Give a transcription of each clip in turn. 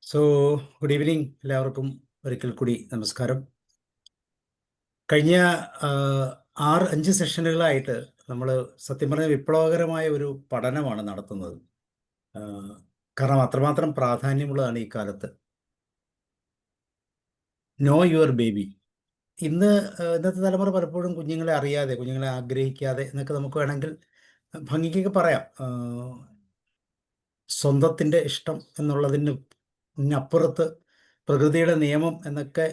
So good evening എല്ലാവർക്കും ഒരിക്കൽ കൂടി നമസ്കാരം. കഴിഞ്ഞ 5 സെഷനുകളായിട്ട് നമ്മൾ സത്യം പറഞ്ഞ വിപ്ലവകരമായ ഒരു പഠനമാണ് നടത്തുന്നത്. കാരണം അത്രമാത്രം പ്രാധാന്യമുള്ളതാണ് ഈ കാലത്ത്. No your baby. ഇന്നത്തെ തലമുറ പലപ്പോഴും കുഞ്ഞുങ്ങളെ അറിയാതെ, കുഞ്ഞുങ്ങളെ ആഗ്രഹിക്കാതെ എന്നൊക്കെ നമുക്ക് വേണമെങ്കിൽ ഭംഗിക്കൊക്കെ പറയാം. സ്വന്തത്തിൻ്റെ ഇഷ്ടം എന്നുള്ളതിനപ്പുറത്ത് പ്രകൃതിയുടെ നിയമം എന്നൊക്കെ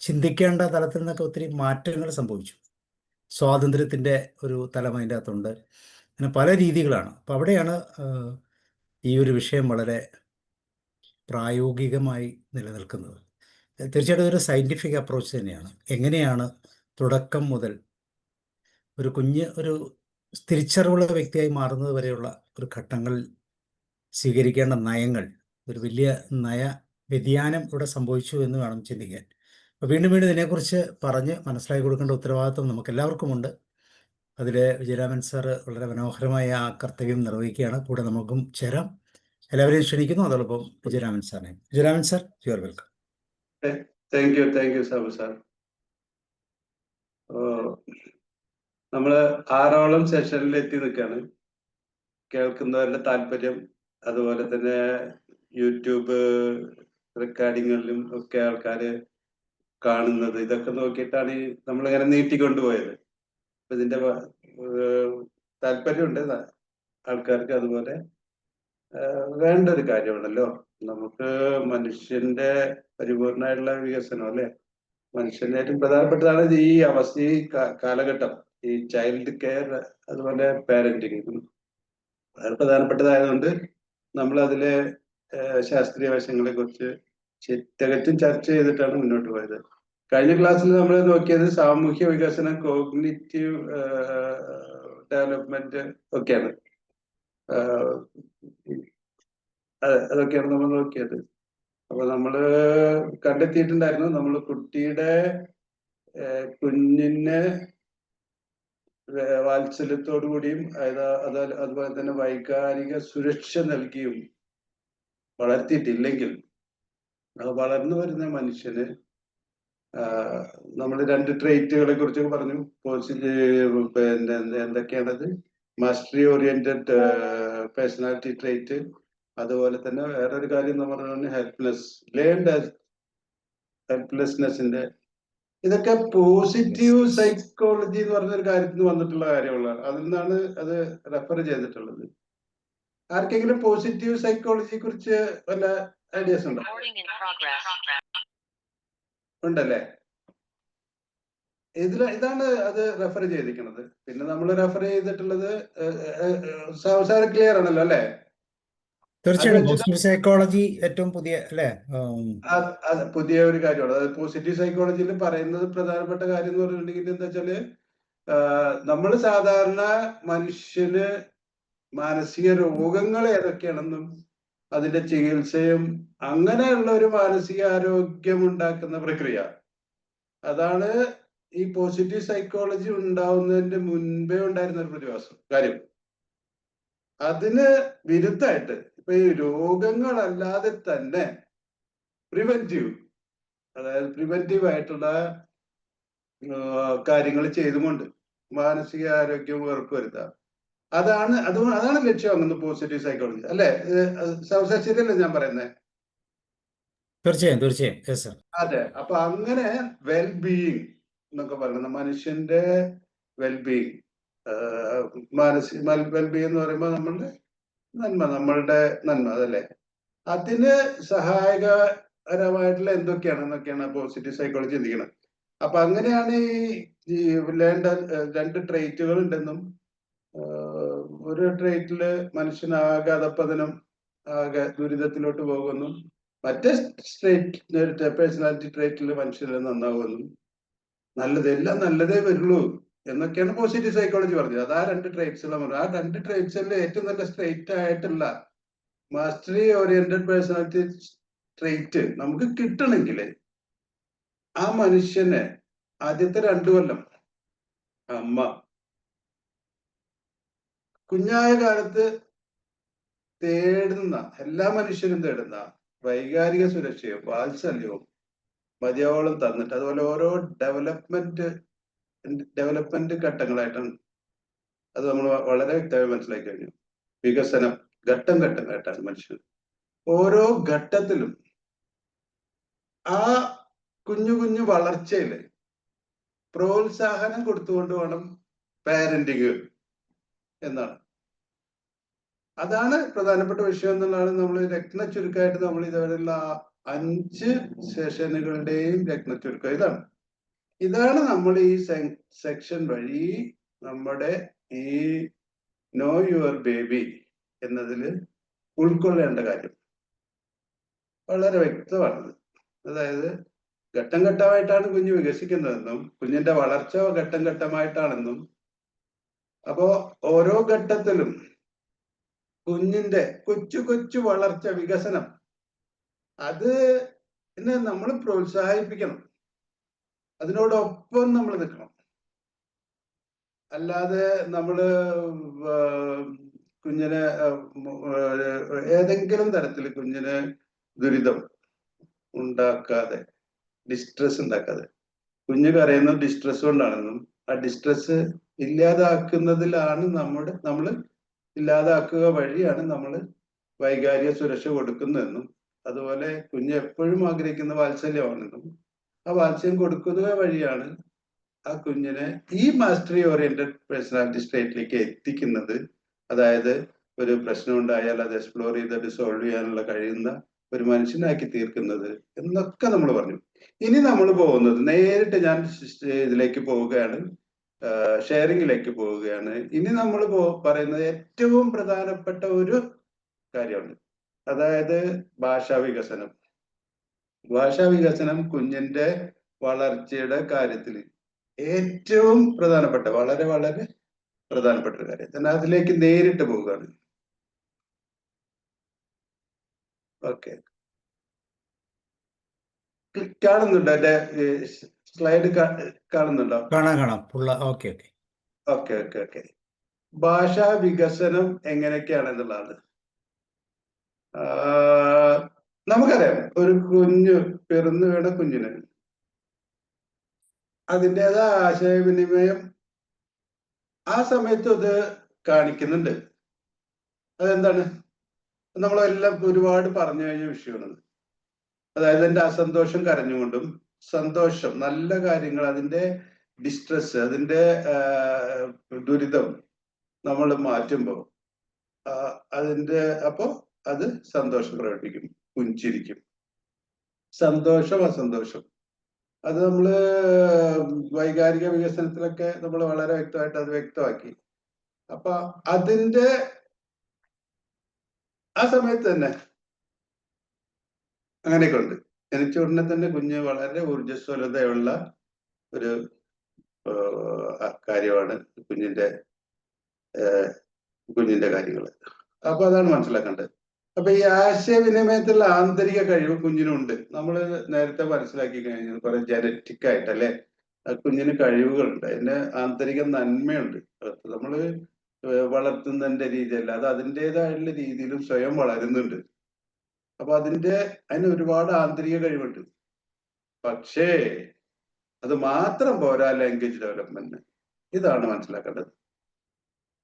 ചിന്തിക്കേണ്ട തലത്തിൽ നിന്നൊക്കെ ഒത്തിരി മാറ്റങ്ങൾ സംഭവിച്ചു. സ്വാതന്ത്ര്യത്തിൻ്റെ ഒരു തലം അതിൻ്റെ അകത്തുണ്ട്. അങ്ങനെ പല രീതികളാണ്. അപ്പോൾ അവിടെയാണ് ഈ ഒരു വിഷയം വളരെ പ്രായോഗികമായി നിലനിൽക്കുന്നത്. തീർച്ചയായിട്ടും ഒരു സയൻറ്റിഫിക് അപ്രോച്ച് തന്നെയാണ്. എങ്ങനെയാണ് തുടക്കം മുതൽ ഒരു കുഞ്ഞ് ഒരു തിരിച്ചറിവുള്ള വ്യക്തിയായി മാറുന്നത് വരെയുള്ള ഒരു ഘട്ടങ്ങളിൽ സ്വീകരിക്കേണ്ട നയങ്ങൾ, ഒരു വലിയ നയ വ്യതിയാനം ഇവിടെ സംഭവിച്ചു എന്ന് വേണം ചിന്തിക്കാൻ. അപ്പോൾ വീണ്ടും ഇതിനെക്കുറിച്ച് പറഞ്ഞ് മനസ്സിലാക്കി കൊടുക്കേണ്ട ഉത്തരവാദിത്വം നമുക്ക് എല്ലാവർക്കുമുണ്ട്. അതിൽ വിജയരാമൻ സാർ വളരെ മനോഹരമായ ആ കർത്തവ്യം നിർവഹിക്കുകയാണ്. കൂടെ നമുക്കും ചേരാം. എല്ലാവരെയും ക്ഷണിക്കുന്നു. അതോടൊപ്പം വിജയരാമൻ സാറിനെ. Vijayaraman sir, you are welcome. Thank you Sabu sir. നമ്മള് 6ഓളം സെഷനിൽ എത്തി നിൽക്കുകയാണ്. കേൾക്കുന്നവരുടെ താല്പര്യം, അതുപോലെ തന്നെ യൂട്യൂബ് റെക്കോർഡിങ്ങുകളിലും ഒക്കെ ആൾക്കാര് കാണുന്നത്, ഇതൊക്കെ നോക്കിയിട്ടാണ് നമ്മളിങ്ങനെ നീട്ടിക്കൊണ്ടുപോയത്. അപ്പൊ ഇതിന്റെ താല്പര്യമുണ്ട് ആൾക്കാർക്ക്. അതുപോലെ വേണ്ട ഒരു കാര്യമാണല്ലോ നമുക്ക് മനുഷ്യന്റെ പരിപൂർണമായിട്ടുള്ള വികസനം, അല്ലെ? മനുഷ്യന്റെ ഏറ്റവും പ്രധാനപ്പെട്ടതാണ് ഈ അവസ്ഥ, ഈ കാലഘട്ടം, ഈ ചൈൽഡ് കെയർ, അതുപോലെ പാരന്റിങ് വളരെ പ്രധാനപ്പെട്ടതായതുകൊണ്ട് നമ്മൾ അതിലെ ശാസ്ത്രീയ വശങ്ങളെ കുറിച്ച് തികച്ചും ചർച്ച ചെയ്തിട്ടാണ് മുന്നോട്ട് പോയത്. കഴിഞ്ഞ ക്ലാസ്സിൽ നമ്മൾ നോക്കിയത് സാമൂഹ്യ വികസനം, കോഗ്നിറ്റീവ് ഡെവലപ്മെന്റ് ഒക്കെയാണ്. അതൊക്കെയാണ് നമ്മൾ നോക്കിയത്. അപ്പൊ നമ്മള് കണ്ടെത്തിയിട്ടുണ്ടായിരുന്നു, നമ്മൾ കുഞ്ഞിനെ വാത്സല്യത്തോടു കൂടിയും അതുപോലെ തന്നെ വൈകാരിക സുരക്ഷ നൽകിയും വളർത്തിയിട്ടില്ലെങ്കിൽ വളർന്നു വരുന്ന മനുഷ്യന് നമ്മൾ 2 ട്രേറ്റുകളെ കുറിച്ച് പറഞ്ഞു. പിന്നെ എന്തൊക്കെയാണത്? മാസ്റ്ററി ഓറിയന്റഡ് പേഴ്സണാലിറ്റി ട്രേറ്റ്, അതുപോലെ തന്നെ വേറൊരു കാര്യം എന്ന് പറഞ്ഞാൽ ലേൺഡ് ഹെൽപ്ലെസ്നെസിന്റെ. ഇതൊക്കെ പോസിറ്റീവ് സൈക്കോളജി എന്ന് പറഞ്ഞൊരു കാര്യത്തിൽ വന്നിട്ടുള്ള കാര്യങ്ങളാണ്. അതിൽ നിന്നാണ് അത് റെഫർ ചെയ്തിട്ടുള്ളത്. ആർക്കെങ്കിലും പോസിറ്റീവ് സൈക്കോളജിയെ കുറിച്ച് വല്ല ഐഡിയാസ് ഉണ്ടോ? ഉണ്ടല്ലേ? ഇതാണ് അത് റെഫർ ചെയ്തിരിക്കുന്നത്. പിന്നെ നമ്മൾ റെഫർ ചെയ്തിട്ടുള്ളത് ക്ലിയർ ആണല്ലോ, അല്ലെ? തീർച്ചയായും പോസിറ്റീവ് സൈക്കോളജി ഏറ്റവും പുതിയ, അല്ലേ? പുതിയ ഒരു കാര്യമാണ്. അതായത് പോസിറ്റീവ് സൈക്കോളജിയിൽ പറയുന്നത് പ്രധാനപ്പെട്ട കാര്യം എന്ന് പറഞ്ഞിട്ടുണ്ടെങ്കിൽ എന്താ വെച്ചാല്, നമ്മൾ സാധാരണ മനുഷ്യന് മാനസിക രോഗങ്ങൾ ഏതൊക്കെയാണെന്നും അതിന്റെ ചികിത്സയും അങ്ങനെയുള്ള ഒരു മാനസിക ആരോഗ്യം ഉണ്ടാക്കുന്ന പ്രക്രിയ, അതാണ് ഈ പോസിറ്റീവ് സൈക്കോളജി ഉണ്ടാവുന്നതിന്റെ മുൻപേ ഉണ്ടായിരുന്ന ഒരു കാര്യം. അതിന് വിരുദ്ധമായിട്ട് ഇപ്പൊ ഈ രോഗങ്ങളല്ലാതെ തന്നെ പ്രിവെന്റീവ് ആയിട്ടുള്ള കാര്യങ്ങൾ ചെയ്തുകൊണ്ട് മാനസിക ആരോഗ്യം ഉറപ്പുവരുത്തുക, അതാണ് ലക്ഷ്യമാകുന്നത് പോസിറ്റീവ് സൈക്കോളജി, അല്ലെ? ശരിയല്ലേ ഞാൻ പറയുന്നത്? തീർച്ചയായും. അതെ. അപ്പൊ അങ്ങനെ വെൽബീയിങ് എന്നൊക്കെ പറയുന്നത്, മനുഷ്യന്റെ വെൽബീയിങ്, വെൽബീയിങ് എന്ന് പറയുമ്പോൾ നമ്മളുടെ നന്മ, അതല്ലേ? അതിന് സഹായകരമായിട്ടുള്ള എന്തൊക്കെയാണെന്നൊക്കെയാണ് പോസിറ്റീവ് സൈക്കോളജി ചിന്തിക്കുന്നത്. അപ്പൊ അങ്ങനെയാണ് ഈ ലേണ്ട 2 ട്രേറ്റുകൾ ഉണ്ടെന്നും, ഒരു ട്രേറ്റില് മനുഷ്യനാകെ അധപ്പതനം, ആകെ ദുരിതത്തിലോട്ട് പോകുമെന്നും, മറ്റേ പേഴ്സണാലിറ്റി ട്രേറ്റില് മനുഷ്യന് നന്നാവുമെന്നും, എല്ലാം നല്ലതേ വരുള്ളൂ എന്നൊക്കെയാണ് പോസിറ്റീവ് സൈക്കോളജി പറഞ്ഞത്. അത് ആ 2 ട്രേറ്റ്സുള്ള ആ 2 ട്രേറ്റ്സിൽ ഏറ്റവും നല്ല സ്ട്രേറ്റ് ആയിട്ടുള്ള മാസ്റ്ററി ഓറിയന്റഡ് പേഴ്സണാലിറ്റി ട്രേറ്റ് നമുക്ക് കിട്ടണമെങ്കിൽ ആ മനുഷ്യനെ ആദ്യത്തെ 2 കൊല്ലം അമ്മ കുഞ്ഞായ കാലത്ത് തേടുന്ന, എല്ലാ മനുഷ്യരും തേടുന്ന വൈകാരിക സുരക്ഷയും വാത്സല്യവും മതിയാവോളം തന്നിട്ട്, അതുപോലെ ഓരോ ഡെവലപ്മെന്റ് ഘട്ടങ്ങളായിട്ടാണ് അത് നമ്മൾ വളരെ വ്യക്തമായി മനസ്സിലാക്കി കഴിഞ്ഞു. വികസനം ഘട്ടം ഘട്ടമായിട്ടാണ് മനുഷ്യൻ. ഓരോ ഘട്ടത്തിലും ആ കുഞ്ഞു കുഞ്ഞു വളർച്ചയില് പ്രോത്സാഹനം കൊടുത്തുകൊണ്ട് വേണം പാരന്റിങ് എന്നാണ്. അതാണ് പ്രധാനപ്പെട്ട വിഷയം എന്നുള്ളതാണ് നമ്മൾ രത്ന ചുരുക്കമായിട്ട് നമ്മൾ ഇതുവരെയുള്ള 5 സെഷനുകളുടെയും രത്ന ചുരുക്കം ഇതാണ്. ഇതാണ് നമ്മൾ ഈ സെക്ഷൻ വഴി നമ്മുടെ ഈ നോ യുവർ ബേബി എന്നതിൽ ഉൾക്കൊള്ളേണ്ട കാര്യം വളരെ വ്യക്തമാണത്. അതായത് ഘട്ടം ഘട്ടമായിട്ടാണ് കുഞ്ഞ് വികസിക്കുന്നതെന്നും കുഞ്ഞിന്റെ വളർച്ച ഘട്ടം ഘട്ടമായിട്ടാണെന്നും, അപ്പോ ഓരോ ഘട്ടത്തിലും കുഞ്ഞിന്റെ കൊച്ചു കൊച്ചു വളർച്ച, വികസനം, അത് നമ്മൾ പ്രോത്സാഹിപ്പിക്കണം. അതിനോടൊപ്പം നമ്മൾ നിൽക്കണം. അല്ലാതെ നമ്മള് കുഞ്ഞിനെ ഏതെങ്കിലും തരത്തിൽ കുഞ്ഞിന് ദുരിതം ഉണ്ടാക്കാതെ, ഡിസ്ട്രെസ് ഉണ്ടാക്കാതെ, കുഞ്ഞ് കരയുന്നത് ഡിസ്ട്രെസ് കൊണ്ടാണെന്നും ആ ഡിസ്ട്രെസ് ഇല്ലാതാക്കുന്നതിലാണ് നമ്മൾ ഇല്ലാതാക്കുക വഴിയാണ് നമ്മൾ വൈകാരിക സുരക്ഷ കൊടുക്കുന്നതെന്നും, അതുപോലെ കുഞ്ഞ് എപ്പോഴും ആഗ്രഹിക്കുന്ന വാത്സല്യമാണെന്നും ആ വാത്സല്യം കൊടുക്കുക വഴിയാണ് ആ കുഞ്ഞിനെ ഈ മാസ്റ്ററി ഓറിയന്റഡ് പേഴ്സണാലിറ്റി സ്റ്റേറ്റിലേക്ക് എത്തിക്കുന്നത്. അതായത് ഒരു പ്രശ്നം ഉണ്ടായാൽ അത് എക്സ്പ്ലോർ ചെയ്ത് സോൾവ് ചെയ്യാനുള്ള കഴിയുന്ന ഒരു മനുഷ്യനാക്കി തീർക്കുന്നത് എന്നൊക്കെ നമ്മൾ പറഞ്ഞു. ഇനി നമ്മൾ പോകുന്നത് നേരിട്ട് ഞാൻ ഇതിലേക്ക് പോവുകയാണ്, ഷെയറിങ്ങിലേക്ക് പോവുകയാണ്. ഇനി നമ്മൾ പറയുന്നത് ഏറ്റവും പ്രധാനപ്പെട്ട ഒരു കാര്യമാണ്, അതായത് ഭാഷാ വികസനം. ഭാഷാ വികസനം കുഞ്ഞിന്റെ വളർച്ചയുടെ കാര്യത്തിൽ ഏറ്റവും പ്രധാനപ്പെട്ട, വളരെ വളരെ പ്രധാനപ്പെട്ട ഒരു കാര്യം. ഞാൻ അതിലേക്ക് നേരിട്ട് പോവുകയാണ്. ഓക്കെ, കാണുന്നുണ്ടോ? എന്റെ സ്ലൈഡ് കാണുന്നുണ്ടോ? കാണാം. Okay okay okay okay okay ഭാഷാ വികസനം എങ്ങനെയൊക്കെയാണെന്നുള്ളത് നമുക്കറിയാം. ഒരു കുഞ്ഞ് പിറന്നു വീണ കുഞ്ഞിന് അതിൻ്റെതായ ആശയവിനിമയം ആ സമയത്ത് അത് കാണിക്കുന്നുണ്ട്. അതെന്താണ്? നമ്മളെല്ലാം ഒരുപാട് പറഞ്ഞു കഴിഞ്ഞ വിഷയമാണ്. അതായത് എൻ്റെ അസന്തോഷം കരഞ്ഞുകൊണ്ടും, സന്തോഷം, നല്ല കാര്യങ്ങൾ, അതിൻ്റെ ഡിസ്ട്രെസ്, അതിൻ്റെ ദുരിതം നമ്മൾ മാറ്റുമ്പോൾ അപ്പോ അത് സന്തോഷം പ്രകടിപ്പിക്കും, പുഞ്ചിരിക്കും. സന്തോഷം, അസന്തോഷം, അത് നമ്മള് വൈകാരിക വികസനത്തിലൊക്കെ നമ്മൾ വളരെ വ്യക്തമായിട്ട് അത് വ്യക്തമാക്കി. അപ്പൊ അതിന്റെ ആ സമയത്ത് തന്നെ അങ്ങനെയൊക്കെ ഉണ്ട്. ജനിച്ച ഉടനെ തന്നെ കുഞ്ഞ് വളരെ ഊർജ്ജസ്വലതയുള്ള ഒരു കാര്യമാണ് കുഞ്ഞിന്റെ കാര്യങ്ങൾ. അപ്പൊ അതാണ് മനസ്സിലാക്കേണ്ടത്. അപ്പൊ ഈ ആശയവിനിമയത്തിലുള്ള ആന്തരിക കഴിവ് കുഞ്ഞിനുണ്ട്. നമ്മൾ നേരത്തെ മനസ്സിലാക്കി കഴിഞ്ഞു, കുറെ ജനറ്റിക് ആയിട്ടല്ലേ കുഞ്ഞിന് കഴിവുകളുണ്ട്, അതിന്റെ ആന്തരിക നന്മയുണ്ട്. നമ്മൾ വളർത്തുന്നതിന്റെ രീതിയല്ല, അത് അതിൻ്റെതായിട്ടുള്ള രീതിയിലും സ്വയം വളരുന്നുണ്ട്. അപ്പൊ അതിന് ഒരുപാട് ആന്തരിക കഴിവുണ്ട്. പക്ഷേ അത് മാത്രം പോരാ ലാംഗ്വേജ് ഡെവലപ്മെന്റ്. ഇതാണ് മനസ്സിലാക്കേണ്ടത്.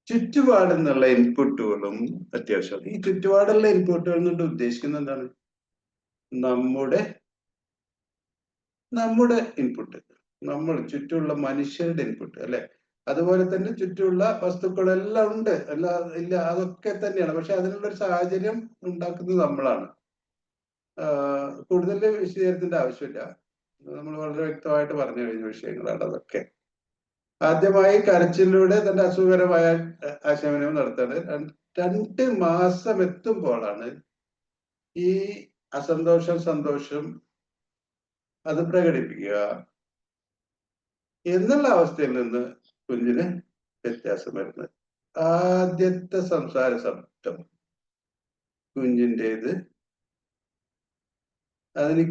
ചുറ്റുപാടിൽ നിന്നുള്ള ഇൻപുട്ടുകളും അത്യാവശ്യമാണ്. ഈ ചുറ്റുപാടുള്ള ഇൻപുട്ടുകൾ കൊണ്ട് ഉദ്ദേശിക്കുന്നത് എന്താണ്? നമ്മുടെ ഇൻപുട്ട്, നമ്മൾ ചുറ്റുമുള്ള മനുഷ്യരുടെ ഇൻപുട്ട്, അല്ലെ? അതുപോലെ തന്നെ ചുറ്റുമുള്ള വസ്തുക്കളെല്ലാം ഉണ്ട്, ഇല്ല അതൊക്കെ തന്നെയാണ്. പക്ഷെ അതിനുള്ള ഒരു സാഹചര്യം ഉണ്ടാക്കുന്നത് നമ്മളാണ്. കൂടുതൽ വിശദീകരണത്തിന്റെ ആവശ്യമില്ല, നമ്മൾ വളരെ വ്യക്തമായിട്ട് പറഞ്ഞു കഴിഞ്ഞ വിഷയങ്ങളാണ് അതൊക്കെ. ആദ്യമായി കരച്ചിലൂടെ തന്റെ അസുഖകരമായ ആശയവിനിമയം നടത്തുന്നത് 2 മാസം എത്തുമ്പോഴാണ് ഈ അസന്തോഷം, സന്തോഷം അത് പ്രകടിപ്പിക്കുക എന്നുള്ള അവസ്ഥയിൽ നിന്ന് കുഞ്ഞിന് വ്യത്യാസം വരുന്നത്. ആദ്യത്തെ സംസാര ശബ്ദം കുഞ്ഞിൻ്റെത്, അതിന്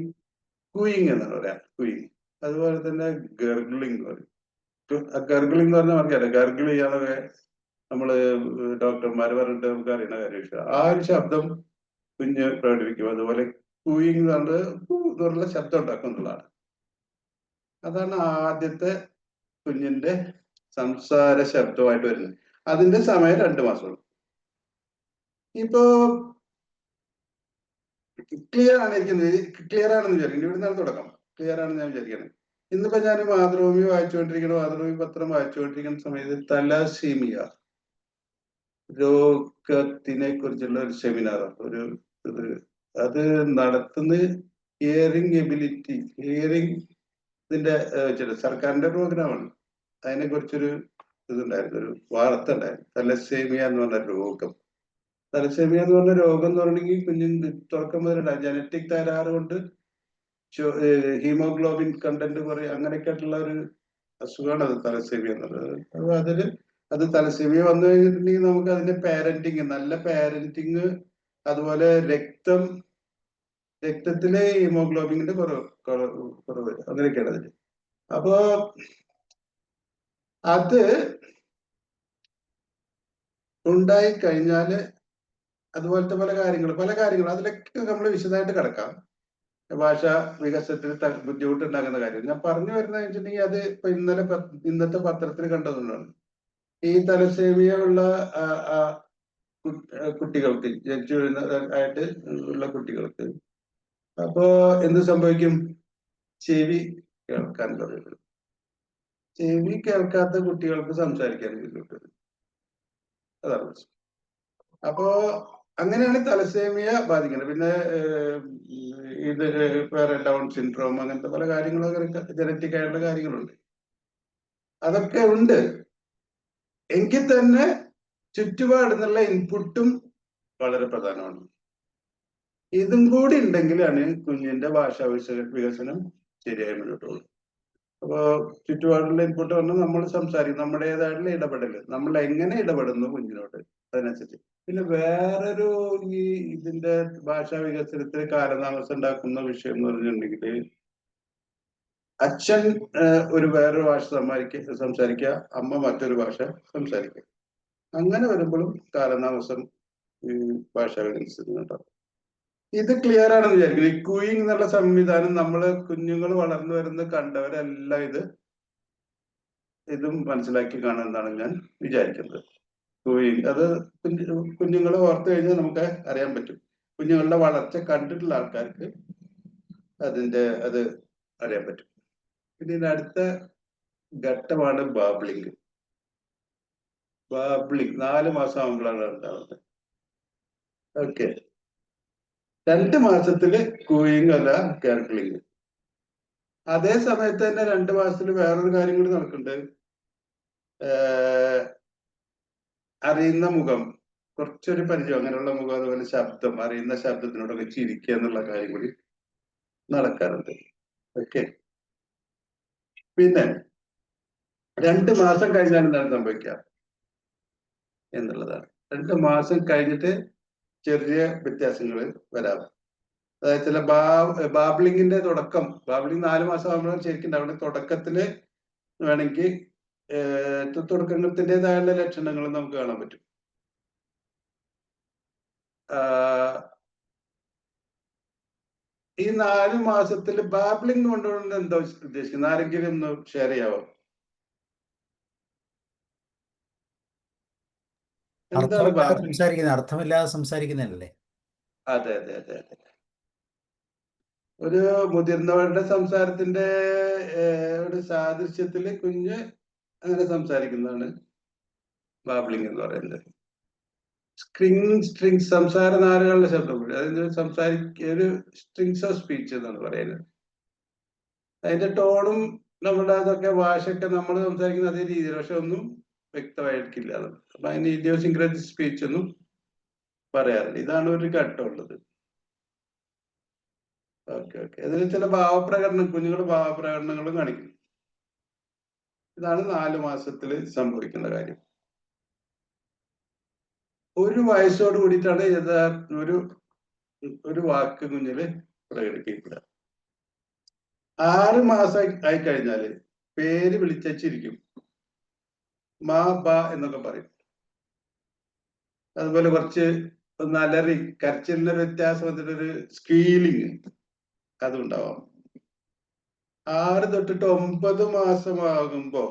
കുയിങ് എന്നാണ് പറയാം, കുയിങ്. അതുപോലെ തന്നെ ഗർഗ്ലിംഗ് പറയും. ഗർഗ്ലിംഗ് എന്ന് പറഞ്ഞാൽ അറിയാലോ, ഗർഗിൾ ചെയ്യാതെ നമ്മള് ഡോക്ടർമാർ പറഞ്ഞിട്ട് നമുക്ക് അറിയുന്ന കാര്യം. ആ ഒരു ശബ്ദം കുഞ്ഞ് പ്രകടിപ്പിക്കും. അതുപോലെ കൂയിങ് എന്നുള്ള ശബ്ദം ഉണ്ടാക്കുന്നതാണ്. അതാണ് ആദ്യത്തെ കുഞ്ഞിന്റെ സംസാര ശബ്ദമായിട്ട് വരുന്നത്. അതിന്റെ സമയം 2 മാസമുള്ളൂ. ഇപ്പോ ക്ലിയർ ആണെന്ന് വിചാരിക്കുന്നത്. ഇവിടുന്നാണ് തുടക്കം. ക്ലിയർ ആണെന്ന് ഞാൻ വിചാരിക്കുന്നത്. ഇന്നിപ്പോ ഞാൻ മാതൃഭൂമി മാതൃഭൂമി പത്രം വായിച്ചുകൊണ്ടിരിക്കുന്ന സമയത്ത് തലസീമിയ രോഗത്തിനെ കുറിച്ചുള്ള ഒരു സെമിനാർ, അത് നടത്തുന്ന ഹിയറിംഗ് ഇതിന്റെ സർക്കാരിന്റെ പ്രോഗ്രാമാണ്. അതിനെ കുറിച്ചൊരു ഇതുണ്ടായിരുന്നു, ഒരു വാർത്ത ഉണ്ടായിരുന്നു. തലസേമിയ എന്ന് പറഞ്ഞ രോഗം. തലസേമിയ എന്ന് പറഞ്ഞ രോഗം എന്ന് പറഞ്ഞെങ്കിൽ കുഞ്ഞിന് തുടക്കം മുതലുണ്ടാകും. ജനറ്റിക് തകരാറ് കൊണ്ട് ഹീമോഗ്ലോബിൻ കണ്ടന്റ് കുറയും, അങ്ങനെയൊക്കെ ആയിട്ടുള്ള ഒരു അസുഖമാണ് അത് തലസേമിയ എന്നുള്ളത്. അപ്പൊ അത് തലസേമിയ വന്നു കഴിഞ്ഞിട്ടുണ്ടെങ്കിൽ നമുക്ക് അതിന്റെ നല്ല പാരന്റിങ്, അതുപോലെ രക്തത്തിലെ ഹീമോഗ്ലോബിന്റെ കുറവ് അങ്ങനെയൊക്കെയാണ് അതിന്. അപ്പോ അത് ഉണ്ടായി കഴിഞ്ഞാല് അതുപോലത്തെ പല കാര്യങ്ങളും അതിലൊക്കെ നമ്മൾ വിശദമായിട്ട് കിടക്കാം. ഭാഷ വികസനത്തിന് ബുദ്ധിമുട്ടുണ്ടാകുന്ന കാര്യം ഞാൻ പറഞ്ഞു വരുന്നത് വെച്ചിട്ടുണ്ടെങ്കിൽ, അത് ഇപ്പൊ ഇന്നത്തെ പത്രത്തിൽ കണ്ടതുകൊണ്ടാണ്. ഈ തലസേമിയ ഉള്ള കുട്ടികൾക്ക്, ജനിച്ചു വീഴുന്നതായിട്ട് ഉള്ള കുട്ടികൾക്ക് അപ്പോ എന്ത് സംഭവിക്കും? ചെവി കേൾക്കാൻ തുടങ്ങും. ചെവി കേൾക്കാത്ത കുട്ടികൾക്ക് സംസാരിക്കാൻ ബുദ്ധിമുട്ട്. അതാണ് പ്രശ്നം. അപ്പോ അങ്ങനെയാണ് തലസേമിയ ബാധിക്കുന്നത്. പിന്നെ ഇത് വേറെ ഡൗൺ സിൻഡ്രോം, അങ്ങനത്തെ പല കാര്യങ്ങളൊക്കെ ജനറ്റിക് ആയിട്ടുള്ള കാര്യങ്ങളുണ്ട്. അതൊക്കെ ഉണ്ട്. എങ്കിൽ തന്നെ ചുറ്റുപാടുന്നുള്ള ഇൻപുട്ടും വളരെ പ്രധാനമാണ്. ഇതും കൂടി ഉണ്ടെങ്കിലാണ് കുഞ്ഞിന്റെ ഭാഷാ വികസനം ശരിയായി മുന്നോട്ട് പോകും. അപ്പോ ചുറ്റുപാടുള്ള ഇൻപുട്ട് പറഞ്ഞാൽ നമ്മൾ സംസാരിക്കും, നമ്മുടേതായിട്ടുള്ള ഇടപെടല്, നമ്മൾ എങ്ങനെ ഇടപെടുന്നു കുഞ്ഞിനോട്, അതിനനുസരിച്ച്. പിന്നെ വേറൊരു ഇതിന്റെ ഭാഷാ വികസനത്തിന് കാലതാമസം ഉണ്ടാക്കുന്ന വിഷയം എന്ന് പറഞ്ഞിട്ടുണ്ടെങ്കിൽ, അച്ഛൻ വേറൊരു ഭാഷ സംസാരിക്കുക, അമ്മ മറ്റൊരു ഭാഷ സംസാരിക്കുക. അങ്ങനെ വരുമ്പോഴും കാലതാമസം ഭാഷാ വികസനത്തിനുണ്ടാവും. ഇത് ക്ലിയർ ആണെന്ന് വിചാരിക്കുന്നു. ഈ കൂയിങ് എന്നുള്ള സംവിധാനം നമ്മള് കുഞ്ഞുങ്ങൾ വളർന്നു വരുന്ന കണ്ടവരെല്ലാം ഇതും മനസ്സിലാക്കി കാണുമെന്നാണ് ഞാൻ വിചാരിക്കുന്നത്. കൂയിങ് അത് കുഞ്ഞുങ്ങൾ ഓർത്തു കഴിഞ്ഞാൽ നമുക്ക് അറിയാൻ പറ്റും. കുഞ്ഞുങ്ങളുടെ വളർച്ച കണ്ടിട്ടുള്ള ആൾക്കാർക്ക് അത് അറിയാൻ പറ്റും. പിന്നെ ഇതിന്റെ അടുത്ത ഘട്ടമാണ് ബാബ്ലിങ്. 4 മാസം ആകുമ്പോഴാണ് ഉണ്ടാവുന്നത്. ഓക്കെ, 2 മാസത്തില് കൂയിങ് അല്ല ഗർഗ്ലിങ്. അതേ സമയത്ത് തന്നെ 2 മാസത്തിൽ വേറൊരു കാര്യം കൂടി നടക്കുന്നുണ്ട്. അറിയുന്ന മുഖം, കുറച്ചൊരു പരിചയം, അങ്ങനെയുള്ള മുഖം, അതുപോലെ ശബ്ദം, അറിയുന്ന ശബ്ദത്തിനോടൊക്കെ ചിരിക്കുക എന്നുള്ള കാര്യം കൂടി നടക്കാറുണ്ട്. ഓക്കെ, പിന്നെ 2 മാസം കഴിഞ്ഞാൽ എന്താണ് സംഭവിക്കുക എന്നുള്ളതാണ്. 2 മാസം കഴിഞ്ഞിട്ട് ചെറിയ വ്യത്യാസങ്ങൾ വരാം. അതായത് ചില ബാബ്ലിങ്ങിന്റെ തുടക്കം, ബാബ്ലിങ് 4 മാസം ആകുമ്പോഴാണ് ശരിക്കും അവിടെ തുടക്കത്തില് വേണമെങ്കിൽ തുടക്കത്തിൻ്റെതായുള്ള ലക്ഷണങ്ങൾ നമുക്ക് കാണാൻ പറ്റും. ഈ 4 മാസത്തിൽ ബാബ്ലിങ് കൊണ്ടുകൊണ്ട് എന്താ ഉദ്ദേശിക്കുന്നത്? ആരെങ്കിലും ഒന്ന് ഷെയർ ചെയ്യാവോ? എന്താണ് ബാബ്ലിങ്? അർത്ഥമില്ലാതെ സംസാരിക്കുന്നതല്ലേ? അതെ അതെ അതെ അതെ. ഒരു മുതിർന്നവരുടെ സംസാരത്തിന്റെ ഒരു സാദൃശ്യത്തില് കുഞ്ഞ് അങ്ങനെ സംസാരിക്കുന്നതാണ് ബാബ്ലിങ് എന്ന് പറയുന്നത്. സ്ട്രിങ് സംസാര നാരുകളുടെ ശബ്ദം, അതായത് ഒരു സ്ട്രിങ്സ് ഓഫ് സ്പീച്ച് എന്നാണ് പറയുന്നത്. അതിന്റെ ടോണും നമ്മുടെ അതൊക്കെ ഭാഷയൊക്കെ നമ്മൾ സംസാരിക്കുന്ന അതേ രീതിയിൽ, പക്ഷെ ഒന്നും വ്യക്തമായിരിക്കില്ല. അപ്പൊ അതിന് ഇഡിയോസിൻക്രാറ്റിക് സ്പീച്ച് ഒന്നും പറയാറില്ല. ഇതാണ് ഒരു ഘട്ടമുള്ളത്. ഓക്കെ, അതിൽ ചില കുഞ്ഞുങ്ങളുടെ ഭാവപ്രകടനങ്ങളും കാണിക്കും. ഇതാണ് 4 മാസത്തിൽ സംഭവിക്കുന്ന കാര്യം. 1 വയസ്സോട് കൂടിയിട്ടാണ് ഒരു വാക്ക് കുഞ്ഞില് പ്രകടിപ്പിക്കുക. 6 മാസം ആയി കഴിഞ്ഞാല് പേര് വിളിച്ചിരിക്കും, മാ ബ എന്നൊക്കെ പറയും. അതുപോലെ കുറച്ച് ഒന്ന് അലറി കരച്ചിലിന്റെ ഒരു വ്യത്യാസം വന്നിട്ട് ഒരു സ്ക്വീലിങ് അതും ഉണ്ടാവാം. 6 തൊട്ടിട്ട് 9 മാസമാകുമ്പോ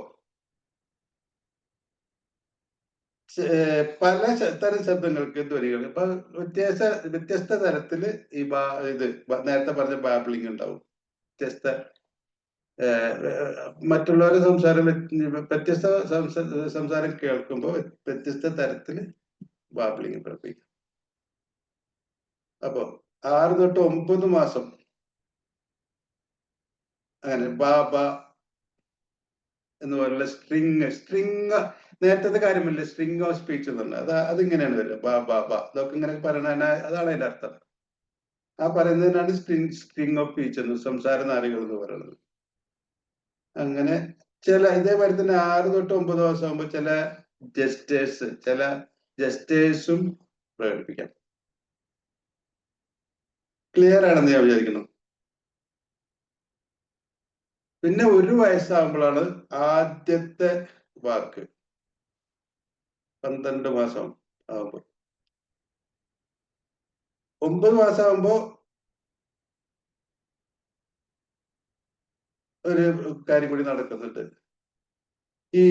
പല തരം ശബ്ദങ്ങൾക്ക് ധ്വനികൾ ഇപ്പൊ വ്യത്യസ്ത തരത്തില് ഈ നേരത്തെ പറഞ്ഞ ബാബ്ലിംഗ് ഉണ്ടാവും. വ്യത്യസ്ത മറ്റുള്ളവരുടെ വ്യത്യസ്ത സംസാരം കേൾക്കുമ്പോൾ വ്യത്യസ്ത തരത്തില് ബാബ്ലിംഗ് പ്രവർത്തിക്കും. അപ്പൊ 6 തൊട്ട് 9 മാസം അങ്ങനെ ബാബ എന്ന് പറയുന്ന സ്ട്രിങ് നേരത്തെ കാര്യമല്ലേ, സ്ട്രിങ് ഓഫ് സ്പീച്ച് എന്നുള്ളത്. അതിങ്ങനെയാണ് വരിക. ബാ ബാ ബാ ഇതൊക്കെ ഇങ്ങനെ പറയണ അതാണ് അതിന്റെ അർത്ഥം. ആ പറയുന്നതിനാണ് സ്ട്രിങ് ഓഫ് സ്പീച്ച് എന്ന്, സംസാര നാരികൾ എന്ന് പറയുന്നത്. അങ്ങനെ ഇതേപോലെ തന്നെ 6 തൊട്ട് 9 മാസം ആകുമ്പോൾ ചില ജസ്റ്റേഴ്സും പ്രകടിപ്പിക്കാം. ക്ലിയർ ആണെന്ന് ഞാൻ വിചാരിക്കുന്നു. പിന്നെ 1 വയസ്സാകുമ്പോഴാണ് ആദ്യത്തെ വാക്ക്. 12 മാസം ആകുമ്പോൾ 9 മാസം ആകുമ്പോ ഒരു കാര്യം കൂടി നടക്കുന്നുണ്ട്. ഈ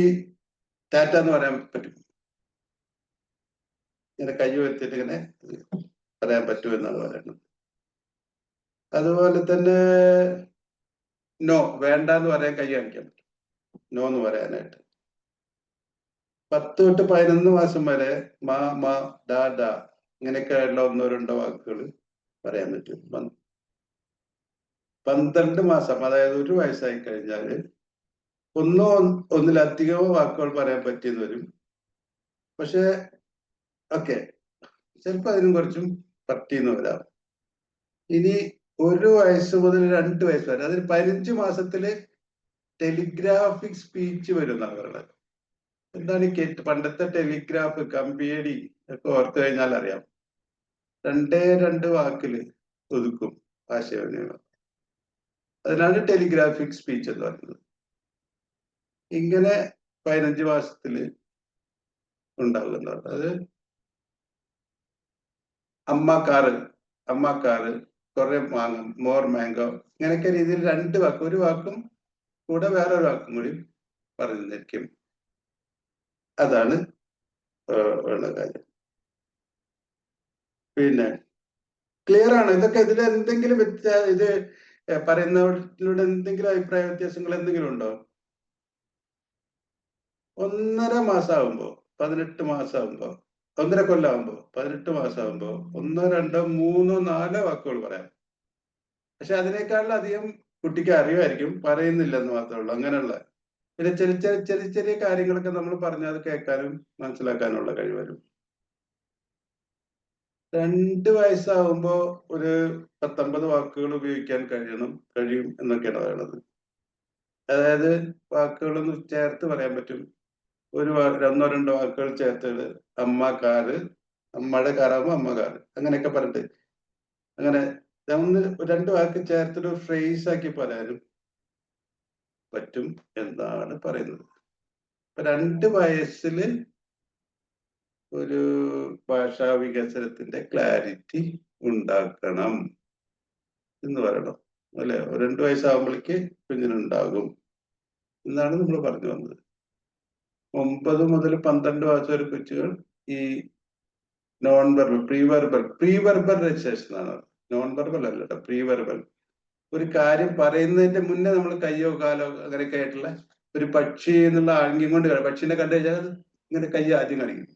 ടാറ്റ എന്ന് പറയാൻ പറ്റും, ഇങ്ങനെ കൈ ഉയർത്തിയിട്ട് ഇങ്ങനെ പറയാൻ പറ്റുമെന്നാണ് പറയുന്നത്. അതുപോലെ തന്നെ നോ, വേണ്ട എന്ന് പറയാൻ കൈ കാണിക്കാൻ പറ്റും, നോ എന്ന് പറയാനായിട്ട്. 10 തൊട്ട് 11 മാസം വരെ മാ മാ ഡാ ഡാ ഇങ്ങനെയൊക്കെയുള്ള 1-2 വാക്കുകൾ പറയാൻ പറ്റും. 12 മാസം, അതായത് 1 വയസ്സായി കഴിഞ്ഞാൽ ഒന്നിലധികമോ വാക്കുകൾ പറയാൻ പറ്റിയെന്ന് വരും. പക്ഷെ ഓക്കെ, ചിലപ്പോൾ അതിനും കുറച്ചും പറ്റിയെന്ന് വരാം. ഇനി 1 വയസ്സ് മുതൽ 2 വയസ്സ് വരെ, അതിൽ 15 മാസത്തില് ടെലിഗ്രാഫിക് സ്പീച്ച് വരും എന്നാണ് പറയുന്നത്. എന്താണ് പണ്ടത്തെ ടെലിഗ്രാഫ്, കമ്പിയടി ഒക്കെ ഓർത്തു കഴിഞ്ഞാൽ അറിയാം. 2 വാക്കില് ഒതുക്കും ആശയവിനിമയം. അതിനാണ് ടെലിഗ്രാഫിക് സ്പീച്ച് എന്ന് പറയുന്നത്. ഇങ്ങനെ 15 മാസത്തില് ഉണ്ടാകുന്നതാണ്. അത് അമ്മക്കാറ് കുറെ മാങ്ങം, മോർ മാംഗോ, ഇങ്ങനെയൊക്കെ രീതിയിൽ 2 വാക്ക്, 1 വാക്കും കൂടെ വേറൊരു വാക്കും കൂടി പറഞ്ഞിരിക്കും. അതാണ് ഉള്ള കാര്യം. പിന്നെ ക്ലിയർ ആണ് ഇതൊക്കെ? ഇതിൽ എന്തെങ്കിലും ഇത് പറയുന്നവരിലൂടെ എന്തെങ്കിലും അഭിപ്രായ വ്യത്യാസങ്ങൾ എന്തെങ്കിലും ഉണ്ടോ? 1.5 മാസം ആകുമ്പോ 18 മാസം ആകുമ്പോ 1.5 കൊല്ലം ആകുമ്പോ 18 മാസം ആകുമ്പോ 1, 2, 3, 4 വാക്കുകൾ പറയാം. പക്ഷെ അതിനേക്കാളധികം കുട്ടിക്ക് അറിവായിരിക്കും, പറയുന്നില്ലെന്ന് മാത്രമേ ഉള്ളൂ. അങ്ങനെയുള്ള പിന്നെ ചെറിയ കാര്യങ്ങളൊക്കെ നമ്മൾ പറഞ്ഞാൽ അത് കേൾക്കാനും മനസ്സിലാക്കാനുള്ള കഴിവ് വരും. 2 വയസ്സാകുമ്പോ ഒരു 19 വാക്കുകൾ ഉപയോഗിക്കാൻ കഴിയും എന്നൊക്കെയാണ് പറയുന്നത്. അതായത് വാക്കുകളൊന്ന് ചേർത്ത് പറയാൻ പറ്റും. 1-2 വാക്കുകൾ ചേർത്ത്, അമ്മ കാറ്, അമ്മയുടെ കാറാകുമ്പോ അമ്മ കാറ്, അങ്ങനെയൊക്കെ പറഞ്ഞിട്ട് അങ്ങനെ 2 വാക്ക് ചേർത്തൊരു ഫ്രേസ് ആക്കി പറയാനും പറ്റും എന്നാണ് പറയുന്നത്. 2 വയസ്സില് ഒരു ഭാഷാ വികസനത്തിന്റെ ക്ലാരിറ്റി ഉണ്ടാക്കണം എന്ന് പറയണം, അല്ലെ? 2 വയസ്സാകുമ്പോഴേക്ക് കുഞ്ഞിനുണ്ടാകും എന്നാണ് നമ്മൾ പറഞ്ഞു വന്നത്. 9 മുതൽ 12 വയസ്സ് വരെ കൊച്ചുകൾ ഈ non verbal, pre verbal registration ആണ്. നോൺ വെർബൽ അല്ല കേട്ടോ, പ്രീ വെർബൽ. ഒരു കാര്യം പറയുന്നതിന്റെ മുന്നേ നമ്മൾ കയ്യോ കാലോ അങ്ങനെയൊക്കെ ആയിട്ടുള്ള ഒരു പക്ഷി എന്നുള്ള ആംഗ്യം കൊണ്ട് പക്ഷിനെ കണ്ടു കഴിഞ്ഞാൽ ഇങ്ങനെ കൈ ആദ്യം കാണിക്കും.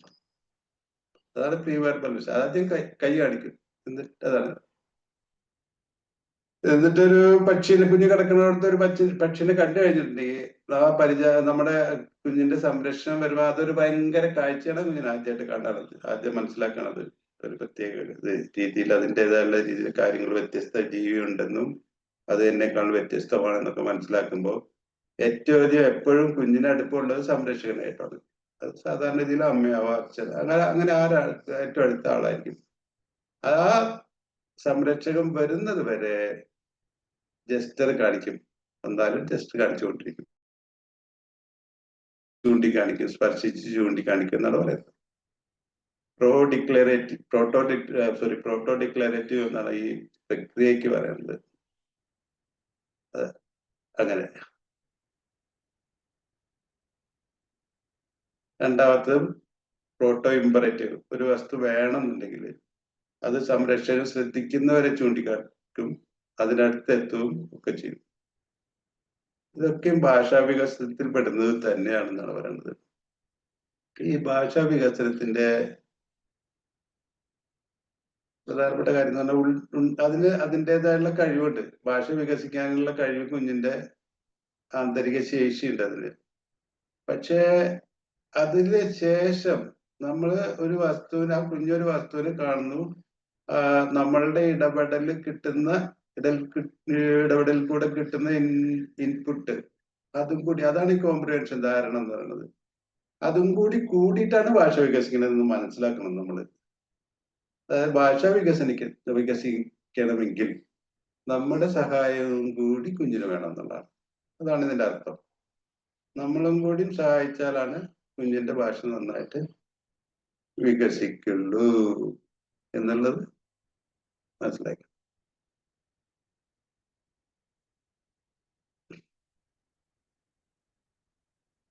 അതാണ് പ്രീ വെർബൽ. ആദ്യം കൈ കാണിക്കും, അതാണ്. എന്നിട്ടൊരു കുഞ്ഞ് കിടക്കുന്നിടത്ത് ഒരു പക്ഷിനെ കണ്ടു കഴിഞ്ഞിട്ടുണ്ടെങ്കിൽ നമ്മുടെ കുഞ്ഞിന്റെ സംരക്ഷണം വരുമ്പോൾ അതൊരു ഭയങ്കര കാഴ്ചയാണ് കുഞ്ഞിന് ആദ്യമായിട്ട് കാണാറുള്ളത്, ആദ്യം മനസ്സിലാക്കണത്. ഒരു പ്രത്യേക രീതിയിൽ അതിൻ്റെതായുള്ള രീതിയിൽ കാര്യങ്ങൾ, വ്യത്യസ്ത ജീവി ഉണ്ടെന്നും അത് എന്നെക്കാൾ വ്യത്യസ്തമാണെന്നൊക്കെ മനസ്സിലാക്കുമ്പോൾ ഏറ്റവും അധികം എപ്പോഴും കുഞ്ഞിന് അടുപ്പമുള്ളത് സംരക്ഷകനായിട്ടാണ്. അത് സാധാരണ രീതിയിൽ അമ്മയാവാം, അച്ഛൻ, അങ്ങനെ ഏറ്റവും അടുത്ത ആളായിരിക്കും. ആ സംരക്ഷകൻ വരുന്നത് വരെ ജസ്റ്റർ കാണിക്കും, എന്തായാലും ജസ്റ്റ് കാണിച്ചുകൊണ്ടിരിക്കും, ചൂണ്ടിക്കാണിക്കും, സ്പർശിച്ച് ചൂണ്ടിക്കാണിക്കും എന്നാണ് പറയുന്നത്. പ്രോട്ടോ ഡിക്ലറേറ്റീവ് എന്നാണ് ഈ പ്രക്രിയക്ക് പറയുന്നത്. അങ്ങനെ. രണ്ടാമത്തതും പ്രോട്ടോ ഇമ്പറേറ്റീവ്. ഒരു വസ്തു വേണമെന്നുണ്ടെങ്കിൽ അത് സംരക്ഷകൻ ശ്രദ്ധിക്കുന്നവരെ ചൂണ്ടിക്കാട്ടും, അതിനടുത്തെത്തുകയും ഒക്കെ ചെയ്യും. ഇതൊക്കെയും ഭാഷാ വികസനത്തിൽ പെടുന്നത് തന്നെയാണെന്നാണ് പറയുന്നത്. ഈ ഭാഷാ വികസനത്തിന്റെ പ്രധാനപ്പെട്ട കാര്യം എന്ന് പറഞ്ഞാൽ അതിന് അതിൻ്റെതായുള്ള കഴിവുണ്ട്. ഭാഷ വികസിക്കാനുള്ള കഴിവ് കുഞ്ഞിന്റെ ആന്തരിക ശേഷിയുണ്ട് അതിന്. പക്ഷേ അതിന് ശേഷം നമ്മൾ ഒരു വസ്തുവിന്, ആ കുഞ്ഞൊരു വസ്തുവിനെ കാണുന്നു, നമ്മളുടെ ഇടപെടലിൽ കൂടെ കിട്ടുന്ന ഇൻപുട്ട്, അതും കൂടി, അതാണ് ഈ കോംപ്രിഹെൻഷൻ, ധാരണ എന്ന് പറയുന്നത്. അതും കൂടി കൂടിയിട്ടാണ് ഭാഷ വികസിക്കണമെന്ന് മനസ്സിലാക്കണം നമ്മൾ. അതായത് ഭാഷ വികസിക്കണമെങ്കിൽ നമ്മുടെ സഹായവും കൂടി കുഞ്ഞിന് വേണം എന്നുള്ളതാണ്. അതാണ് ഇതിന്റെ അർത്ഥം. നമ്മളും കൂടി സഹായിച്ചാലാണ് കുഞ്ഞിന്റെ ഭാഷ നന്നായിട്ട് വികസിക്കുള്ളൂ എന്നുള്ളത് മനസ്സിലാക്കി.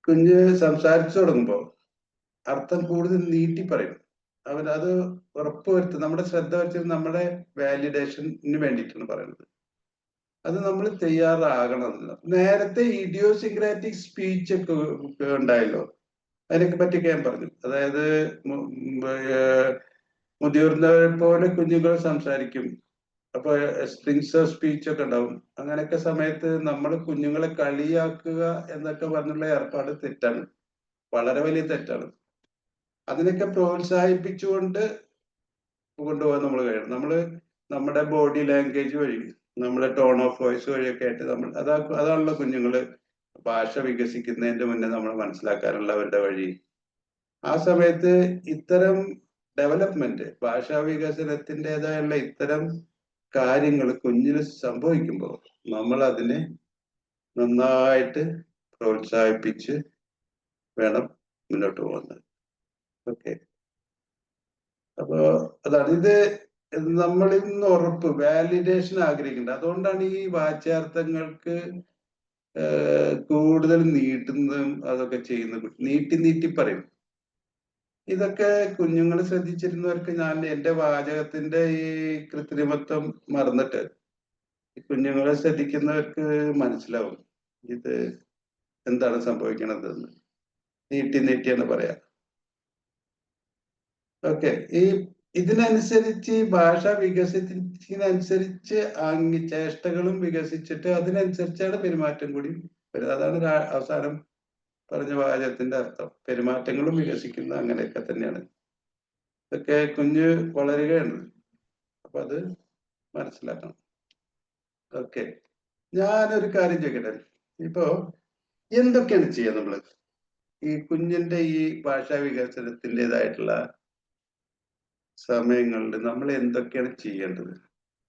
കുഞ്ഞ് സംസാരിച്ചു തുടങ്ങുമ്പോൾ അർത്ഥം കൂടുതൽ നീട്ടി പറയും. അവരത് ഉറപ്പുവരുത്തും. നമ്മുടെ ശ്രദ്ധ വെച്ചത് നമ്മുടെ വാലിഡേഷന് വേണ്ടിയിട്ടാണ് പറയുന്നത്. അത് നമ്മൾ തയ്യാറാകണം. നേരത്തെ ഇഡിയോസിങ്ക്രാറ്റിക് സ്പീച്ച് ഒക്കെ ഉണ്ടായല്ലോ, അതിനൊക്കെ പറ്റിയൊക്കെ ഞാൻ പറഞ്ഞു. അതായത് മുതിർന്നവരെ പോലെ കുഞ്ഞുങ്ങൾ സംസാരിക്കും, അപ്പൊ സ്ട്രിങ്സ് ഓഫ് സ്പീച്ച് ഒക്കെ ഉണ്ടാവും. അങ്ങനെയൊക്കെ സമയത്ത് നമ്മൾ കുഞ്ഞുങ്ങളെ കളിയാക്കുക എന്നൊക്കെ പറഞ്ഞുള്ള ഏർപ്പാട് തെറ്റാണ്, വളരെ വലിയ തെറ്റാണ്. അതിനൊക്കെ പ്രോത്സാഹിപ്പിച്ചുകൊണ്ട് കൊണ്ടുപോകാൻ നമ്മൾ കഴിയണം. നമ്മുടെ ബോഡി ലാംഗ്വേജ് വഴി, നമ്മുടെ ടോൺ ഓഫ് വോയിസ് വഴിയൊക്കെ ആയിട്ട് അതാണല്ലോ കുഞ്ഞുങ്ങള് ഭാഷ വികസിക്കുന്നതിന്റെ മുന്നേ നമ്മൾ മനസ്സിലാക്കാനുള്ള അവരുടെ വഴി. ആ സമയത്ത് ഇത്തരം ഡെവലപ്മെന്റ്, ഭാഷാ വികസനത്തിൻ്റെതായുള്ള ഇത്തരം കാര്യങ്ങൾ കുഞ്ഞിന് സംഭവിക്കുമ്പോൾ നമ്മൾ അതിനെ നന്നായിട്ട് പ്രോത്സാഹിപ്പിച്ച് വേണം മുന്നോട്ട് പോകുന്നത്. ഓക്കെ, അപ്പോ അതാണ് ഇത്. നമ്മളിൽ നിന്ന് ഉറപ്പ്, വാലിഡേഷൻ ആഗ്രഹിക്കുന്നുണ്ട്. അതുകൊണ്ടാണ് ഈ വാച്യാർത്ഥങ്ങൾക്ക് കൂടുതൽ നീട്ടുന്നതും അതൊക്കെ ചെയ്യുന്നത്. നീട്ടി പറയും. ഇതൊക്കെ കുഞ്ഞുങ്ങൾ ശ്രദ്ധിച്ചിരുന്നവർക്ക്, ഞാൻ എന്റെ വാചകത്തിന്റെ ഈ കൃത്രിമത്വം മറന്നിട്ട് കുഞ്ഞുങ്ങളെ ശ്രദ്ധിക്കുന്നവർക്ക് മനസ്സിലാവും ഇത് എന്താണ് സംഭവിക്കണതെന്ന്. നീട്ടിയാണ് പറയാ. ഓക്കെ, ഇതിനനുസരിച്ച് ഭാഷ വികസനത്തിനനുസരിച്ച് ചേഷ്ടകളും വികസിച്ചിട്ട് അതിനനുസരിച്ചാണ് പെരുമാറ്റം കൂടി വരുന്നത്. അതാണ് അവസാനം പറഞ്ഞ വാചകത്തിന്റെ അർത്ഥം. പെരുമാറ്റങ്ങളും വികസിക്കുന്ന അങ്ങനെയൊക്കെ തന്നെയാണ്. ഇതൊക്കെ കുഞ്ഞ് വളരുകയാണ്, അപ്പൊ അത് മനസ്സിലാക്കണം. ഓക്കെ, ഞാനൊരു കാര്യം ചോദിക്കട്ടെ. ഇപ്പോ എന്തൊക്കെയാണ് ചെയ്യുക നമ്മള് ഈ കുഞ്ഞിന്റെ ഈ ഭാഷാ വികസനത്തിൻ്റെതായിട്ടുള്ള സമയങ്ങളിൽ നമ്മൾ എന്തൊക്കെയാണ് ചെയ്യേണ്ടത്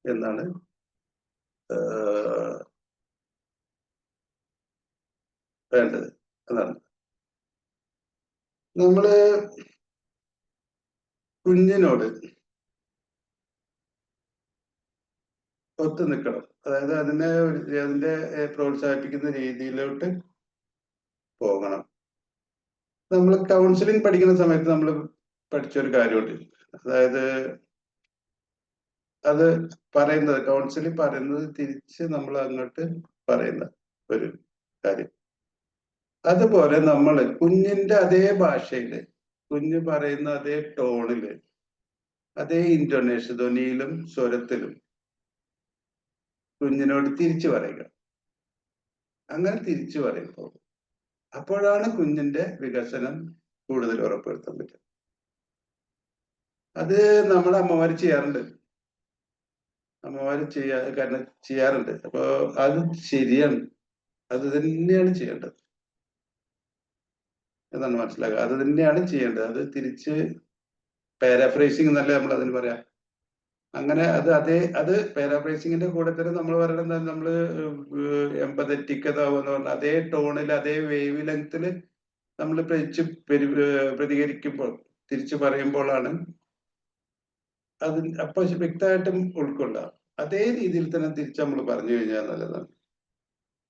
എന്നാണ് വേണ്ടത്. അതാണ് നമ്മള് കുഞ്ഞിനോട് ഒത്തു നിൽക്കണം. അതായത് അതിന്റെ പ്രോത്സാഹിപ്പിക്കുന്ന രീതിയിലോട്ട് പോകണം. നമ്മൾ കൗൺസിലിംഗ് പഠിക്കുന്ന സമയത്ത് നമ്മൾ പഠിച്ചൊരു കാര്യമുണ്ട്. അതായത് അത് പറയുന്നത്, കൗൺസിലിംഗ് പറയുന്നത് തിരിച്ച് നമ്മൾ അങ്ങോട്ട് പറയുന്ന ഒരു കാര്യം. അതുപോലെ നമ്മൾ കുഞ്ഞിന്റെ അതേ ഭാഷയില്, കുഞ്ഞ് പറയുന്ന അതേ ടോണില്, അതേ ഇൻറ്റോനേഷൻ, ധ്വനിയിലും സ്വരത്തിലും കുഞ്ഞിനോട് തിരിച്ചു പറയുക. അങ്ങനെ തിരിച്ചു പറയുമ്പോൾ അപ്പോഴാണ് കുഞ്ഞിന്റെ വികസനം കൂടുതൽ ഉറപ്പുവരുത്താൻ പറ്റുക. അത് നമ്മുടെ അമ്മമാര് ചെയ്യാറുണ്ട്. ചെയ്യാറുണ്ട്. അപ്പൊ അത് ശരിയാണ്, അത് തന്നെയാണ് ചെയ്യേണ്ടത് എന്നാണ് മനസ്സിലാക്കുക. അത് തന്നെയാണ് ചെയ്യേണ്ടത്. അത് തിരിച്ച് പാരാഫ്രൈസിങ് എന്നല്ലേ നമ്മൾ അതിന് പറയാം. അങ്ങനെ അത് പാരാഫ്രൈസിങ്ങിന്റെ കൂടെ തന്നെ നമ്മൾ പറയുന്നത്, നമ്മള് എമ്പതറ്റിക് എന്ന് പറഞ്ഞാൽ അതേ ടോണിൽ, അതേ വേവ് ലെങ്ത്തിൽ നമ്മൾ പ്രതികരിക്കുമ്പോൾ, തിരിച്ചു പറയുമ്പോഴാണ് അത് അപ്പൊ വ്യക്തമായിട്ടും ഉൾക്കൊള്ളാം. അതേ രീതിയിൽ തന്നെ തിരിച്ച് നമ്മൾ പറഞ്ഞു കഴിഞ്ഞാൽ നല്ലതാണ്.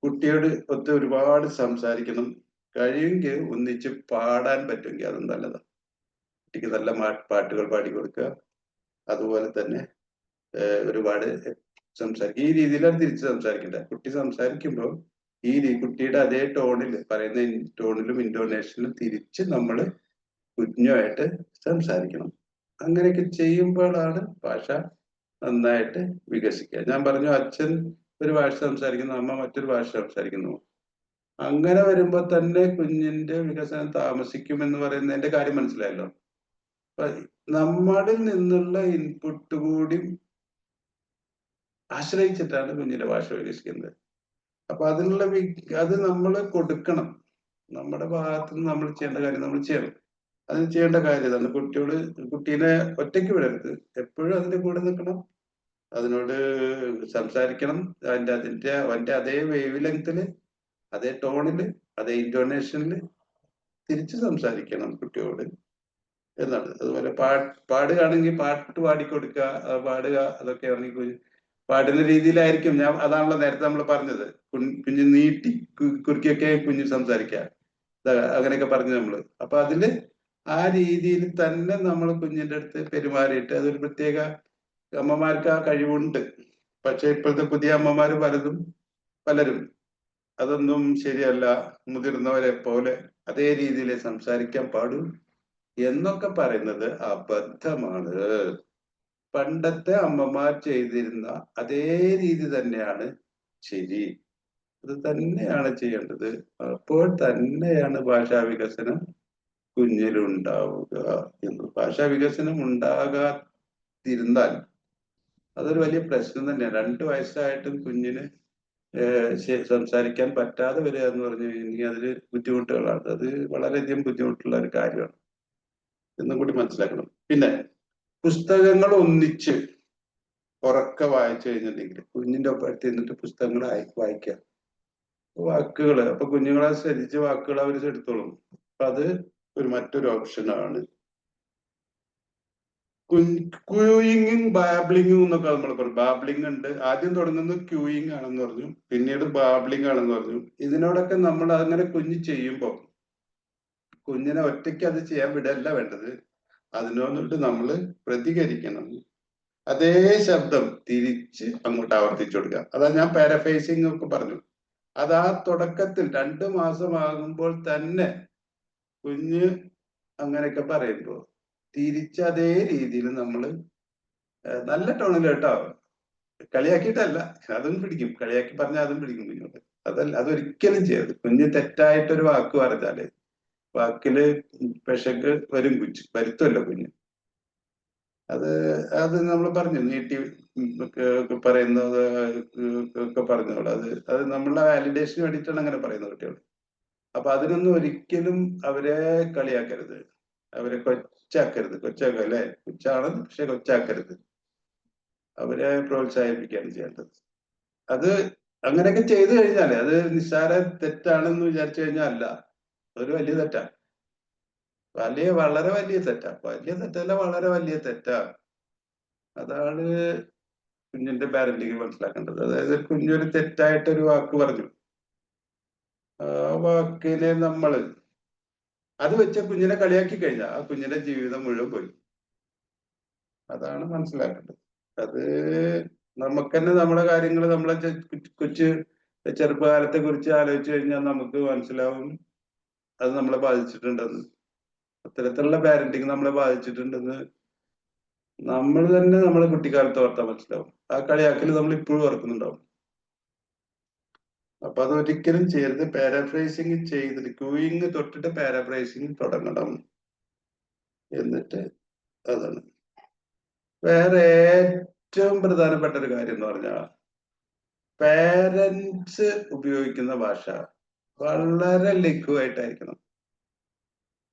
കുട്ടിയോട് ഒത്ത് ഒരുപാട് സംസാരിക്കണം, കഴിയുമെങ്കിൽ ഒന്നിച്ച് പാടാൻ പറ്റുമെങ്കിൽ അതും നല്ലതാണ്. കുട്ടിക്ക് നല്ല പാട്ടുകൾ പാടിക്കൊടുക്കുക, അതുപോലെ തന്നെ ഒരുപാട് സംസാരിക്കുക. ഈ രീതിയിലാണ് തിരിച്ച് സംസാരിക്കേണ്ടത്. കുട്ടി സംസാരിക്കുമ്പോൾ ഈ കുട്ടിയുടെ അതേ ടോണിൽ, പറയുന്ന ടോണിലും ഇൻറ്റോനേഷനിലും തിരിച്ച് നമ്മൾ കുഞ്ഞുമായിട്ട് സംസാരിക്കണം. അങ്ങനെയൊക്കെ ചെയ്യുമ്പോഴാണ് ഭാഷ നന്നായിട്ട് വികസിക്കുക. ഞാൻ പറഞ്ഞു, അച്ഛൻ ഒരു ഭാഷ സംസാരിക്കുന്നു, അമ്മ മറ്റൊരു ഭാഷ സംസാരിക്കുന്നു. അങ്ങനെ വരുമ്പോ തന്നെ കുഞ്ഞിന്റെ വികസനം താമസിക്കുമെന്ന് പറയുന്നതിന്റെ കാര്യം മനസ്സിലായല്ലോ. അപ്പൊ നമ്മളിൽ നിന്നുള്ള ഇൻപുട്ട് കൂടി ആശ്രയിച്ചിട്ടാണ് കുഞ്ഞിന്റെ ഭാഷ വികസിക്കുന്നത്. അപ്പൊ അതിനുള്ള അത് നമ്മൾ കൊടുക്കണം. നമ്മുടെ ഭാഗത്ത് നിന്ന് നമ്മൾ ചെയ്യേണ്ട കാര്യം നമ്മൾ ചെയ്യണം. അതിന് ചെയ്യേണ്ട കാര്യം ഇതാണ്: കുട്ടീനെ ഒറ്റയ്ക്ക് വിടരുത്, എപ്പോഴും അതിന്റെ കൂടെ നിൽക്കണം, അതിനോട് സംസാരിക്കണം. അവന്റെ അതേ വേവ് ലെങ്തില്, അതേ ടോണില്, അതേ ഇൻറ്റോനേഷനിൽ തിരിച്ചു സംസാരിക്കണം കുട്ടിയോട് എന്നാണ്. അതുപോലെ പാടുകയാണെങ്കിൽ പാട്ട് പാടിക്കൊടുക്കുക, പാടുക, അതൊക്കെ ആണെങ്കിൽ പാടുന്ന രീതിയിലായിരിക്കും. അതാണല്ലോ നേരത്തെ നമ്മൾ പറഞ്ഞത്, കുഞ്ഞ് നീട്ടി കുറുക്കിയൊക്കെ കുഞ്ഞ് സംസാരിക്കുക, അങ്ങനെയൊക്കെ പറഞ്ഞു നമ്മള്. അപ്പൊ അതില് ആ രീതിയിൽ തന്നെ നമ്മൾ കുഞ്ഞിന്റെ അടുത്ത് പെരുമാറിയിട്ട്, അതൊരു പ്രത്യേക, അമ്മമാർക്ക് ആ കഴിവുണ്ട്. പക്ഷെ ഇപ്പോഴത്തെ പുതിയ അമ്മമാര് പലരും അതൊന്നും ശരിയല്ല, മുതിർന്നവരെ പോലെ അതേ രീതിയിൽ സംസാരിക്കാൻ പാടും എന്നൊക്കെ പറയുന്നത് അബദ്ധമാണ്. പണ്ടത്തെ അമ്മമാർ ചെയ്തിരുന്ന അതേ രീതി തന്നെയാണ് ശരി, അത് തന്നെയാണ് ചെയ്യേണ്ടത്. അപ്പോൾ തന്നെയാണ് ഭാഷാ വികസനം കുഞ്ഞിലുണ്ടാവുക എന്ന്. ഭാഷാ വികസനം ഉണ്ടാകാതിരുന്നാൽ അതൊരു വലിയ പ്രശ്നം തന്നെയാണ്. 2 വയസ്സായിട്ടും കുഞ്ഞിന് സംസാരിക്കാൻ പറ്റാതെ വരിക എന്ന് പറഞ്ഞു കഴിഞ്ഞാൽ അതില് ബുദ്ധിമുട്ടുകളാണ്. അത് വളരെയധികം ബുദ്ധിമുട്ടുള്ള ഒരു കാര്യമാണ് എന്നും കൂടി മനസ്സിലാക്കണം. പിന്നെ പുസ്തകങ്ങൾ ഒന്നിച്ച് ഉറക്കെ വായിച്ചു കഴിഞ്ഞിട്ടുണ്ടെങ്കിൽ കുഞ്ഞിന്റെ ഒപ്പം അടുത്ത് നിന്നിട്ട് പുസ്തകങ്ങൾ വായിക്കുക, വാക്കുകള്, അപ്പൊ കുഞ്ഞുങ്ങളെ ശ്രദ്ധിച്ച് വാക്കുകൾ അവർ എടുത്തോളും. അപ്പൊ അത് മറ്റൊരു ഓപ്ഷനാണ്. ക്യൂയിങ്ങും ബാബ്ലിങ്ങും എന്നൊക്കെ നമ്മൾ പറയും. ബാബ്ലിംഗ് ഉണ്ട്, ആദ്യം തുടങ്ങുന്നത് ക്യൂയിങ് ആണെന്ന് പറഞ്ഞു, പിന്നീട് ബാബ്ലിംഗ് ആണെന്ന് പറഞ്ഞു. ഇതിനോടൊക്കെ നമ്മൾ അങ്ങനെ കുഞ്ഞ് ചെയ്യുമ്പോൾ കുഞ്ഞിനെ ഒറ്റയ്ക്ക് അത് ചെയ്യാൻ വിടല്ല വേണ്ടത്, അതിനോട് നമ്മൾ പ്രതികരിക്കണം. അതേ ശബ്ദം തിരിച്ച് അങ്ങോട്ട് ആവർത്തിച്ചു കൊടുക്കുക. അതാ ഞാൻ പാരഫ്രേസിംഗ് ഒക്കെ പറഞ്ഞു. അത് ആ തുടക്കത്തിൽ 2 മാസമാകുമ്പോൾ തന്നെ കുഞ്ഞ് അങ്ങനെയൊക്കെ പറയുമ്പോൾ തിരിച്ച് അതേ രീതിയിൽ നമ്മൾ നല്ല ടോണിൽ കേട്ടോ, കളിയാക്കിയിട്ടല്ല, അതും പിടിക്കും, കളിയാക്കി പറഞ്ഞാൽ അതും പിടിക്കും കുഞ്ഞോട്. അതൊരിക്കലും ചെയ്യരുത്. കുഞ്ഞ് തെറ്റായിട്ടൊരു വാക്ക് പറഞ്ഞാല് വാക്കില് പെശക് വരുത്തുമല്ലോ കുഞ്ഞ്. അത് നമ്മൾ പറഞ്ഞു, നീട്ടി പറയുന്നത് ഒക്കെ പറഞ്ഞോളൂ. അത് നമ്മളുടെ വാലിഡേഷന് വേണ്ടിയിട്ടാണ് അങ്ങനെ പറയുന്നത് കുട്ടികൾ. അപ്പൊ അതിനൊന്നും ഒരിക്കലും അവരെ കളിയാക്കരുത്, അവരെ കൊച്ചാക്കരുത്. കൊച്ചാക്കല്ലേ, കൊച്ചാണ് പക്ഷെ കൊച്ചാക്കരുത്. അവരെ പ്രോത്സാഹിപ്പിക്കുകയാണ് ചെയ്യേണ്ടത്. അത് അങ്ങനെയൊക്കെ ചെയ്തു കഴിഞ്ഞാല് അത് നിസ്സാര തെറ്റാണെന്ന് വിചാരിച്ചു കഴിഞ്ഞാൽ അല്ല, അതൊരു വലിയ തെറ്റാ, വളരെ വലിയ തെറ്റാ. വലിയ തെറ്റല്ല, വളരെ വലിയ തെറ്റാ. അതാണ് കുഞ്ഞിന്റെ പാരന്റിങ് മനസ്സിലാക്കേണ്ടത്. അതായത് കുഞ്ഞൊരു തെറ്റായിട്ടൊരു വാക്ക് പറഞ്ഞു, ആ വാക്കിനെ അത് വെച്ച് കുഞ്ഞിനെ കളിയാക്കി കഴിഞ്ഞാൽ ആ കുഞ്ഞിന്റെ ജീവിതം മുഴുവൻ പോയി. അതാണ് മനസ്സിലാക്കേണ്ടത്. അത് നമുക്ക് തന്നെ നമ്മുടെ കാര്യങ്ങൾ, നമ്മളെ കൊച്ചു ചെറുപ്പകാലത്തെ കുറിച്ച് ആലോചിച്ചു കഴിഞ്ഞാൽ നമുക്ക് മനസ്സിലാവും അത് നമ്മളെ ബാധിച്ചിട്ടുണ്ടെന്ന്. അത്തരത്തിലുള്ള പാരന്റിങ് നമ്മളെ ബാധിച്ചിട്ടുണ്ടെന്ന് നമ്മൾ തന്നെ നമ്മുടെ കുട്ടിക്കാലത്ത് ഓർത്താൽ മനസ്സിലാവും. ആ കളിയാക്കൽ നമ്മൾ ഇപ്പോഴും ഓർക്കുന്നുണ്ടാവും. അപ്പൊ അതൊരിക്കലും ചെയ്യരുത്. പാരാഫ്രൈസിങ് ചെയ്തിട്ട് ക്യൂയിങ് തൊട്ടിട്ട് പാരാഫ്രൈസിങ് തുടങ്ങണം. എന്നിട്ട് അതാണ് വേറെ ഏറ്റവും പ്രധാനപ്പെട്ട ഒരു കാര്യം എന്ന് പറഞ്ഞാൽ, പാരന്റ്സ് ഉപയോഗിക്കുന്ന ഭാഷ വളരെ ലഘുവായിട്ടായിരിക്കണം,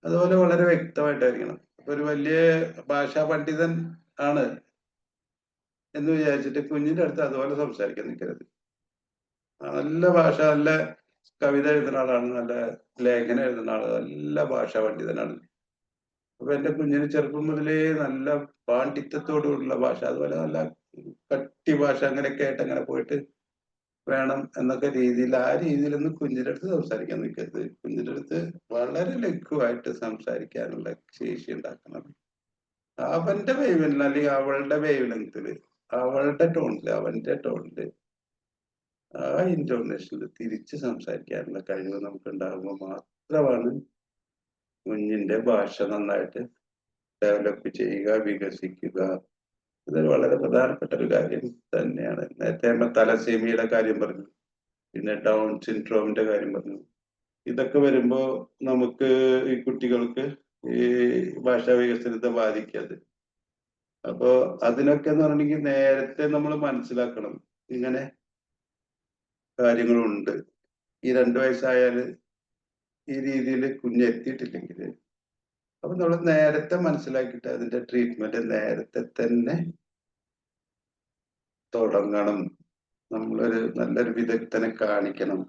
അതുപോലെ വളരെ വ്യക്തമായിട്ടായിരിക്കണം. അപ്പൊ ഒരു വലിയ ഭാഷാ പണ്ഡിതൻ ആണ് എന്ന് വിചാരിച്ചിട്ട് കുഞ്ഞിന്റെ അടുത്ത് അതുപോലെ സംസാരിക്കാൻ നിൽക്കരുത്. നല്ല ഭാഷ, നല്ല കവിത എഴുതുന്ന ആളാണ്, നല്ല ലേഖനം എഴുതുന്ന ആള്, നല്ല ഭാഷാ പണ്ഡിതനാണ്, അപ്പൊ എന്റെ കുഞ്ഞിന് ചെറുപ്പം മുതലേ നല്ല പാണ്ഡിത്യത്തോടുള്ള ഭാഷ, അതുപോലെ നല്ല കട്ടി ഭാഷ അങ്ങനെയൊക്കെ ആയിട്ട് അങ്ങനെ പോയിട്ട് വേണം എന്നൊക്കെ രീതിയിൽ, ആ രീതിയിലൊന്നും കുഞ്ഞിന്റെ അടുത്ത് സംസാരിക്കാൻ നിൽക്കരുത്. കുഞ്ഞിന്റെ അടുത്ത് വളരെ ലഘുവായിട്ട് സംസാരിക്കാനുള്ള ശേഷി ഉണ്ടാക്കണം. അവന്റെ വേവിൽ അല്ലെങ്കിൽ അവളുടെ വേവ് ലെങ്തില്, അവളുടെ ടോണില്, അവന്റെ ടോണില്, ആ ഇന്റോണേഷനിൽ തിരിച്ച് സംസാരിക്കാനുള്ള കഴിവ് നമുക്ക് ഉണ്ടാകുമ്പോൾ മാത്രമാണ് കുഞ്ഞിന്റെ ഭാഷ നന്നായിട്ട് ഡെവലപ്പ് ചെയ്യുക, വികസിക്കുക. ഇതൊരു വളരെ പ്രധാനപ്പെട്ട ഒരു കാര്യം തന്നെയാണ്. നേരത്തെ നമ്മൾ തലസേമിയയുടെ കാര്യം പറഞ്ഞു, പിന്നെ ഡൗൺ സിൻഡ്രോമിന്റെ കാര്യം പറഞ്ഞു. ഇതൊക്കെ വരുമ്പോ നമുക്ക് ഈ കുട്ടികൾക്ക് ഈ ഭാഷാ വികസനത്തെ ബാധിക്കാതെ. അപ്പോ അതിനൊക്കെ എന്ന് പറഞ്ഞിട്ടുണ്ടെങ്കിൽ നേരത്തെ നമ്മൾ മനസ്സിലാക്കണം ഇങ്ങനെ കാര്യങ്ങളുണ്ട്. ഈ 2 വയസ്സായാല് ഈ രീതിയിൽ കുഞ്ഞെത്തിയിട്ടില്ലെങ്കിൽ അപ്പൊ നമ്മൾ നേരത്തെ മനസ്സിലാക്കിയിട്ട് അതിന്റെ ട്രീറ്റ്മെന്റ് നേരത്തെ തന്നെ തുടങ്ങണം. നമ്മളൊരു നല്ലൊരു വിദഗ്ധനെ കാണിക്കണം.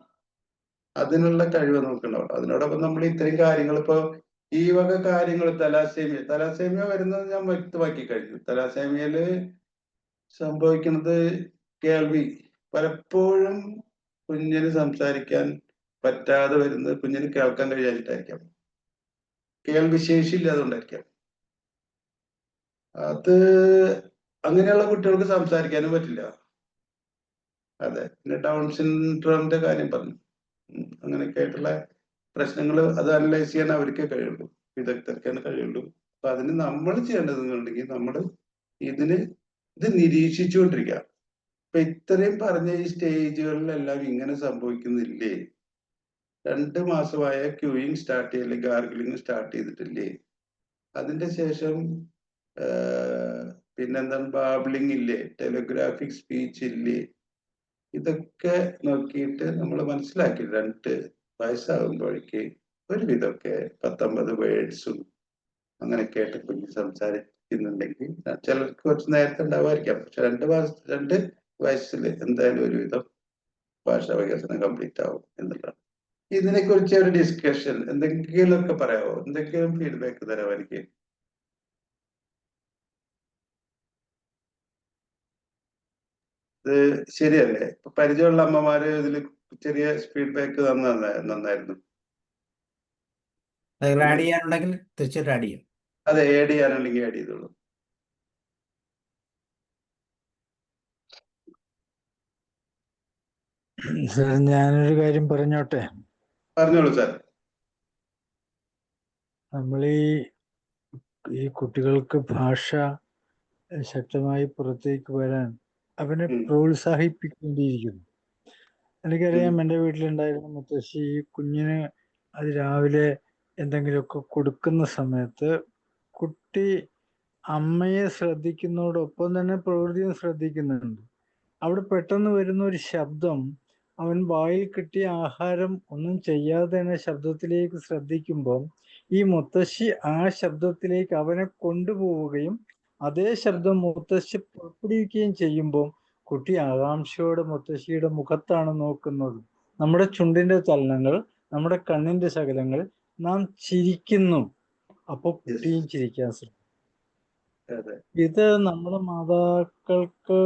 അതിനുള്ള കഴിവ് നമുക്കുണ്ടാവും. അതിനോടൊപ്പം നമ്മൾ ഇത്രയും കാര്യങ്ങൾ, ഇപ്പോ ഈ വക കാര്യങ്ങൾ, തലാസേമിയ വരുന്നത് ഞാൻ വ്യക്തമാക്കി കഴിഞ്ഞു. തലാസേമിയയില് സംഭവിക്കുന്നത് കേൾവി, പലപ്പോഴും കുഞ്ഞിന് സംസാരിക്കാൻ പറ്റാതെ വരുന്നത് കുഞ്ഞിന് കേൾക്കാൻ കഴിയാതിട്ടായിരിക്കാം, കേൾവിശേഷി ഇല്ലാതുകൊണ്ടായിരിക്കാം. അത് അങ്ങനെയുള്ള കുട്ടികൾക്ക് സംസാരിക്കാനും പറ്റില്ല. അതെ. പിന്നെ ഡൗൺ സിൻഡ്രോമിന്റെ കാര്യം പറഞ്ഞു. അങ്ങനെയൊക്കെ ആയിട്ടുള്ള പ്രശ്നങ്ങൾ അത് അനലൈസ് ചെയ്യാൻ അവർക്കേ കഴിയുള്ളൂ, വിദഗ്ധർക്കാണ് കഴിയുള്ളൂ. അപ്പൊ അതിന് നമ്മൾ ചെയ്യേണ്ടതെന്നുണ്ടെങ്കിൽ നമ്മൾ ഇതിന് ഇത് നിരീക്ഷിച്ചുകൊണ്ടിരിക്കുക. ഇപ്പൊ ഇത്രയും പറഞ്ഞ ഈ സ്റ്റേജുകളിലെല്ലാം ഇങ്ങനെ സംഭവിക്കുന്നില്ലേ? 2 മാസമായ ക്യൂയിങ് സ്റ്റാർട്ട് ചെയ്യല്ലേ, ഗാർഗിളിങ് സ്റ്റാർട്ട് ചെയ്തിട്ടില്ലേ? അതിന്റെ ശേഷം പിന്നെന്താണ്, ബാബ്ലിംഗ് ഇല്ലേ, ടെലിഗ്രാഫിക് സ്പീച്ച് ഇല്ലേ? ഇതൊക്കെ നോക്കിയിട്ട് നമ്മൾ മനസ്സിലാക്കി 2 വയസ്സാകുമ്പോഴേക്ക് ഒരുവിധമൊക്കെ 19 വേർഡ്സും അങ്ങനെയൊക്കെ ആയിട്ട് കുഞ്ഞ് സംസാരിക്കുന്നുണ്ടെങ്കിൽ, ചിലർക്ക് കുറച്ച് നേരത്തെ ഉണ്ടാവുമായിരിക്കാം, പക്ഷെ 2 വയസ്സിൽ എന്തായാലും ഒരുവിധം ഭാഷാ വികസനം കംപ്ലീറ്റ് ആവും എന്നുള്ളതാണ്. ഇതിനെക്കുറിച്ച് ഒരു ഡിസ്കഷൻ എന്തെങ്കിലുമൊക്കെ പറയാമോ? എന്തെങ്കിലും ഫീഡ്ബാക്ക് തരാമോ എനിക്ക്? ഇത് ശരിയല്ലേ? പരിചയമുള്ള അമ്മമാര് ഇതിൽ ചെറിയ ഫീഡ്ബാക്ക് നന്നായിരുന്നു. അതിൽ ആഡ് ചെയ്യാനുണ്ടെങ്കിൽ തീർച്ചയായിട്ടും ആഡ് ചെയ്യും. അതെ, ആഡ് ചെയ്യാനുണ്ടെങ്കിൽ ആഡ് ചെയ്തോളൂ. സാർ, ഞാനൊരു കാര്യം പറഞ്ഞോട്ടെ. പറഞ്ഞോളൂ സാർ. നമ്മൾ ഈ കുട്ടികൾക്ക് ഭാഷ ശക്തമായി പുറത്തേക്ക് വരാൻ അവനെ പ്രോത്സാഹിപ്പിക്കേണ്ടിയിരിക്കുന്നു. എനിക്കറിയാം, എൻ്റെ വീട്ടിലുണ്ടായിരുന്ന മുത്തശ്ശി കുഞ്ഞിന് രാവിലെ എന്തെങ്കിലുമൊക്കെ കൊടുക്കുന്ന സമയത്ത് കുട്ടി അമ്മയെ ശ്രദ്ധിക്കുന്നതോടൊപ്പം തന്നെ പ്രകൃതിയും ശ്രദ്ധിക്കുന്നുണ്ട്. അവിടെ പെട്ടെന്ന് വരുന്ന ഒരു ശബ്ദം, അവൻ വായിൽ കിട്ടിയ ആഹാരം ഒന്നും ചെയ്യാതെ തന്നെ ശബ്ദത്തിലേക്ക് ശ്രദ്ധിക്കുമ്പോൾ ഈ മുത്തശ്ശി ആ ശബ്ദത്തിലേക്ക് അവനെ കൊണ്ടുപോവുകയും അതേ ശബ്ദം മുത്തശ്ശി പുറപ്പെടുവിക്കുകയും ചെയ്യുമ്പോൾ കുട്ടി ആകാംക്ഷയോടെ മുത്തശ്ശിയുടെ മുഖത്താണ് നോക്കുന്നത്. നമ്മുടെ ചുണ്ടിന്റെ ചലനങ്ങൾ, നമ്മുടെ കണ്ണിന്റെ ശകലങ്ങൾ, നാം ചിരിക്കുന്നു, അപ്പോൾ കുട്ടിയും ചിരിക്കാൻ ശ്രമിക്കും. ഇത് നമ്മുടെ മാതാക്കൾക്ക്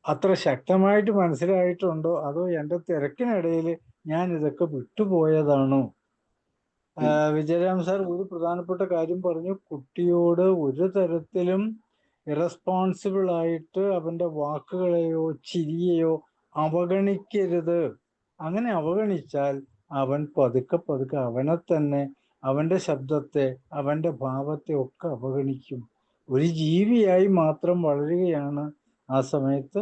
അത്ര ശക്തമായിട്ട് മനസ്സിലായിട്ടുണ്ടോ, അതോ എൻ്റെ തിരക്കിനിടയിൽ ഞാൻ ഇതൊക്കെ വിട്ടുപോയതാണോ? വിജയരാം സാർ ഒരു പ്രധാനപ്പെട്ട കാര്യം പറഞ്ഞു. കുട്ടിയോട് ഒരു തരത്തിലും ഇറസ്പോൺസിബിൾ ആയിട്ട് അവന്റെ വാക്കുകളെയോ ചിരിയെയോ അവഗണിക്കരുത്. അങ്ങനെ അവഗണിച്ചാൽ അവൻ പതുക്കെ പതുക്കെ അവനെ തന്നെ, അവന്റെ ശബ്ദത്തെ, അവന്റെ ഭാവത്തെ ഒക്കെ അവഗണിക്കും. ഒരു ജീവിയായി മാത്രം വളരുകയാണ് ആ സമയത്ത്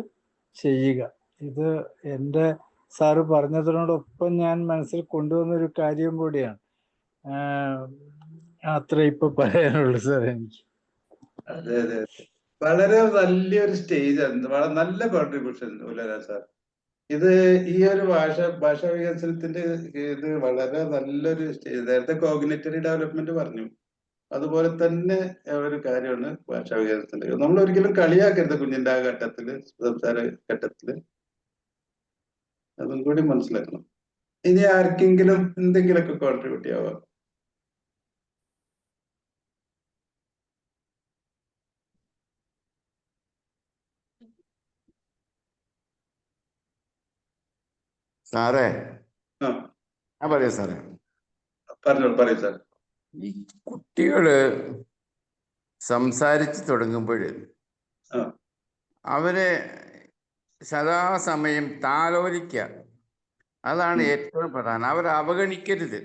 ചെയ്യുക. ഇത് എൻ്റെ സാറ് പറഞ്ഞതിനോടൊപ്പം ഞാൻ മനസ്സിൽ കൊണ്ടുവന്നൊരു കാര്യം കൂടിയാണ്. അത്ര ഇപ്പൊ പറയാനുള്ളൂ സാർ എനിക്ക്. അതെ അതെ, വളരെ വലിയൊരു സ്റ്റേജാണ്, വളരെ നല്ല കോൺട്രിബ്യൂഷൻ ഉലര സാർ. ഇത് ഈ ഒരു ഭാഷാ വികസനത്തിന്റെ ഇത് വളരെ നല്ലൊരു സ്റ്റേജ്. നേരത്തെ കോഗ്നിറ്ററി ഡെവലപ്മെന്റ് പറഞ്ഞു, അതുപോലെ തന്നെ ഒരു കാര്യമാണ് ഭാഷാ വികസനത്തിന്റെ. നമ്മൾ ഒരിക്കലും കളിയാക്കരുത് കുഞ്ഞിന്റെ ആ ഘട്ടത്തില്, സംസാര ഘട്ടത്തില്. അതും കൂടി മനസ്സിലാക്കണം. ഇനി ആർക്കെങ്കിലും എന്തെങ്കിലുമൊക്കെ കോൺട്രിബ്യൂട്ട് ചെയ്യാവാം? സാറേ, ആ ഞാൻ പറയാം സാറേ, പറഞ്ഞോളൂ, പറയൂ സാർ. ഈ കുട്ടികള് സംസാരിച്ച് തുടങ്ങുമ്പോൾ ആ അവരെ സദാസമയം താലോലിക്കുക, അതാണ് ഉം, ഏറ്റവും പ്രധാനം. അവരെ അവഗണിക്കരുത്.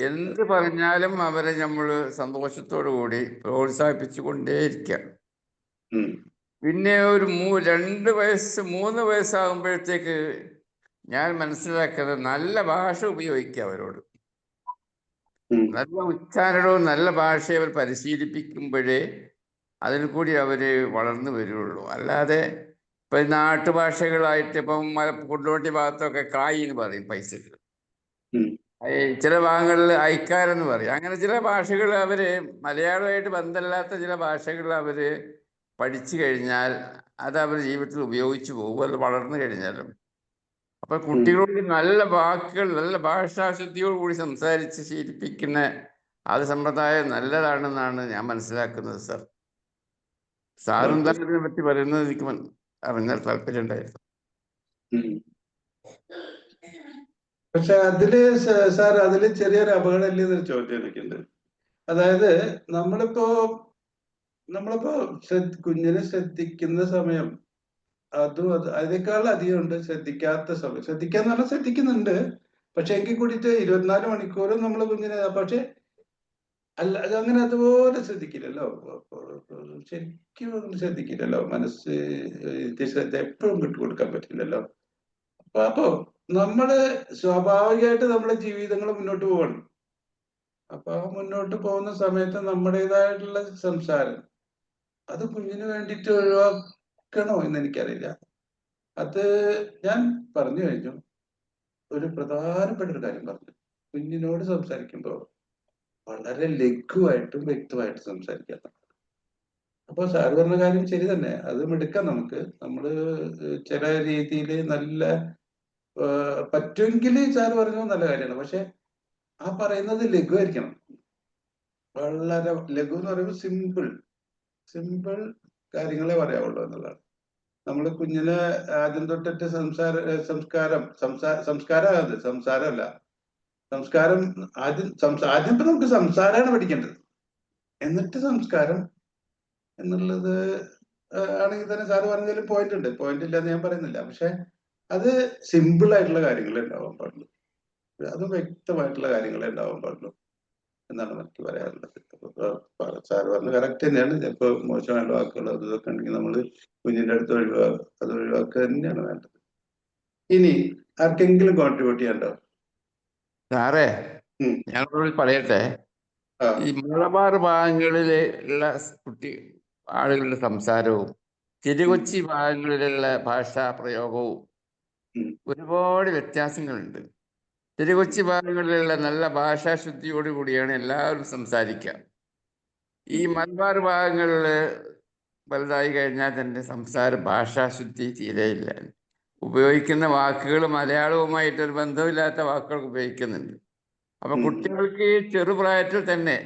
എന്ത് പറഞ്ഞാലും അവരെ നമ്മൾ സന്തോഷത്തോടു കൂടി പ്രോത്സാഹിപ്പിച്ചു കൊണ്ടേയിരിക്കുക. ഉം, പിന്നെ ഒരു 2 വയസ്സ് 3 വയസ്സാകുമ്പോഴത്തേക്ക് ഞാൻ മനസ്സിലാക്കുന്നത് നല്ല ഭാഷ ഉപയോഗിക്കുക അവരോട്. ഉം, നല്ല ഉച്ചാരണവും നല്ല ഭാഷയെ അവർ പരിശീലിപ്പിക്കുമ്പോഴേ അതിൽ കൂടി അവർ വളർന്നു വരുള്ളൂ. അല്ലാതെ ഇപ്പം നാട്ടുഭാഷകളായിട്ട് ഇപ്പം കുണ്ടോട്ടി ഭാഗത്തൊക്കെ കായ് എന്ന് പറയും പൈസക്ക്, ഉം, ചില ഭാഗങ്ങളിൽ അയക്കാരെന്ന് പറയും. അങ്ങനെ ചില ഭാഷകൾ അവർ മലയാളമായിട്ട് ബന്ധമില്ലാത്ത ചില ഭാഷകൾ അവർ പഠിച്ചു കഴിഞ്ഞാൽ അത് അവർ ജീവിതത്തിൽ ഉപയോഗിച്ചു പോകും, അത് വളർന്നു കഴിഞ്ഞാലും. അപ്പൊ ഉം. കുട്ടികളോട് നല്ല വാക്കുകൾ, നല്ല ഭാഷാശുദ്ധിയോട് കൂടി സംസാരിച്ച് ശീലിപ്പിക്കുന്ന അത് സമ്പ്രദായം നല്ലതാണെന്നാണ് ഞാൻ മനസ്സിലാക്കുന്നത് സാർ. സാറും ഓക്കെ. ഇതിനെ പറ്റി പറയുന്നത് എനിക്ക് അറിഞ്ഞാൽ താല്പര്യം ഉണ്ടായിരുന്നു. ഉം. പക്ഷെ അതില് സാർ, അതില് ചെറിയൊരു അപകടം ഇല്ലെന്നൊരു ചോദ്യം എനിക്കുണ്ട്. അതായത് നമ്മളിപ്പോ കുഞ്ഞിനെ ശ്രദ്ധിക്കുന്ന സമയം അതിനേക്കാൾ അധികം ഉണ്ട് ശ്രദ്ധിക്കാത്ത സമയം. ശ്രദ്ധിക്കാന്ന് പറഞ്ഞാൽ ശ്രദ്ധിക്കുന്നുണ്ട്, പക്ഷെ എങ്കിൽ കൂടിയിട്ട് 24 മണിക്കൂറും നമ്മൾ കുഞ്ഞിനെ, പക്ഷെ അല്ല അതങ്ങനെ അതുപോലെ ശ്രദ്ധിക്കില്ലല്ലോ. ശരിക്കും അങ്ങനെ ശ്രദ്ധിക്കില്ലല്ലോ. മനസ്സ് ശ്രദ്ധ എപ്പോഴും വിട്ടുകൊടുക്കാൻ പറ്റില്ലല്ലോ. അപ്പൊ നമ്മള് സ്വാഭാവികമായിട്ട് നമ്മുടെ ജീവിതങ്ങൾ മുന്നോട്ട് പോകണം. അപ്പൊ ആ മുന്നോട്ട് പോകുന്ന സമയത്ത് നമ്മുടേതായിട്ടുള്ള സംസാരം അത് കുഞ്ഞിന് വേണ്ടിയിട്ട് ഒഴിവാക്കണോ എന്ന് എനിക്കറിയില്ല. അത് ഞാൻ പറഞ്ഞു കഴിഞ്ഞു. ഒരു പ്രധാനപ്പെട്ട ഒരു കാര്യം പറഞ്ഞു. കുഞ്ഞിനോട് സംസാരിക്കുമ്പോൾ വളരെ ലഘുവായിട്ടും വ്യക്തമായിട്ടും സംസാരിക്കാം. അപ്പൊ സാർ പറഞ്ഞ കാര്യം ശരി തന്നെ, അത് എടുക്കാം നമുക്ക്. നമ്മള് ചില രീതിയിൽ നല്ല പറ്റുമെങ്കിൽ സാർ പറഞ്ഞത് നല്ല കാര്യമാണ്. പക്ഷെ ആ പറയുന്നത് ലഘുവായിരിക്കണം. വളരെ ലഘു എന്ന് പറയുമ്പോൾ സിമ്പിൾ കാര്യങ്ങളെ പറയാവുള്ളൂ എന്നുള്ളതാണ്. നമ്മൾ കുഞ്ഞിനെ ആദ്യം തൊട്ടിട്ട് സംസാരമല്ല, സംസ്കാരം ആദ്യം ഇപ്പൊ നമുക്ക് സംസാരമാണ് പഠിക്കേണ്ടത്, എന്നിട്ട് സംസ്കാരം എന്നുള്ളത് ആണെങ്കിൽ തന്നെ സാറ് പറഞ്ഞതിൽ പോയിന്റ് ഇല്ലാന്ന് ഞാൻ പറയുന്നില്ല. പക്ഷെ അത് സിമ്പിൾ ആയിട്ടുള്ള കാര്യങ്ങളെ ഉണ്ടാവാൻ പാടുള്ളൂ, അത് വ്യക്തമായിട്ടുള്ള കാര്യങ്ങളെ ഉണ്ടാവാൻ പാടുള്ളൂ എന്നാണ് എനിക്ക് പറയാറുള്ളത്. സാറ് പറഞ്ഞത് കറക്റ്റ് തന്നെയാണ്. ചിലപ്പോൾ മോശമായുള്ള വാക്കുകൾ അത് ഇതൊക്കെ ഉണ്ടെങ്കിൽ നമ്മൾ കുഞ്ഞിന്റെ അടുത്ത് അത് ഒഴിവാക്കുക തന്നെയാണ് വേണ്ടത്. ഇനി ആർക്കെങ്കിലും കോൺട്രിബ്യൂട്ട് ചെയ്യാണ്ടോ? സാറേ, ഞാനോട് പറയട്ടെ, ഈ മലബാർ ഭാഗങ്ങളിലുള്ള ആളുകളുടെ സംസാരവും തിരുകൊച്ചി ഭാഗങ്ങളിലുള്ള ഭാഷാ പ്രയോഗവും ഒരുപാട് വ്യത്യാസങ്ങളുണ്ട്. തിരുകൊച്ചി ഭാഗങ്ങളിലുള്ള നല്ല ഭാഷാശുദ്ധിയോടുകൂടിയാണ് എല്ലാവരും സംസാരിക്കുക. ഈ മലബാർ ഭാഗങ്ങളിൽ വലുതായി കഴിഞ്ഞാൽ തന്നെ ഭാഷാശുദ്ധി തീരെയില്ല. ഉപയോഗിക്കുന്ന വാക്കുകൾ മലയാളവുമായിട്ടൊരു ബന്ധമില്ലാത്ത വാക്കുകൾ ഉപയോഗിക്കുന്നുണ്ട്. അപ്പൊ കുട്ടികൾക്ക് ചെറുപ്രായത്തിൽ തന്നെ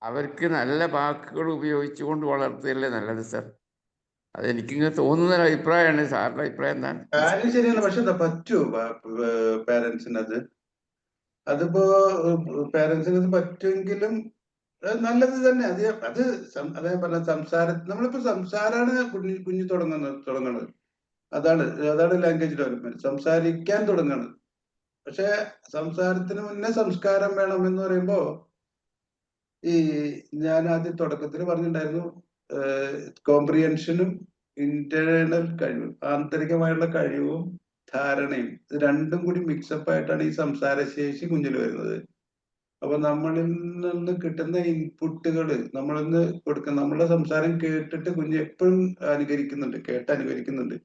അവർക്ക് നല്ല വാക്കുകൾ ഉപയോഗിച്ചുകൊണ്ട് വളർത്തുകയല്ലേ നല്ലത് സർ. അതെനിക്കിങ്ങനെ തോന്നുന്ന ഒരു അഭിപ്രായമാണ്. സാറിന്റെ അഭിപ്രായം എന്താണ്? കാര്യം ശരിയാണ്. പക്ഷെ എന്താ പറ്റുമോ പേരൻസിനത്? അതിപ്പോ പേരൻസിന് പറ്റുമെങ്കിലും നല്ലത് തന്നെ. അത് അതേ പറഞ്ഞ നമ്മളിപ്പോ സംസാരമാണ് കുഞ്ഞു തുടങ്ങുന്നത്. അതാണ് ലാംഗ്വേജ് ഡെവലപ്മെന്റ്, സംസാരിക്കാൻ തുടങ്ങുന്നത്. പക്ഷെ സംസാരത്തിന് മുന്നേ സംസ്കാരം വേണം എന്ന് പറയുമ്പോ ഞാൻ ആദ്യം തുടക്കത്തിൽ പറഞ്ഞിട്ടുണ്ടായിരുന്നു, കോംപ്രിഹെൻഷനും ഇന്റേണൽ കഴിവും, ആന്തരികമായുള്ള കഴിവും ധാരണയും, ഇത് രണ്ടും കൂടി മിക്സപ്പ് ആയിട്ടാണ് ഈ സംസാരശേഷി കുഞ്ഞിൽ വരുന്നത്. അപ്പൊ നമ്മളിൽ നിന്ന് കിട്ടുന്ന ഇൻപുട്ടുകൾ നമ്മളിൽ നിന്ന് നമ്മളുടെ സംസാരം കേട്ടിട്ട് കുഞ്ഞ് എപ്പോഴും കേട്ടനുകരിക്കുന്നുണ്ട്.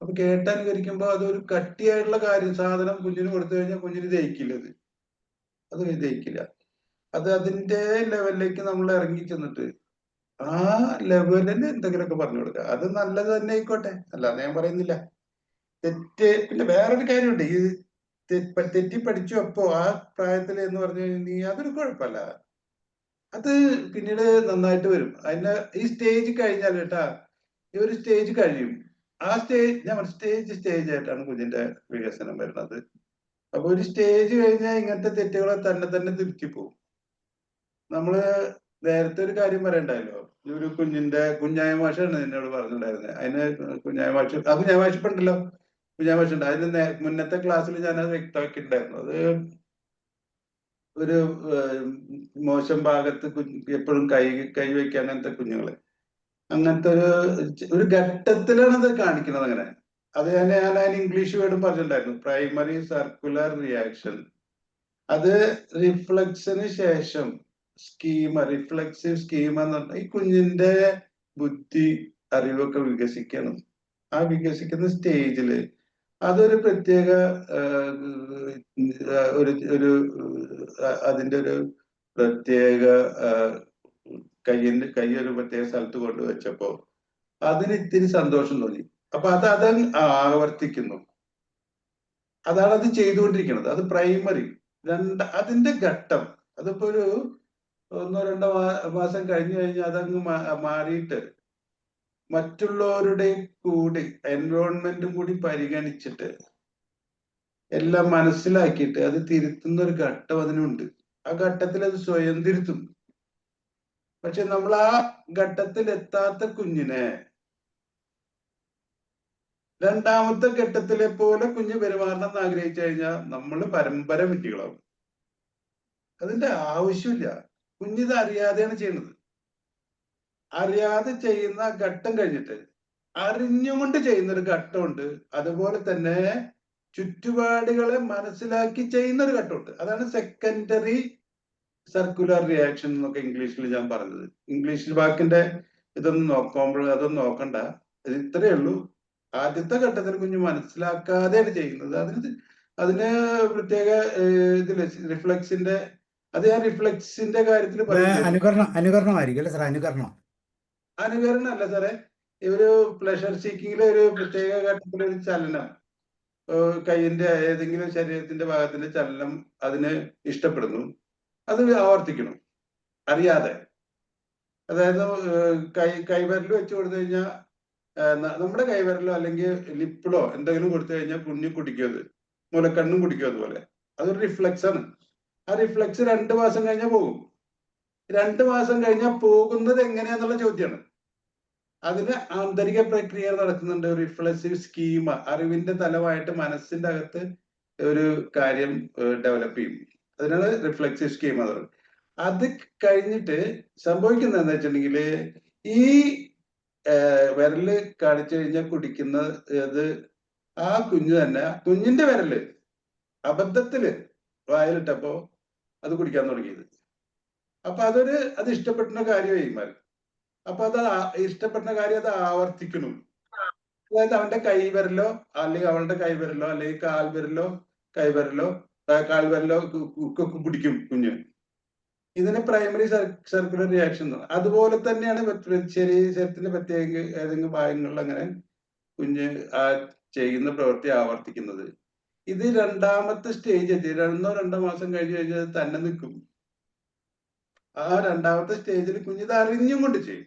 അപ്പൊ കേട്ടനുകരിക്കുമ്പോ അതൊരു കട്ടിയായിട്ടുള്ള സാധനം കുഞ്ഞിന് കൊടുത്തു കഴിഞ്ഞാൽ കുഞ്ഞിന് ദഹിക്കില്ല. അത് ദഹിക്കില്ല. അത് അതിന്റെ ലെവലിലേക്ക് നമ്മൾ ഇറങ്ങി ചെന്നിട്ട് ആ ലെവലിന് എന്തെങ്കിലുമൊക്കെ പറഞ്ഞു കൊടുക്കുക. അത് നല്ലത് തന്നെ ആയിക്കോട്ടെ, അല്ലാതെ ഞാൻ പറയുന്നില്ല. പിന്നെ വേറൊരു കാര്യമുണ്ട്, ഈ തെറ്റി പഠിച്ചു അപ്പോ ആ പ്രായത്തിൽ എന്ന് പറഞ്ഞു കഴിഞ്ഞാൽ അതൊരു കുഴപ്പമില്ല. അത് പിന്നീട് നന്നായിട്ട് വരും. ഈ സ്റ്റേജ് കഴിഞ്ഞാൽ കേട്ടാ, ഈ ഒരു സ്റ്റേജ് കഴിയും. ആ സ്റ്റേജ് ആയിട്ടാണ് കുഞ്ഞിന്റെ വികസനം വരുന്നത്. അപ്പൊ ഒരു സ്റ്റേജ് കഴിഞ്ഞാൽ ഇങ്ങനത്തെ തെറ്റുകളെ തന്നെ തിരുത്തി പോകും. നമ്മള് നേരത്തെ ഒരു കാര്യം പറയണ്ടായല്ലോ, ഒരു കുഞ്ഞായ മാഷാണ് എന്നോട് പറഞ്ഞിട്ടുണ്ടായിരുന്നത്. അതിന് കുഞ്ഞായ മാഷ് ഇപ്പൊ ഉണ്ടല്ലോ, കുഞ്ഞായ മാഷ് ഉണ്ട്. അതിന് മുന്നത്തെ ക്ലാസ്സിൽ ഞാനത് വ്യക്തമാക്കിയിട്ടുണ്ടായിരുന്നു. അത് ഒരു മോശം ഭാഗത്ത് എപ്പോഴും കൈ വയ്ക്കുക, അങ്ങനത്തെ കുഞ്ഞുങ്ങള്, അങ്ങനത്തെ ഒരു ഘട്ടത്തിലാണ് അത് കാണിക്കുന്നത്. അങ്ങനെ അത് ഞാൻ അതിന് ഇംഗ്ലീഷ് വേർഡും പറഞ്ഞിട്ടുണ്ടായിരുന്നു, പ്രൈമറി സർക്കുലർ റിയാക്ഷൻ. അത് റിഫ്ലക്സിന് ശേഷം റിഫ്ലക്സീവ് സ്കീമ എന്ന് പറഞ്ഞാൽ ഈ കുഞ്ഞിന്റെ ബുദ്ധി, അറിവൊക്കെ വികസിക്കണം. ആ വികസിക്കുന്ന സ്റ്റേജില് അതൊരു പ്രത്യേക അതിന്റെ ഒരു പ്രത്യേക കൈ ഒരു പ്രത്യേക സ്ഥലത്ത് കൊണ്ടുവച്ചപ്പോ അതിന് ഇത്തിരി സന്തോഷം തോന്നി. അപ്പൊ അത് ആവർത്തിക്കുന്നു. അതാണ് അത് ചെയ്തുകൊണ്ടിരിക്കുന്നത്. അത് പ്രൈമറി. അതിന്റെ ഘട്ടം, അതിപ്പോ ഒരു 1-2 മാസം കഴിഞ്ഞു കഴിഞ്ഞാൽ അതങ്ങ് മാറിയിട്ട് മറ്റുള്ളവരുടെ കൂടി എൻവയോൺമെന്റും കൂടി പരിഗണിച്ചിട്ട് എല്ലാം മനസ്സിലാക്കിയിട്ട് അത് തിരുത്തുന്ന ഒരു ഘട്ടം അതിനുണ്ട്. ആ ഘട്ടത്തിൽ അത് സ്വയം തിരുത്തും. പക്ഷെ നമ്മൾ ആ ഘട്ടത്തിൽ എത്താത്ത കുഞ്ഞിനെ രണ്ടാമത്തെ ഘട്ടത്തിലെ പോലെ കുഞ്ഞ് പെരുമാറണം എന്ന് ആഗ്രഹിച്ചു കഴിഞ്ഞാൽ നമ്മൾ പരമ്പര വിട്ടികളാവും. അതിന്റെ ആവശ്യമില്ല. കുഞ്ഞിത് അറിയാതെയാണ് ചെയ്യുന്നത്. അറിയാതെ ചെയ്യുന്ന ഘട്ടം കഴിഞ്ഞിട്ട് അറിഞ്ഞുകൊണ്ട് ചെയ്യുന്ന ഒരു ഘട്ടമുണ്ട്. അതുപോലെ തന്നെ ചുറ്റുപാടുകളെ മനസ്സിലാക്കി ചെയ്യുന്ന ഒരു ഘട്ടമുണ്ട്. അതാണ് സെക്കൻഡറി സർക്കുലർ റിയാക്ഷൻ എന്നൊക്കെ ഇംഗ്ലീഷിൽ ഞാൻ പറഞ്ഞത്. ഇംഗ്ലീഷിൽ വാക്കിന്റെ അതൊന്നും നോക്കണ്ട. ഇത് ഇത്രയേ ഉള്ളൂ. ആദ്യത്തെ ഘട്ടത്തിൽ കുഞ്ഞ് മനസ്സിലാക്കാതെയാണ് ചെയ്യുന്നത്. അതിന് പ്രത്യേക ഇതില് റിഫ്ലക്സിന്റെ, അത് ഞാൻ റിഫ്ലക്സിന്റെ കാര്യത്തിൽ അനുകരണമായിരിക്കും അല്ലെ സാറേ? അനുകരണം അല്ല സാറേ. ഒരു പ്ലഷർ സീക്കിങ്ങിലെ ഒരു പ്രത്യേക ഘട്ടത്തിലൊരു ചലനം, കൈയിന്റെ ഏതെങ്കിലും ശരീരത്തിന്റെ ഭാഗത്തിന്റെ ചലനം അതിന് ഇഷ്ടപ്പെടുന്നു, അത് ആവർത്തിക്കണം അറിയാതെ. അതായത് കൈവിരൽ വെച്ച് കൊടുത്തു കഴിഞ്ഞാൽ, നമ്മുടെ കൈവിരലോ അല്ലെങ്കിൽ ലിപ്പിളോ എന്തെങ്കിലും കൊടുത്തു കഴിഞ്ഞാൽ കുഞ്ഞ് കുടിക്കും, അത് മുലക്കണ്ണും കുടിക്കും. അതുപോലെ അതൊരു റിഫ്ലക്സ് ആണ്. ആ റിഫ്ലക്സ് 2 മാസം കഴിഞ്ഞാൽ പോകും. 2 മാസം കഴിഞ്ഞാൽ പോകുന്നത് എങ്ങനെയാന്നുള്ള ചോദ്യമാണ്. അതിന് ആന്തരിക പ്രക്രിയ നടക്കുന്നുണ്ട്. റിഫ്ലക്സീവ് സ്കീമ, അറിവിന്റെ തലമായിട്ട് മനസ്സിന്റെ അകത്ത് ഒരു കാര്യം ഡെവലപ്പ് ചെയ്യും. അതിനാണ് റിഫ്ലക്സീവ് സ്കീമ. അത് കഴിഞ്ഞിട്ട് സംഭവിക്കുന്നത് എന്താ വെച്ചിട്ടുണ്ടെങ്കിൽ, ഈ വിരല് കാണിച്ചു കഴിഞ്ഞാൽ കുടിക്കുന്നത് ആ കുഞ്ഞ് തന്നെ, കുഞ്ഞിന്റെ വിരല് അബദ്ധത്തില് വായിലിട്ടപ്പോ അത് കുടിക്കാൻ തുടങ്ങിയത്. അപ്പൊ അത് ഇഷ്ടപ്പെടുന്ന കാര്യമായി മാറി. അപ്പൊ അത് ഇഷ്ടപ്പെടുന്ന കാര്യം അത് ആവർത്തിക്കണം. അതായത് അവന്റെ കൈവിരലോ അല്ലെങ്കിൽ അവളുടെ കൈവിരലോ അല്ലെങ്കിൽ കാൽവിരലോ കുടിക്കും കുഞ്ഞ്. ഇതിന് പ്രൈമറി സർക്കുലർ റിയാക്ഷൻ എന്ന് പറയും. അതുപോലെ തന്നെയാണ് ശരീരത്തിന്റെ പ്രത്യേക ഏതെങ്കിലും ഭാഗങ്ങളിൽ അങ്ങനെ കുഞ്ഞ് ആ ചെയ്യുന്ന പ്രവൃത്തി ആവർത്തിക്കുന്നത്. ഇത് രണ്ടാമത്തെ സ്റ്റേജ് എത്തി. 1-2 മാസം കഴിഞ്ഞ് കഴിഞ്ഞാൽ തന്നെ നിൽക്കും. ആ രണ്ടാമത്തെ സ്റ്റേജിൽ കുഞ്ഞിത് അറിഞ്ഞും കൊണ്ട് ചെയ്യും.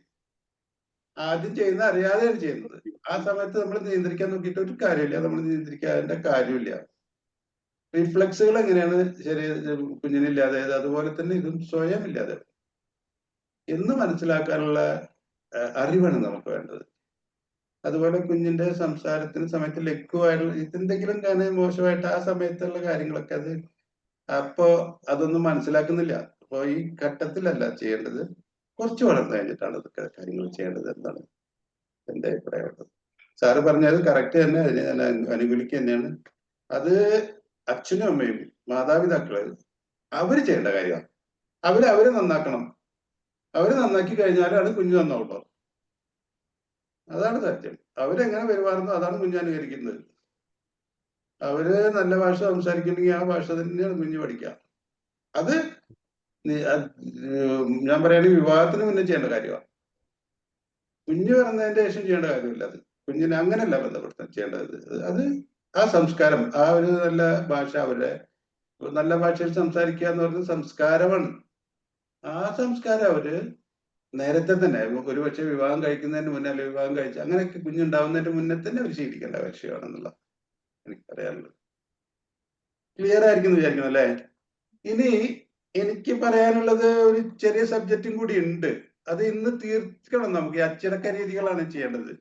ആദ്യം ചെയ്യുന്ന അറിയാതെയാണ് ചെയ്യുന്നത്. ആ സമയത്ത് നമ്മൾ നിയന്ത്രിക്കാൻ നോക്കിയിട്ട് ഒരു കാര്യമില്ല. നമ്മൾ നിയന്ത്രിക്കാതിന്റെ കാര്യമില്ല. റിഫ്ലക്സുകൾ എങ്ങനെയാണ് കുഞ്ഞിനില്ലാതെ, അതുപോലെ തന്നെ ഇതും സ്വയം ഇല്ലാതെ എന്ന് മനസ്സിലാക്കാനുള്ള അറിവാണ് നമുക്ക് വേണ്ടത്. അതുപോലെ കുഞ്ഞിന്റെ സംസാരത്തിന് സമയത്ത് ലഘുവായിട്ടുള്ള ഇതെന്തെങ്കിലും കാര്യം മോശമായിട്ട് ആ സമയത്തുള്ള കാര്യങ്ങളൊക്കെ അപ്പോ അതൊന്നും മനസ്സിലാക്കുന്നില്ല. അപ്പൊ ഈ ഘട്ടത്തിലല്ല ചെയ്യേണ്ടത്, കുറച്ച് വളർന്നു കഴിഞ്ഞിട്ടാണ് ഇതൊക്കെ കാര്യങ്ങൾ ചെയ്യേണ്ടത് എന്നാണ് എന്റെ അഭിപ്രായം. സാറ് പറഞ്ഞത് കറക്റ്റ് തന്നെ, അതിനെ ഞാൻ അനുകൂലിക്കുക തന്നെയാണ്. അത് അച്ഛനും അമ്മയും മാതാപിതാക്കള് അവര് ചെയ്യേണ്ട കാര്യമാണ്. അവര് നന്നാക്കണം. അവര് നന്നാക്കി കഴിഞ്ഞാലാണ് കുഞ്ഞു നന്നാവുള്ളൂ. അതാണ് സത്യം. അവരെങ്ങനെ പെരുമാറുന്നു അതാണ് കുഞ്ഞ് അനുകരിക്കുന്നത്. അവര് നല്ല ഭാഷ സംസാരിക്കുന്നെങ്കിൽ ആ ഭാഷ തന്നെയാണ് കുഞ്ഞ് പഠിക്കുക. അത് ഞാൻ പറയുകയാണെങ്കിൽ വിവാഹത്തിന് മുന്നേ ചെയ്യേണ്ട കാര്യമാണ്. കുഞ്ഞ് പറഞ്ഞതിന്റെ ശേഷം ചെയ്യേണ്ട കാര്യമില്ല. അത് കുഞ്ഞിനെ അങ്ങനെയല്ല ബന്ധപ്പെടുത്താൻ ചെയ്യേണ്ടത്. അത് ആ സംസ്കാരം, ആ ഒരു നല്ല ഭാഷ, അവരുടെ നല്ല ഭാഷയിൽ സംസാരിക്കുക എന്ന് പറയുന്നത് സംസ്കാരമാണ്. ആ സംസ്കാരം അവര് നേരത്തെ തന്നെ ഒരുപക്ഷെ വിവാഹം കഴിക്കുന്നതിന് മുന്നേ അല്ലെങ്കിൽ വിവാഹം കഴിച്ച് അങ്ങനെയൊക്കെ കുഞ്ഞുണ്ടാവുന്നതിന് മുന്നേ തന്നെ അവർ ശീലിക്കേണ്ട വിഷയമാണെന്നുള്ള എനിക്കറിയാനുള്ളത്. ക്ലിയർ ആയിരിക്കും വിചാരിക്കുന്നു അല്ലേ? ഇനി എനിക്ക് പറയാനുള്ളത് ഒരു ചെറിയ സബ്ജക്റ്റും കൂടി ഉണ്ട്. അത് ഇന്ന് തീർക്കണം. നമുക്ക് ഈ അച്ചടക്ക രീതികളാണ് ചെയ്യേണ്ടത്.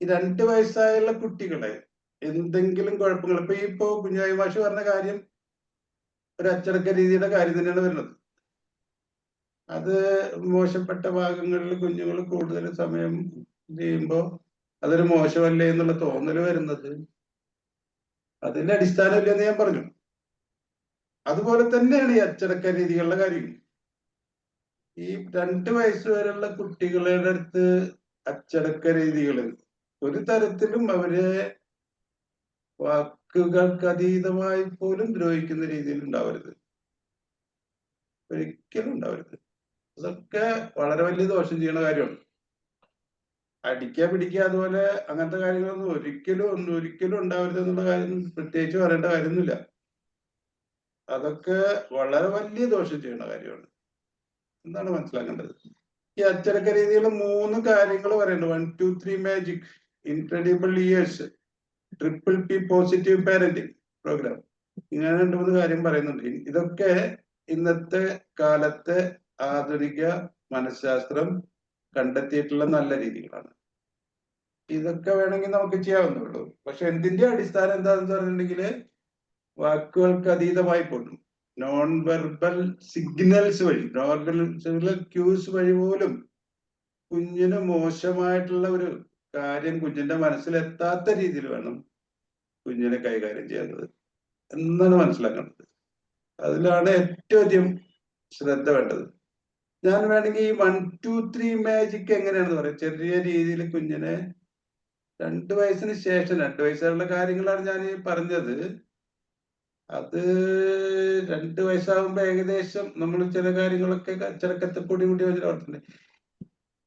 ഈ 2 വയസ്സായുള്ള കുട്ടികളെ എന്തെങ്കിലും കുഴപ്പങ്ങൾ ഇപ്പൊ കുഞ്ഞായി മാഷ് പറഞ്ഞ കാര്യം ഒരു അച്ചടക്ക രീതിയുടെ കാര്യം തന്നെയാണ് വരുന്നത്. അത് മോശപ്പെട്ട ഭാഗങ്ങളിൽ കുഞ്ഞുങ്ങൾ കൂടുതൽ സമയം ചെയ്യുമ്പോൾ അതൊരു മോശമല്ലേ എന്നുള്ള തോന്നല് വരുന്നത് അതിന്റെ അടിസ്ഥാനമില്ലെന്ന് ഞാൻ പറഞ്ഞു. അതുപോലെ തന്നെയാണ് ഈ അച്ചടക്ക രീതികളുടെ കാര്യം. ഈ 2 വയസ്സ് വരെയുള്ള കുട്ടികളുടെ അടുത്ത് അച്ചടക്ക രീതികൾ ഒരു തരത്തിലും അവരെ വാക്കുകൾക്ക് അതീതമായി പോലും ദ്രോഹിക്കുന്ന രീതിയിൽ ഉണ്ടാവരുത്, ഒരിക്കലും ഉണ്ടാവരുത്. അതൊക്കെ വളരെ വലിയ ദോഷം ചെയ്യുന്ന കാര്യമാണ്. അടിക്കുക പിടിക്കുക അതുപോലെ അങ്ങനത്തെ കാര്യങ്ങളൊന്നും ഒരിക്കലും ഉണ്ടാവരുത് എന്നുള്ള കാര്യം പ്രത്യേകിച്ച് പറയേണ്ട കാര്യമൊന്നുമില്ല. അതൊക്കെ വളരെ വലിയ ദോഷം ചെയ്യുന്ന കാര്യമാണ്. എന്താണ് മനസ്സിലാക്കേണ്ടത്? ഈ അച്ചടക്ക രീതിയിൽ 3 കാര്യങ്ങൾ പറയുന്നുണ്ട്. 1, 2, 3 magic, incredible years, PPP positive parenting programme. ഇങ്ങനെ 2-3 കാര്യം പറയുന്നുണ്ട്. ഇതൊക്കെ ഇന്നത്തെ കാലത്തെ ആധുനിക മനഃശാസ്ത്രം കണ്ടെത്തിയിട്ടുള്ള നല്ല രീതികളാണ്. ഇതൊക്കെ വേണമെങ്കിൽ നമുക്ക് ചെയ്യാവുന്നുള്ളൂ. പക്ഷെ എന്തിന്റെ അടിസ്ഥാനം എന്താണെന്ന് പറഞ്ഞിട്ടുണ്ടെങ്കിൽ വാക്കുകൾക്ക് അതീതമായി പോലും നോൺ വെർബൽ സിഗ്നൽസ് വഴി, നോൺ വെർബൽ ക്യൂസ് വഴി പോലും കുഞ്ഞിന് മോശമായിട്ടുള്ള ഒരു കാര്യം കുഞ്ഞിന്റെ മനസ്സിലെത്താത്ത രീതിയിൽ വേണം കുഞ്ഞിനെ കൈകാര്യം ചെയ്യേണ്ടത് എന്നാണ് മനസ്സിലാക്കേണ്ടത്. അതിലാണ് ഏറ്റവും അധികം ശ്രദ്ധ വേണ്ടത്. ഞാൻ വേണമെങ്കിൽ ഈ 1, 2, 3 മാജിക് എങ്ങനെയാണെന്ന് പറയാം. ചെറിയ രീതിയിൽ കുഞ്ഞിനെ 2 വയസ്സിന് ശേഷം 2 വയസ്സുള്ള കാര്യങ്ങളാണ് ഞാൻ പറഞ്ഞത്. അത് 2 വയസ്സാകുമ്പോ ഏകദേശം നമ്മൾ ചില കാര്യങ്ങളൊക്കെ അച്ചടക്കത്തോടു കൂടി വളർത്തുന്നത്.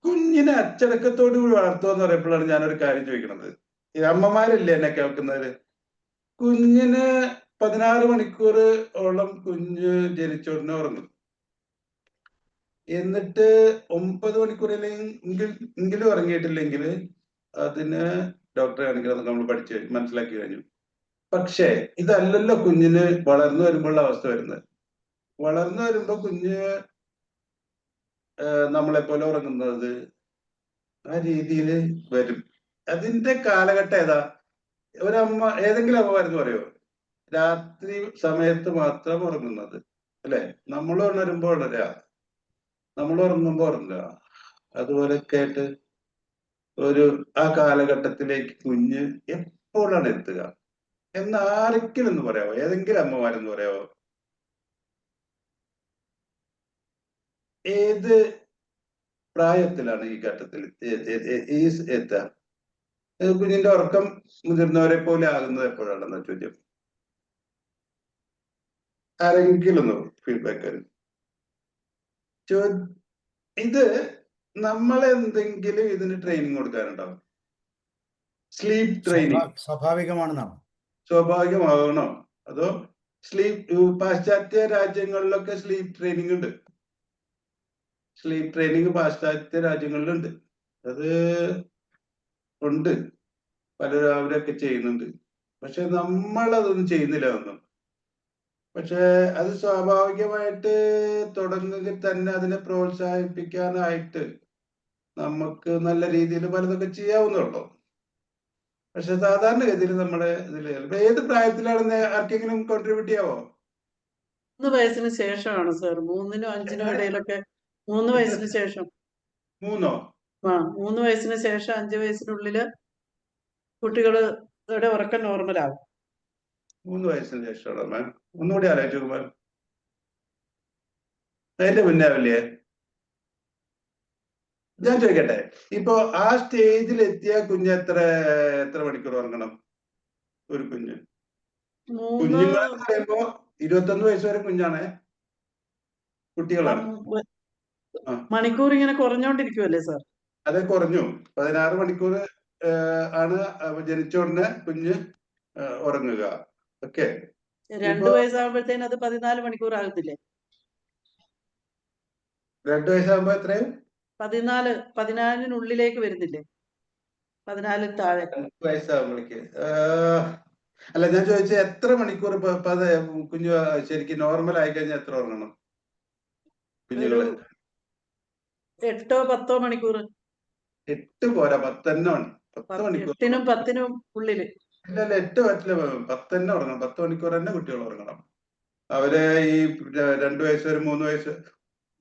കുഞ്ഞിനെ അച്ചടക്കത്തോടു കൂടി വളർത്തുക എന്ന് പറയുമ്പോഴാണ് ഞാനൊരു കാര്യം ചോദിക്കുന്നത്. ഈ അമ്മമാരില്ലേ എന്നെ കേൾക്കുന്നത്? കുഞ്ഞിന് 16 മണിക്കൂർ ഓളം കുഞ്ഞ് ജനിച്ചോടനെ ഉറങ്ങും. എന്നിട്ട് 9 മണിക്കൂറിലെങ്കിലും ഉറങ്ങിയിട്ടില്ലെങ്കിൽ അതിന് ഡോക്ടറെ കാണിക്കണം നമ്മൾ പഠിച്ചു മനസ്സിലാക്കി കഴിഞ്ഞു. പക്ഷേ ഇതല്ലല്ലോ കുഞ്ഞിന് വളർന്നു വരുമ്പോഴുള്ള അവസ്ഥ വരുന്നത്. വളർന്നു വരുമ്പോ കുഞ്ഞ് നമ്മളെ പോലെ ഉറങ്ങുന്നത് ആ രീതിയിൽ വരും. അതിന്റെ കാലഘട്ടം ഏതാ? ഏതെങ്കിലും അമ്മമാരെന്ന് പറയോ രാത്രി സമയത്ത് മാത്രം ഉറങ്ങുന്നത് അല്ലെ? നമ്മൾ ഉണരുമ്പോ ഉണരുക, നമ്മൾ ഉറങ്ങുമ്പോ ഉറങ്ങുക, അതുപോലെയൊക്കെ ആയിട്ട് ആ കാലഘട്ടത്തിലേക്ക് കുഞ്ഞ് എപ്പോഴാണ് എത്തുക എന്ന് ആരെങ്കിലും ഒന്ന് പറയാവോ? ഏതെങ്കിലും അമ്മമാരെന്ന് പറയാവോ? ഏത് പ്രായത്തിലാണ് ഈ ഘട്ടത്തിൽ എത്തുക? കുഞ്ഞിന്റെ ഉറക്കം മുതിർന്നവരെ പോലെ ആകുന്നത് എപ്പോഴാണെന്ന ചോദ്യം. ആരെങ്കിലും ഒന്ന് ഫീഡ്ബാക്ക്. ഇത് നമ്മളെന്തെങ്കിലും ഇതിന് ട്രെയിനിങ് കൊടുക്കാനുണ്ടാവും. സ്ലീപ്പ് ട്രെയിനിങ് സ്വാഭാവികമാണെന്നാണ്. സ്വാഭാവികമാകണോ? അതോ പാശ്ചാത്യ രാജ്യങ്ങളിലൊക്കെ സ്ലീപ്പ് ട്രെയിനിങ് ഉണ്ട്. സ്ലീപ്പ് ട്രെയിനിങ് പാശ്ചാത്യ രാജ്യങ്ങളിലുണ്ട്. അത് ഉണ്ട്, പലരും അവരൊക്കെ ചെയ്യുന്നുണ്ട്. പക്ഷെ നമ്മളതൊന്നും ചെയ്യുന്നില്ല ഒന്നും. പക്ഷെ അത് സ്വാഭാവികമായിട്ട് തുടങ്ങുകയിൽ തന്നെ അതിനെ പ്രോത്സാഹിപ്പിക്കാനായിട്ട് നമുക്ക് നല്ല രീതിയിൽ പലതൊക്കെ ചെയ്യാവുന്നുള്ളൂ. പക്ഷെ സാധാരണഗതിയിൽ നമ്മുടെ ഇതിൽ ഏത് പ്രായത്തിലാണെന്ന് ആർക്കെങ്കിലും കോൺട്രിബ്യൂട്ട് ചെയ്യാവോ? 3 വയസ്സിന് ശേഷമാണ് സാർ. 3-നും 5-നും ഇടയിലൊക്കെ. 3 വയസ്സിന് ശേഷം. 3 3 വയസ്സിന് ശേഷം 5 വയസ്സിനുള്ളില് കുട്ടികളുടെ ഉറക്കം നോർമലാകും. 3 വയസ്സിന് ശേഷമാണോ മാം? ഒന്നുകൂടി ആലോചിച്ചു മാം. അതിന്റെ മുന്നേ ആവില്ലേ? ഞാൻ ചോദിക്കട്ടെ, ഇപ്പൊ ആ സ്റ്റേജിൽ എത്തിയ കുഞ്ഞ് എത്ര മണിക്കൂർ ഉറങ്ങണം? ഒരു കുഞ്ഞ് കുഞ്ഞുങ്ങളെന്ന് പറയുമ്പോ 21 വയസ്സ് വരെ കുഞ്ഞാണ്, കുട്ടികളാണ്. മണിക്കൂർ ഇങ്ങനെ കുറഞ്ഞോണ്ടിരിക്കുവല്ലേ സാർ? അതെ, കുറഞ്ഞു. 16 മണിക്കൂർ ആണ് ജനിച്ച ഉടനെ കുഞ്ഞ് ഉറങ്ങുക. ഓക്കെ, 2 വയസ്സാകുമ്പോഴത്തേനും അത് 14 മണിക്കൂർ ആകത്തില്ലേ? 2 വയസ്സാകുമ്പോ എത്രയും 14 വരുന്നില്ലേ? 14 താഴെ. 2 വയസ്സാകുമ്പോഴേക്ക് അല്ല, ഞാൻ ചോദിച്ചത് എത്ര മണിക്കൂർ ഇപ്പൊ അത് കുഞ്ഞു ശരിക്കും നോർമൽ ആയി കഴിഞ്ഞാൽ എത്ര ഉറങ്ങണം ഒരു കുഞ്ഞുങ്ങള്? 8-10 മണിക്കൂർ. 8 പോരാ, 10 തന്നെ വേണം. 10 മണിക്കൂർ. 8നും 10നും ഉള്ളില്. ഇല്ല 8 പറ്റില്ല, 10 തന്നെ ഉറങ്ങണം. 10 മണിക്കൂർ തന്നെ കുട്ടികൾ ഉറങ്ങണം. അവര് ഈ 2 വയസ്സ് വരെ 3 വയസ്സ്,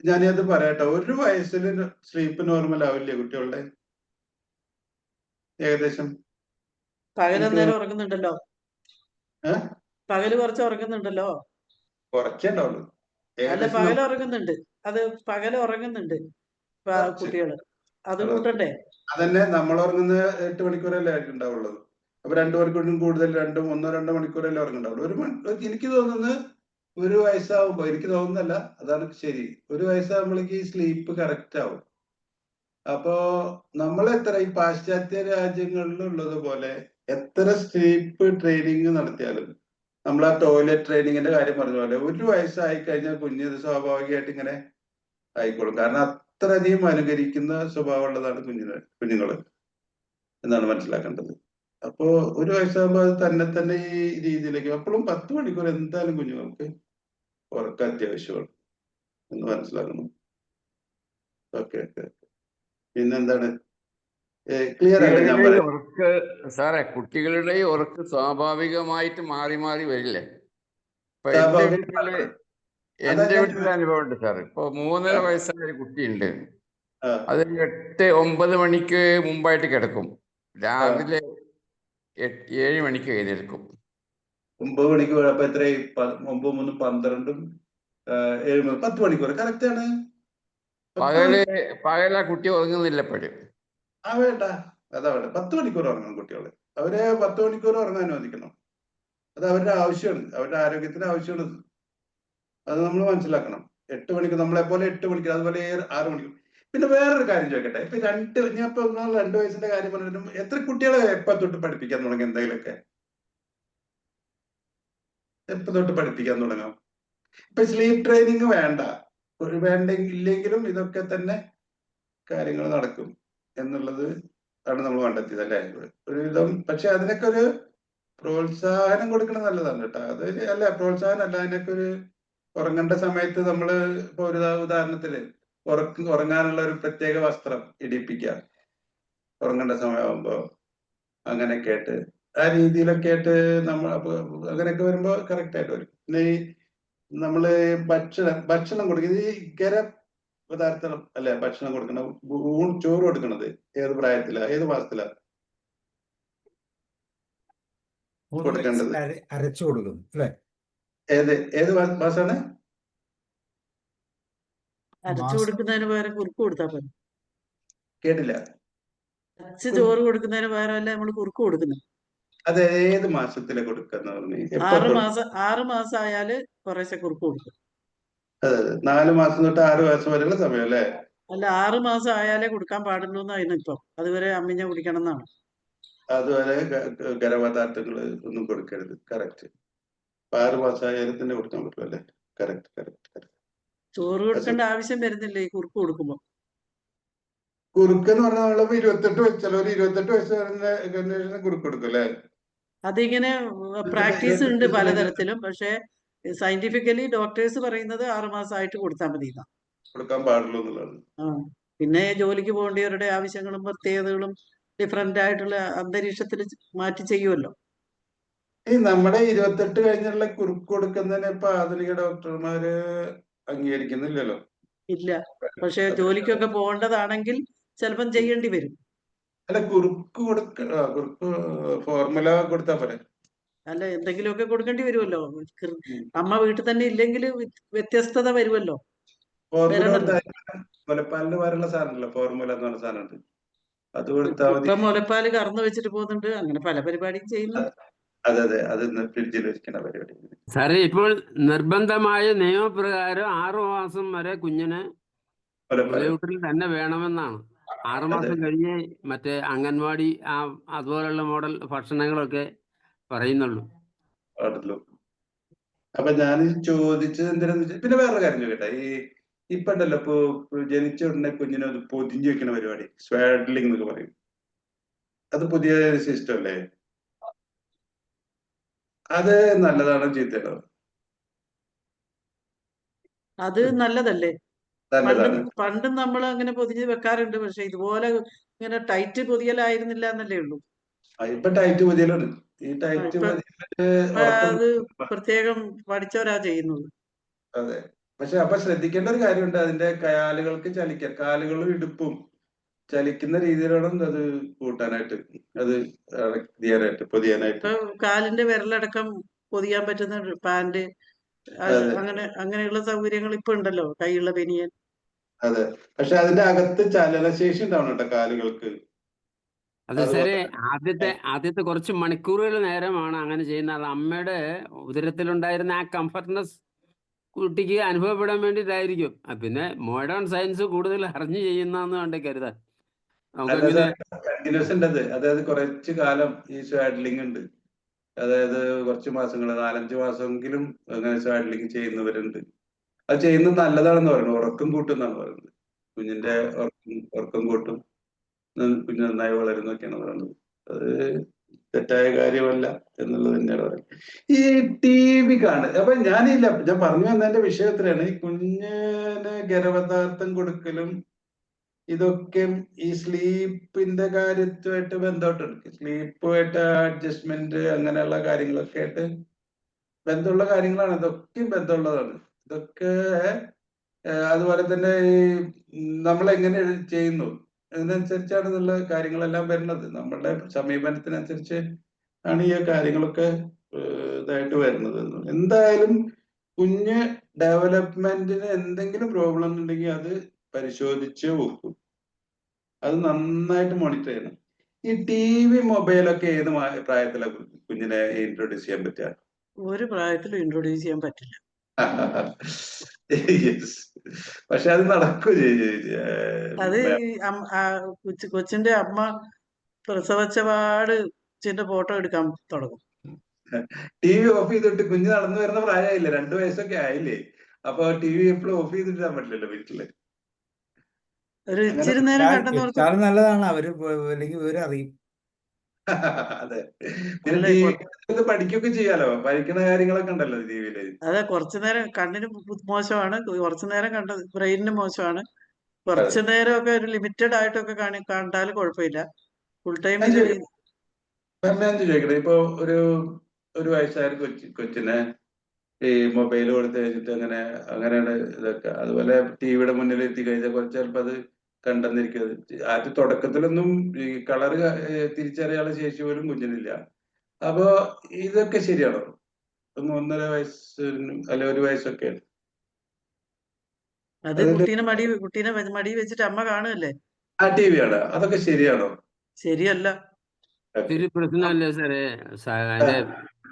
ഞാനത് പറയട്ടെ, 1 വയസ്സിൽ സ്ലീപ്പ് നോർമൽ ആവില്ലേ കുട്ടികളുടെ? ഏകദേശം പകലന്നേരം ഉറങ്ങുന്നുണ്ടല്ലോ. ഏഹ് പകല് കുറച്ച് ഉറങ്ങുന്നുണ്ടല്ലോ. കുറച്ചേ ഉണ്ടാവുള്ളൂ. അല്ല, ഏകദേശം പകല് ഉറങ്ങുന്നുണ്ട്. അത് പകല് ഉറങ്ങുന്നുണ്ട് കുട്ടികള്. അത് കൂട്ടണ്ടേ? അതന്നെ, നമ്മൾ ഉറങ്ങുന്ന 8 മണിക്കൂറല്ലേ ഉണ്ടാവുള്ളത്. അപ്പൊ 2 മണിക്കൂറിനും കൂടുതൽ 1-2 മണിക്കൂറല്ലേ ഉറങ്ങുണ്ടാവുള്ളൂ. എനിക്ക് തോന്നുന്നത് 1 വയസ്സാവുമ്പോ, എനിക്ക് തോന്നുന്നല്ല, അതാണ് ശരി, 1 വയസ്സാകുമ്പോഴേക്ക് സ്ലീപ്പ് കറക്റ്റ് ആവും. അപ്പോ നമ്മളെത്ര ഈ പാശ്ചാത്യ രാജ്യങ്ങളിലുള്ളത് പോലെ എത്ര സ്ലീപ്പ് ട്രെയിനിങ് നടത്തിയാലും, നമ്മൾ ആ ടോയ്ലറ്റ് ട്രെയിനിങ്ങിന്റെ കാര്യം പറഞ്ഞ പോലെ 1 വയസ്സായി കഴിഞ്ഞാൽ കുഞ്ഞ് സ്വാഭാവികമായിട്ട് ഇങ്ങനെ ആയിക്കോളും. കാരണം അത്രയധികം അനുകരിക്കുന്ന സ്വഭാവമുള്ളതാണ് കുഞ്ഞുങ്ങള് എന്നാണ് മനസ്സിലാക്കേണ്ടത്. അപ്പോ 1 വയസ്സാകുമ്പോൾ അത് തന്നെ ഈ രീതിയിലേക്ക്, അപ്പോഴും 10 മണിക്കൂർ എന്തായാലും കുഞ്ഞുങ്ങൾക്ക് ഉറക്കം അത്യാവശ്യമാണ് എന്ന് മനസ്സിലാക്കണം. Okay okay. പിന്നെന്താണ്? ക്ലിയർ അല്ലേ ഞാൻ കുട്ടികളുടെ പറയാം? ഉറക്ക് സാറേ, കുട്ടികളുടെ ഉറക്ക് സ്വാഭാവികമായിട്ട് മാറി മാറി വരില്ലേ? ഇപ്പൊ എന്റെ വീട്ടിലെ അനുഭവം ഉണ്ട് സാർ. ഇപ്പൊ 3.5 വയസ്സായ ഒരു കുട്ടിയുണ്ട്. അത് 8-9 മണിക്ക് മുമ്പായിട്ട് കിടക്കും. രാവിലെ 7 മണിക്ക് എഴുന്നേൽക്കും. 9 മണിക്ക് അപ്പൊ എത്രയായി? 9 3 12 7 10 മണിക്കൂർ കറക്റ്റ് ആണ്. പകല കുട്ടി ഉറങ്ങുന്നില്ല എപ്പോഴും. വേണ്ട, അതാ വേണ്ട. 10 മണിക്കൂർ ഉറങ്ങണം കുട്ടികള്. അവരെ 10 മണിക്കൂർ ഉറങ്ങാൻ അനുവദിക്കണം. അത് അവരുടെ ആവശ്യമാണ്, അവരുടെ ആരോഗ്യത്തിന് ആവശ്യമാണ്. അത് നമ്മൾ മനസ്സിലാക്കണം. 8 മണിക്കൂർ നമ്മളെ പോലെ 8 മണിക്കൂർ, അതുപോലെ 6 മണിക്കൂർ. പിന്നെ വേറൊരു കാര്യം ചോദിക്കട്ടെ, ഇപ്പൊ ഞാൻ ഇപ്പൊ 2 വയസ്സിന്റെ കാര്യം പറഞ്ഞിട്ടും എത്ര കുട്ടികളെ എപ്പോ തൊട്ട് പഠിപ്പിക്കാൻ തുടങ്ങി? എന്തെങ്കിലുമൊക്കെ എപ്പോ തൊട്ട് പഠിപ്പിക്കാൻ തുടങ്ങാം? ഇപ്പൊ സ്ലീപ്പ് ട്രെയിനിങ് ഇല്ലെങ്കിലും ഇതൊക്കെ തന്നെ കാര്യങ്ങൾ നടക്കും എന്നുള്ളത് ആണ് നമ്മൾ കണ്ടെത്തിയത് അല്ലേ? ഒരുവിധം. പക്ഷെ അതിനൊക്കെ ഒരു പ്രോത്സാഹനം കൊടുക്കണം നല്ലതാണ് കേട്ടോ. അത് അല്ല, പ്രോത്സാഹനം അല്ല, അതിനൊക്കെ ഒരു ഉറങ്ങേണ്ട സമയത്ത് നമ്മള് ഇപ്പൊ ഒരു ഉദാഹരണത്തില് ഉറങ്ങാനുള്ള ഒരു പ്രത്യേക വസ്ത്രം ഇടിപ്പിക്കുക ഉറങ്ങേണ്ട സമയമാകുമ്പോ, അങ്ങനെയൊക്കെ ആയിട്ട് ആ രീതിയിലൊക്കെ ആയിട്ട് നമ്മൾ അങ്ങനെയൊക്കെ വരുമ്പോ കറക്റ്റ് ആയിട്ട് വരും. പിന്നെ ഈ നമ്മള് ഭക്ഷണം കൊടുക്കുന്നത് ഈ പദാർത്ഥം അല്ലെ ഭക്ഷണം കൊടുക്കണം, ചോറ് കൊടുക്കണത് ഏത് പ്രായത്തിലാ, ഏത് മാസത്തിലാ കൊടുക്കേണ്ടത്? അരച്ചു കൊടുക്കും അല്ലെ? ഏത് മാസമാണ് അരച്ചു കൊടുക്കുന്നതിന് പകരം കുറുക്ക് കൊടുത്താൽ മതി. കേട്ടില്ല. അരച്ച് ചോറ് കൊടുക്കുന്നതിന് പകരം അല്ലേ നമ്മൾ കുറുക്ക് കൊടുക്കുന്നത്. അത് ഏത് മാസത്തിലെ കൊടുക്കുന്ന? 6 മാസം ആയാല് കുറേശ്ശെ കുറുക്ക് കൊടുക്കും. അതെ 4 മാസം തൊട്ട് 6 മാസം വരെയുള്ള സമയം അല്ലേ? അല്ല, 6 മാസം ആയാലേ കൊടുക്കാൻ പാടുള്ളൂ എന്നായിരുന്നു ഇപ്പം. അതുവരെ അമ്മിഞ്ഞ കുടിക്കണം എന്നാണ്. അതുവരെ ഖരപദാർത്ഥങ്ങൾ ഒന്നും കൊടുക്കരുത്. കറക്റ്റ്. 6 മാസം ആയാലും തന്നെ കൊടുക്കാൻ പറ്റും അല്ലേ? കറക്റ്റ്. ചോറ് കൊടുക്കേണ്ട ആവശ്യം വരുന്നില്ല ഈ കുറുക്ക് കൊടുക്കുമ്പോ. കുറുക്ക് എന്ന് പറഞ്ഞാൽ നമ്മളിപ്പോ 28 വയസ്സ് വരുന്ന കുറുക്ക് കൊടുക്കും അല്ലേ? അതിങ്ങനെ പ്രാക്ടീസ് ഉണ്ട് പലതരത്തിലും. പക്ഷെ സയന്റിഫിക്കലി ഡോക്ടേഴ്സ് പറയുന്നത് 6 മാസമായിട്ട് കൊടുത്താൽ മതി എന്നാ. കൊടുക്കാൻ പാടുള്ളൂ എന്നുള്ളതാണ്. പിന്നെ ജോലിക്ക് പോകേണ്ടവരുടെ ആവശ്യങ്ങളും പ്രത്യേകതകളും ഡിഫറെന്റ് ആയിട്ടുള്ള അന്തരീക്ഷത്തിൽ മാറ്റി ചെയ്യുമല്ലോ. ഈ നമ്മുടെ 28 കഴിഞ്ഞുള്ള കുറുക്ക് കൊടുക്കുന്നതിന് ഇപ്പൊ ആധുനിക ഡോക്ടർമാര് അംഗീകരിക്കുന്നില്ലല്ലോ. ഇല്ല, പക്ഷെ ജോലിക്കൊക്കെ പോകേണ്ടതാണെങ്കിൽ ചിലപ്പം ചെയ്യേണ്ടി വരും. അല്ല, കുറുക്ക് ഫോർമുല കൊടുത്താ പോരെ? അല്ല, എന്തെങ്കിലുമൊക്കെ കൊടുക്കേണ്ടി വരുമല്ലോ. അമ്മ വീട്ടിൽ തന്നെ ഇല്ലെങ്കിൽ വ്യത്യസ്തത വരുമല്ലോ. മുലപ്പാലിന് വേറുള്ള സാധനമല്ലോ ഫോർമുല എന്ന് പറഞ്ഞ സാധനം. അത് കൊടുത്താൽ മതി. ഇപ്പൊ മുലപ്പാല് കറന്നു വെച്ചിട്ട് പോകുന്നുണ്ട്. അങ്ങനെ പല പരിപാടിയും ചെയ്യുന്നുണ്ട്. അതെ അത് ഫ്രിഡ്ജിൽ വെക്കുന്ന പരിപാടി. സാറേ, ഇപ്പോൾ നിർബന്ധമായ നിയമപ്രകാരം 6 മാസം വരെ കുഞ്ഞിന് മുലയൂട്ടൽ തന്നെ വേണമെന്നാണ്. 6 മാസം കഴിഞ്ഞ് മറ്റേ അംഗൻവാടി അതുപോലുള്ള മോഡൽ ഭക്ഷണങ്ങളൊക്കെ പറയുന്നുള്ളൂ. അപ്പൊ ഞാൻ ചോദിച്ചത് എന്തിനാന്ന് വെച്ചാൽ, പിന്നെ വേറൊരു കാര്യം ചോദിക്കട്ടെ, ഈ ഇപ്പൊ ഉണ്ടല്ലോ ഇപ്പൊ ജനിച്ച ഉടനെ കുഞ്ഞിനെ അത് പൊതിഞ്ഞു വെക്കുന്ന പരിപാടി, സ്വാഡ്ലിംഗ് എന്നൊക്കെ പറയും. അത് പുതിയ സിസ്റ്റം അല്ലേ? അത് നല്ലതാണോ ചീത്തയാണോ? അത് നല്ലതല്ലേ? നല്ലതാണ്. പണ്ടും നമ്മൾ അങ്ങനെ പൊതിഞ്ഞ് വെക്കാറുണ്ട്, പക്ഷെ ഇതുപോലെ ഇങ്ങനെ ടൈറ്റ് പൊതിയലായിരുന്നില്ല എന്നല്ലേ ഉള്ളൂ. ഇപ്പൊ ടൈറ്റ് പൊതിയലാണ്. ഈ ടൈറ്റ് ഇപ്പൊ പൊതിയല് ഉറക്കം. അത് പ്രത്യേകം പഠിച്ചവരാ ചെയ്യുന്നത്. അതെ. പക്ഷെ അപ്പൊ ശ്രദ്ധിക്കേണ്ട ഒരു കാര്യമുണ്ട്, അതിന്റെ കാലുകൾക്ക് കാലുകളും ഇടുപ്പും ചലിക്കുന്ന രീതിയിൽ വേണം അത് കൂട്ടാനായിട്ട്, അത് ചെയ്യാനായിട്ട്, പൊതിയാനായിട്ട്. ഇപ്പൊ കാലിന്റെ വിരലടക്കം പൊതിയാൻ പറ്റുന്ന പാന്റ്, അതെ അങ്ങനെയുള്ള സൗകര്യങ്ങൾ ഇപ്പൊ ഉണ്ടല്ലോ, കൈയുള്ള ബനിയൻ. അതെ. പക്ഷെ അതിന്റെ അകത്ത് ചലനശേഷി ഉണ്ടാവണം കേട്ടോ കാലുകൾക്ക്. അത് സാറേ, ആദ്യത്തെ കുറച്ച് മണിക്കൂറുകൾ നേരമാണ് അങ്ങനെ ചെയ്യുന്നത്. അത് അമ്മയുടെ ഉദരത്തിലുണ്ടായിരുന്ന ആ കംഫർട്ട്നെസ് കുട്ടിക്ക് അനുഭവപ്പെടാൻ വേണ്ടിയിട്ടായിരിക്കും. പിന്നെ മോഡേൺ സയൻസ് കൂടുതൽ അറിഞ്ഞു ചെയ്യുന്നതെന്ന് വേണ്ട കരുതാൻ. നമുക്കങ്ങനെ കണ്ടിന്യൂസ് ഉണ്ട് അത്. അതായത് കുറച്ച് കാലം ഈ സ്വാഡ്ലിംഗ് ഉണ്ട്. അതായത് കുറച്ച് മാസങ്ങൾ, 4-5 മാസമെങ്കിലും അങ്ങനെ സ്വാഡ്ലിംഗ് ചെയ്യുന്നവരുണ്ട്. അത് ചെയ്യുന്നത് നല്ലതാണെന്ന് പറയുന്നത്, ഉറക്കം കൂട്ടും എന്നാണ് പറയുന്നത്. കുഞ്ഞിന്റെ ഉറക്കം കൂട്ടും, കുഞ്ഞ് നന്നായി വളരുന്നൊക്കെയാണ് പറയുന്നത്. അത് തെറ്റായ കാര്യമല്ല എന്നുള്ളത് തന്നെയാണ് പറയുന്നത്. ഈ TV കാണുക, അപ്പൊ ഞാൻ പറഞ്ഞു വന്നതിന്റെ വിഷയത്തിലാണ് ഈ കുഞ്ഞിന് ഗർഭപദാർത്ഥം കൊടുക്കലും ഇതൊക്കെ ഈ സ്ലീപ്പിന്റെ കാര്യത്തുമായിട്ട് ബന്ധപ്പെട്ടുണ്ട്. സ്ലീപ്പുമായിട്ട് അഡ്ജസ്റ്റ്മെന്റ് അങ്ങനെയുള്ള കാര്യങ്ങളൊക്കെ ആയിട്ട് ബന്ധമുള്ള കാര്യങ്ങളാണ്. ഇതൊക്കെയും ബന്ധമുള്ളതാണ്. ഇതൊക്കെ അതുപോലെ തന്നെ ഈ നമ്മൾ എങ്ങനെ ചെയ്യുന്നു അതിനനുസരിച്ചാണ് എന്നുള്ള കാര്യങ്ങളെല്ലാം വരുന്നത്. നമ്മളുടെ സമീപനത്തിനനുസരിച്ച് ആണ് ഈ കാര്യങ്ങളൊക്കെ ഇതായിട്ട് വരുന്നത്. എന്തായാലും കുഞ്ഞ് ഡെവലപ്മെന്റിന് എന്തെങ്കിലും പ്രോബ്ലം ഉണ്ടെങ്കിൽ അത് പരിശോധിച്ച് നോക്കും. അത് നന്നായിട്ട് മോണിറ്റർ ചെയ്യണം. ഈ TV മൊബൈലൊക്കെ ഏത് പ്രായത്തിലാണ് കുഞ്ഞിനെ ഇൻട്രൊഡ്യൂസ് ചെയ്യാൻ പറ്റുക? ഒരു പ്രായത്തിലും ഇൻട്രൊഡ്യൂസ് ചെയ്യാൻ പറ്റില്ല. പക്ഷെ അത് നടക്കും. അത് കൊച്ചിന്റെ അമ്മ പ്രസവച്ച പാട് കൊച്ചിന്റെ ഫോട്ടോ എടുക്കാൻ തുടങ്ങും. TV ഓഫ് ചെയ്തിട്ട് കുഞ്ഞ് നടന്നു വരുന്ന പ്രായമായില്ലേ, 2 വയസ്സൊക്കെ ആയില്ലേ? അപ്പൊ TV എപ്പോഴും ഓഫ് ചെയ്തിട്ടാൻ പറ്റില്ലല്ലോ വീട്ടില്. ഒരു ഇച്ചിരി നേരം കണ്ടെന്നോർത്ത് ഇട്ടാലും നല്ലതാണ്, അവര് അല്ലെങ്കിൽ വിവരം അറിയും. അതെ. പിന്നെ TV പഠിക്കുകയൊക്കെ ചെയ്യാലോ, പഠിക്കുന്ന കാര്യങ്ങളൊക്കെ ഉണ്ടല്ലോ TVയില്. അതെ, കുറച്ചു നേരം കണ്ണിന് മോശമാണ്, കുറച്ചു നേരം കണ്ടത് ബ്രെയിനിന് മോശമാണ്. കുറച്ചു നേരമൊക്കെ ഒരു ലിമിറ്റഡ് ആയിട്ടൊക്കെ കണ്ടാലും കുഴപ്പമില്ല. ഫുൾ ടൈം ഞാൻ ചോദിക്കട്ടെ, ഇപ്പൊ ഒരു വയസ്സായ കൊച്ചിനെ ഈ മൊബൈൽ കൊടുത്ത് കഴിഞ്ഞിട്ട് അങ്ങനെയാണ് ഇതൊക്കെ. അതുപോലെ TVയുടെ മുന്നിൽ എത്തി കഴിഞ്ഞാൽ കുറച്ച് ചിലപ്പോൾ അത് കണ്ടെന്നിരിക്കുന്നത്. ആദ്യ തുടക്കത്തിലൊന്നും ഈ കളറ് തിരിച്ചറിയാനുള്ള ശേഷി പോലും കുഞ്ഞിനില്ല. അപ്പോ ഇതൊക്കെ ശരിയാണോ? 1.5 വയസ്സിനും അല്ലെ 1 വയസ്സൊക്കെ അത് കുട്ടീനെ മടി വെച്ചിട്ട് അമ്മ കാണുകയല്ലേ. ആ TV ആണ്, അതൊക്കെ ശരിയാണോ? ശരിയല്ല. ഒത്തിരി പ്രശ്നമല്ലേ സാറേ? അതിന്റെ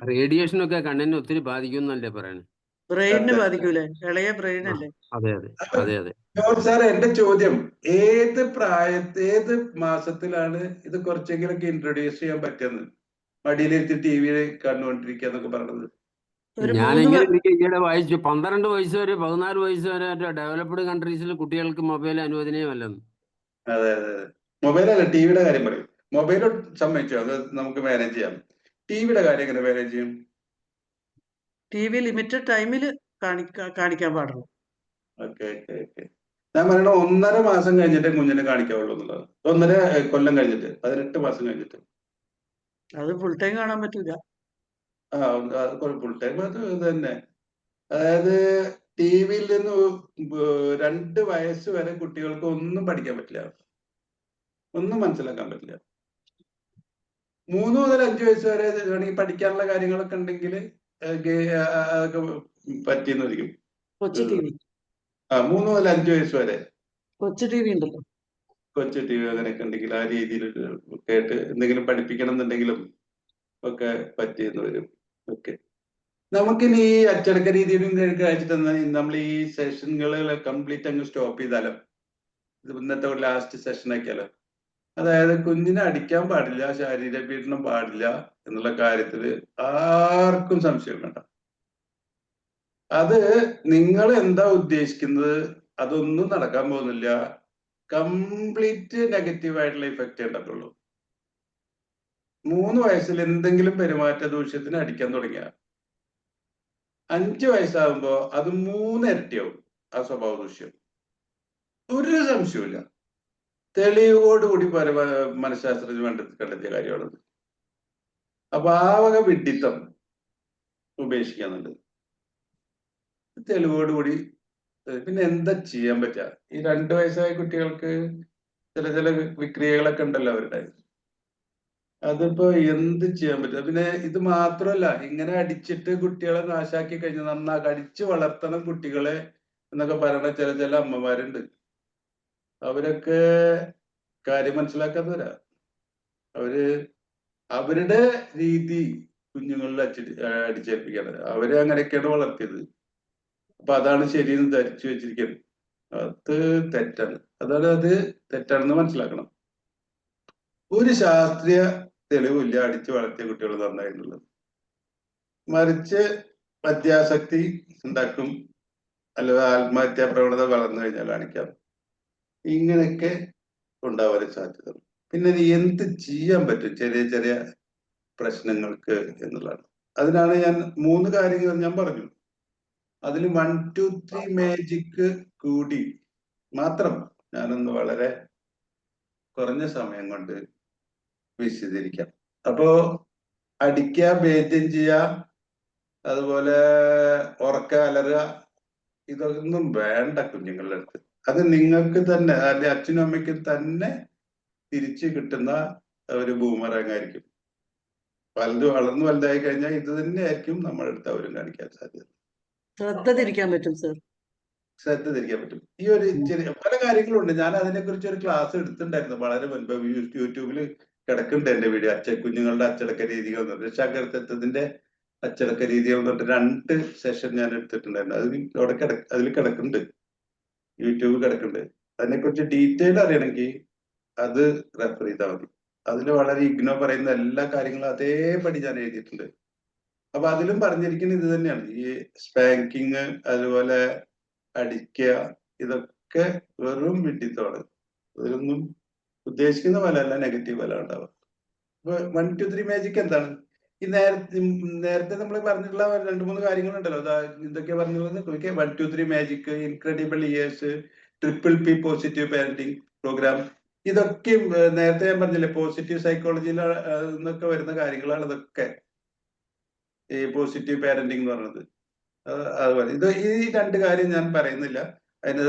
റേഡിയേഷനൊക്കെ കണ്ണിനെ ഒത്തിരി ബാധിക്കുന്നല്ലേ പറയണേ? ബ്രെയിനിന് ബാധിക്കൂലേ? ഇളയ ബ്രെയിനല്ലേ. അതെ അതെ അതെ അതെ. സാർ, എന്റെ ചോദ്യം, ഏത് മാസത്തിലാണ് ഇത് കുറച്ചെങ്കിലൊക്കെ ഇൻട്രൊഡ്യൂസ് ചെയ്യാൻ പറ്റുന്നത്? മടിയിലിരുത്തി TV കണ്ടുകൊണ്ടിരിക്കുക എന്നൊക്കെ പറയുന്നത്. ഞാൻ ഇങ്ങനെ ഈയിടെ വായിച്ചു, 12 വയസ്സ് വരെ 14 വയസ്സ് വരെ ഡെവലപ്ഡ് കൺട്രീസിൽ കുട്ടികൾക്ക് മൊബൈൽ അനുവദനീയമല്ലെന്ന്. അതെ അതെ അതെ. മൊബൈലല്ല, TVയുടെ കാര്യം പറയും. മൊബൈൽ സമ്മതിച്ചു, അത് നമുക്ക് മാനേജ് ചെയ്യാം. TVയുടെ കാര്യം എങ്ങനെ മാനേജ് ചെയ്യും? TV ലിമിറ്റഡ് ടൈമിൽ കാണിക്കാൻ പാടുള്ളൂ. Okay okay okay. ഞാൻ പറയണ 1.5 മാസം കഴിഞ്ഞിട്ട് കുഞ്ഞിനെ കാണിക്കാവുള്ളൂ എന്നുള്ളത്. 1.5 കൊല്ലം കഴിഞ്ഞിട്ട്, 18 മാസം കഴിഞ്ഞിട്ട്. അത് ഫുൾ ടൈം കാണാൻ പറ്റൂല. ഫുൾ ടൈം അത് തന്നെ. അതായത് TVയിൽ നിന്ന് 2 വയസ്സ് വരെ കുട്ടികൾക്ക് ഒന്നും പഠിക്കാൻ പറ്റില്ല, ഒന്നും മനസ്സിലാക്കാൻ പറ്റില്ല. 3 മുതൽ 5 വയസ്സ് വരെ വേണമെങ്കിൽ പഠിക്കാനുള്ള കാര്യങ്ങളൊക്കെ ഉണ്ടെങ്കിൽ പറ്റിയെന്ന് വരിക്കും. കൊച്ചു TV 3 മുതൽ 5 വയസ്സ് വരെ കൊച്ചു TV ഉണ്ടല്ലോ, കൊച്ചു TV അങ്ങനെയൊക്കെ ഉണ്ടെങ്കിൽ ആ രീതിയിൽ കേട്ട് എന്തെങ്കിലും പഠിപ്പിക്കണം എന്നുണ്ടെങ്കിലും ഒക്കെ പറ്റിയെന്ന് വരും. ഓക്കെ. നമുക്കിനി ഈ അച്ചടക്ക രീതിയിൽ കഴിച്ചിട്ട് നമ്മൾ ഈ സെഷനുകൾ കംപ്ലീറ്റ് അങ്ങ് സ്റ്റോപ്പ് ചെയ്താലോ? ഇത് ഇന്നത്തെ ഒരു ലാസ്റ്റ് സെഷൻ ആക്കിയാലോ? അതായത് കുഞ്ഞിനെ അടിക്കാൻ പാടില്ല, ശാരീരിക പീഡനം പാടില്ല എന്നുള്ള കാര്യത്തിൽ ആർക്കും സംശയം വേണ്ട. അത് നിങ്ങൾ എന്താ ഉദ്ദേശിക്കുന്നത് അതൊന്നും നടക്കാൻ പോകുന്നില്ല. കംപ്ലീറ്റ് നെഗറ്റീവ് ആയിട്ടുള്ള ഇഫക്റ്റ് ഉണ്ടാക്കുള്ളൂ. 3 വയസ്സിൽ എന്തെങ്കിലും പെരുമാറ്റ ദൂഷ്യത്തിന് അടിക്കാൻ തുടങ്ങിയ 5 വയസ്സാകുമ്പോ അത് 3 ഇരട്ടിയാവും ആ സ്വഭാവ ദൂഷ്യം. ഒരു സംശയവുമില്ല. തെളിവോടുകൂടി മനഃശാസ്ത്രജ്ഞർ കണ്ടെത്തിയ കാര്യമാണത്. അപ്പൊ ആ വക വിഡ്ഢിത്തം ഉപേക്ഷിക്കാന്നുണ്ട്. തെളിവോടുകൂടി പിന്നെ എന്താ ചെയ്യാൻ പറ്റുക? ഈ 2 വയസ്സായ കുട്ടികൾക്ക് ചില വിക്രിയകളൊക്കെ ഉണ്ടല്ലോ അവരുടെ. അതിപ്പോ എന്ത് ചെയ്യാൻ പറ്റും? പിന്നെ ഇത് മാത്രമല്ല, ഇങ്ങനെ അടിച്ചിട്ട് കുട്ടികളെ നാശാക്കി കഴിഞ്ഞ് അടിച്ച് വളർത്തണം കുട്ടികളെ എന്നൊക്കെ പറയുന്ന ചില അമ്മമാരുണ്ട്. അവരൊക്കെ കാര്യം മനസ്സിലാക്കാത്തവരാ. അവരുടെ രീതി കുഞ്ഞുങ്ങളിൽ അടിച്ചേൽപ്പിക്കാണ്. അവരെ അങ്ങനെയൊക്കെയാണ് വളർത്തിയത്. അപ്പൊ അതാണ് ശരിയെന്ന് ധരിച്ചു വെച്ചിരിക്കുന്നത്. അത് തെറ്റാണ്. അത് തെറ്റാണെന്ന് മനസ്സിലാക്കണം. ഒരു ശാസ്ത്രീയ തെളിവില്ല അടിച്ചു വളർത്തിയ കുട്ടികൾ നന്നായിട്ടുള്ളത്. മറിച്ച് മദ്യാസക്തി ഉണ്ടാക്കും, അല്ലെങ്കിൽ ആത്മഹത്യാ പ്രവണത വളർന്നു കഴിഞ്ഞാൽ കാണിക്കാം. ഇങ്ങനെയൊക്കെ ഉണ്ടാവാൻ സാധ്യത. പിന്നെ എന്ത് ചെയ്യാൻ പറ്റും ചെറിയ പ്രശ്നങ്ങൾക്ക് എന്നുള്ളതാണ്. അതിനാണ് ഞാൻ 3 കാര്യങ്ങൾ ഞാൻ പറഞ്ഞു. അതിൽ 1, 2, 3 മാജിക് കൂടി മാത്രം ഞാനൊന്ന് വളരെ കുറഞ്ഞ സമയം കൊണ്ട് വിശദീകരിക്കാം. അപ്പോ അടിക്കുക, ഭേദ്യം ചെയ്യുക, അതുപോലെ ഉറക്ക അലറുക, ഇതൊന്നും വേണ്ട കുഞ്ഞുങ്ങളുടെ അടുത്ത്. അത് നിങ്ങൾക്ക് തന്നെ, അല്ലെ അച്ഛനും അമ്മയ്ക്കും തന്നെ തിരിച്ചു കിട്ടുന്ന ഒരു ബൂമറാങ് ആയിരിക്കും. വളർന്നു വലുതായി കഴിഞ്ഞാൽ ഇത് തന്നെ ആയിരിക്കും നമ്മുടെ അടുത്ത് അവരും കാണിക്കാൻ സാധ്യത. ശ്രദ്ധ തിരിക്കാൻ പറ്റും സർ. ശ്രദ്ധ തിരിക്കാൻ പറ്റും. ഈ ഒരു പല കാര്യങ്ങളുണ്ട്. ഞാൻ അതിനെക്കുറിച്ച് ഒരു ക്ലാസ് എടുത്തിട്ടുണ്ടായിരുന്നു വളരെ മുൻപ്. യൂട്യൂബിൽ കിടക്കുന്നുണ്ട് എന്റെ വീഡിയോ. കുഞ്ഞുങ്ങളുടെ അച്ചടക്ക രീതികൾ, രക്ഷാകർതൃത്വത്തിന്റെ അച്ചടക്ക രീതികൾ എന്ന് പറഞ്ഞിട്ട് 2 സെഷൻ ഞാൻ എടുത്തിട്ടുണ്ടായിരുന്നു. അതിൽ കിടക്കുന്നുണ്ട്, യൂട്യൂബ് കിടക്കുന്നുണ്ട്. അതിനെക്കുറിച്ച് ഡീറ്റെയിൽ അറിയണമെങ്കിൽ അത് റെഫർ ചെയ്താൽ മതി. അതിൽ വളരെ ഇഗ്നോ പറയുന്ന എല്ലാ കാര്യങ്ങളും അതേപടി ഞാൻ എഴുതിയിട്ടുണ്ട്. അപ്പൊ അതിലും പറഞ്ഞിരിക്കുന്നത് ഇത് തന്നെയാണ്. ഈ സ്പാങ്കിങ്, അതുപോലെ അടിക്കുക, ഇതൊക്കെ വെറും വിഡ്ഢിത്തമാണ്. ഇതൊന്നും ഉദ്ദേശിക്കുന്ന ഫലമല്ല, നെഗറ്റീവ് ഫലം ഉണ്ടാവുക. അപ്പൊ 1, 2, 3 മാജിക് എന്താണ്? ഈ നേരത്തെ നമ്മൾ പറഞ്ഞിട്ടുള്ള 2, 3 കാര്യങ്ങളുണ്ടല്ലോ. ഇതൊക്കെ പറഞ്ഞിട്ടുള്ളത് 1, 2, 3 magic, incredible years, PPP positive parenting programme, ഇതൊക്കെ നേരത്തെ ഞാൻ പറഞ്ഞില്ലേ പോസിറ്റീവ് സൈക്കോളജിയിൽ നിന്നൊക്കെ വരുന്ന കാര്യങ്ങളാണ് ഇതൊക്കെ. ഈ പോസിറ്റീവ് പാരന്റിങ് എന്ന് പറയുന്നത് അതുപോലെ ഈ 2 കാര്യം ഞാൻ പറയുന്നില്ല. അതിന്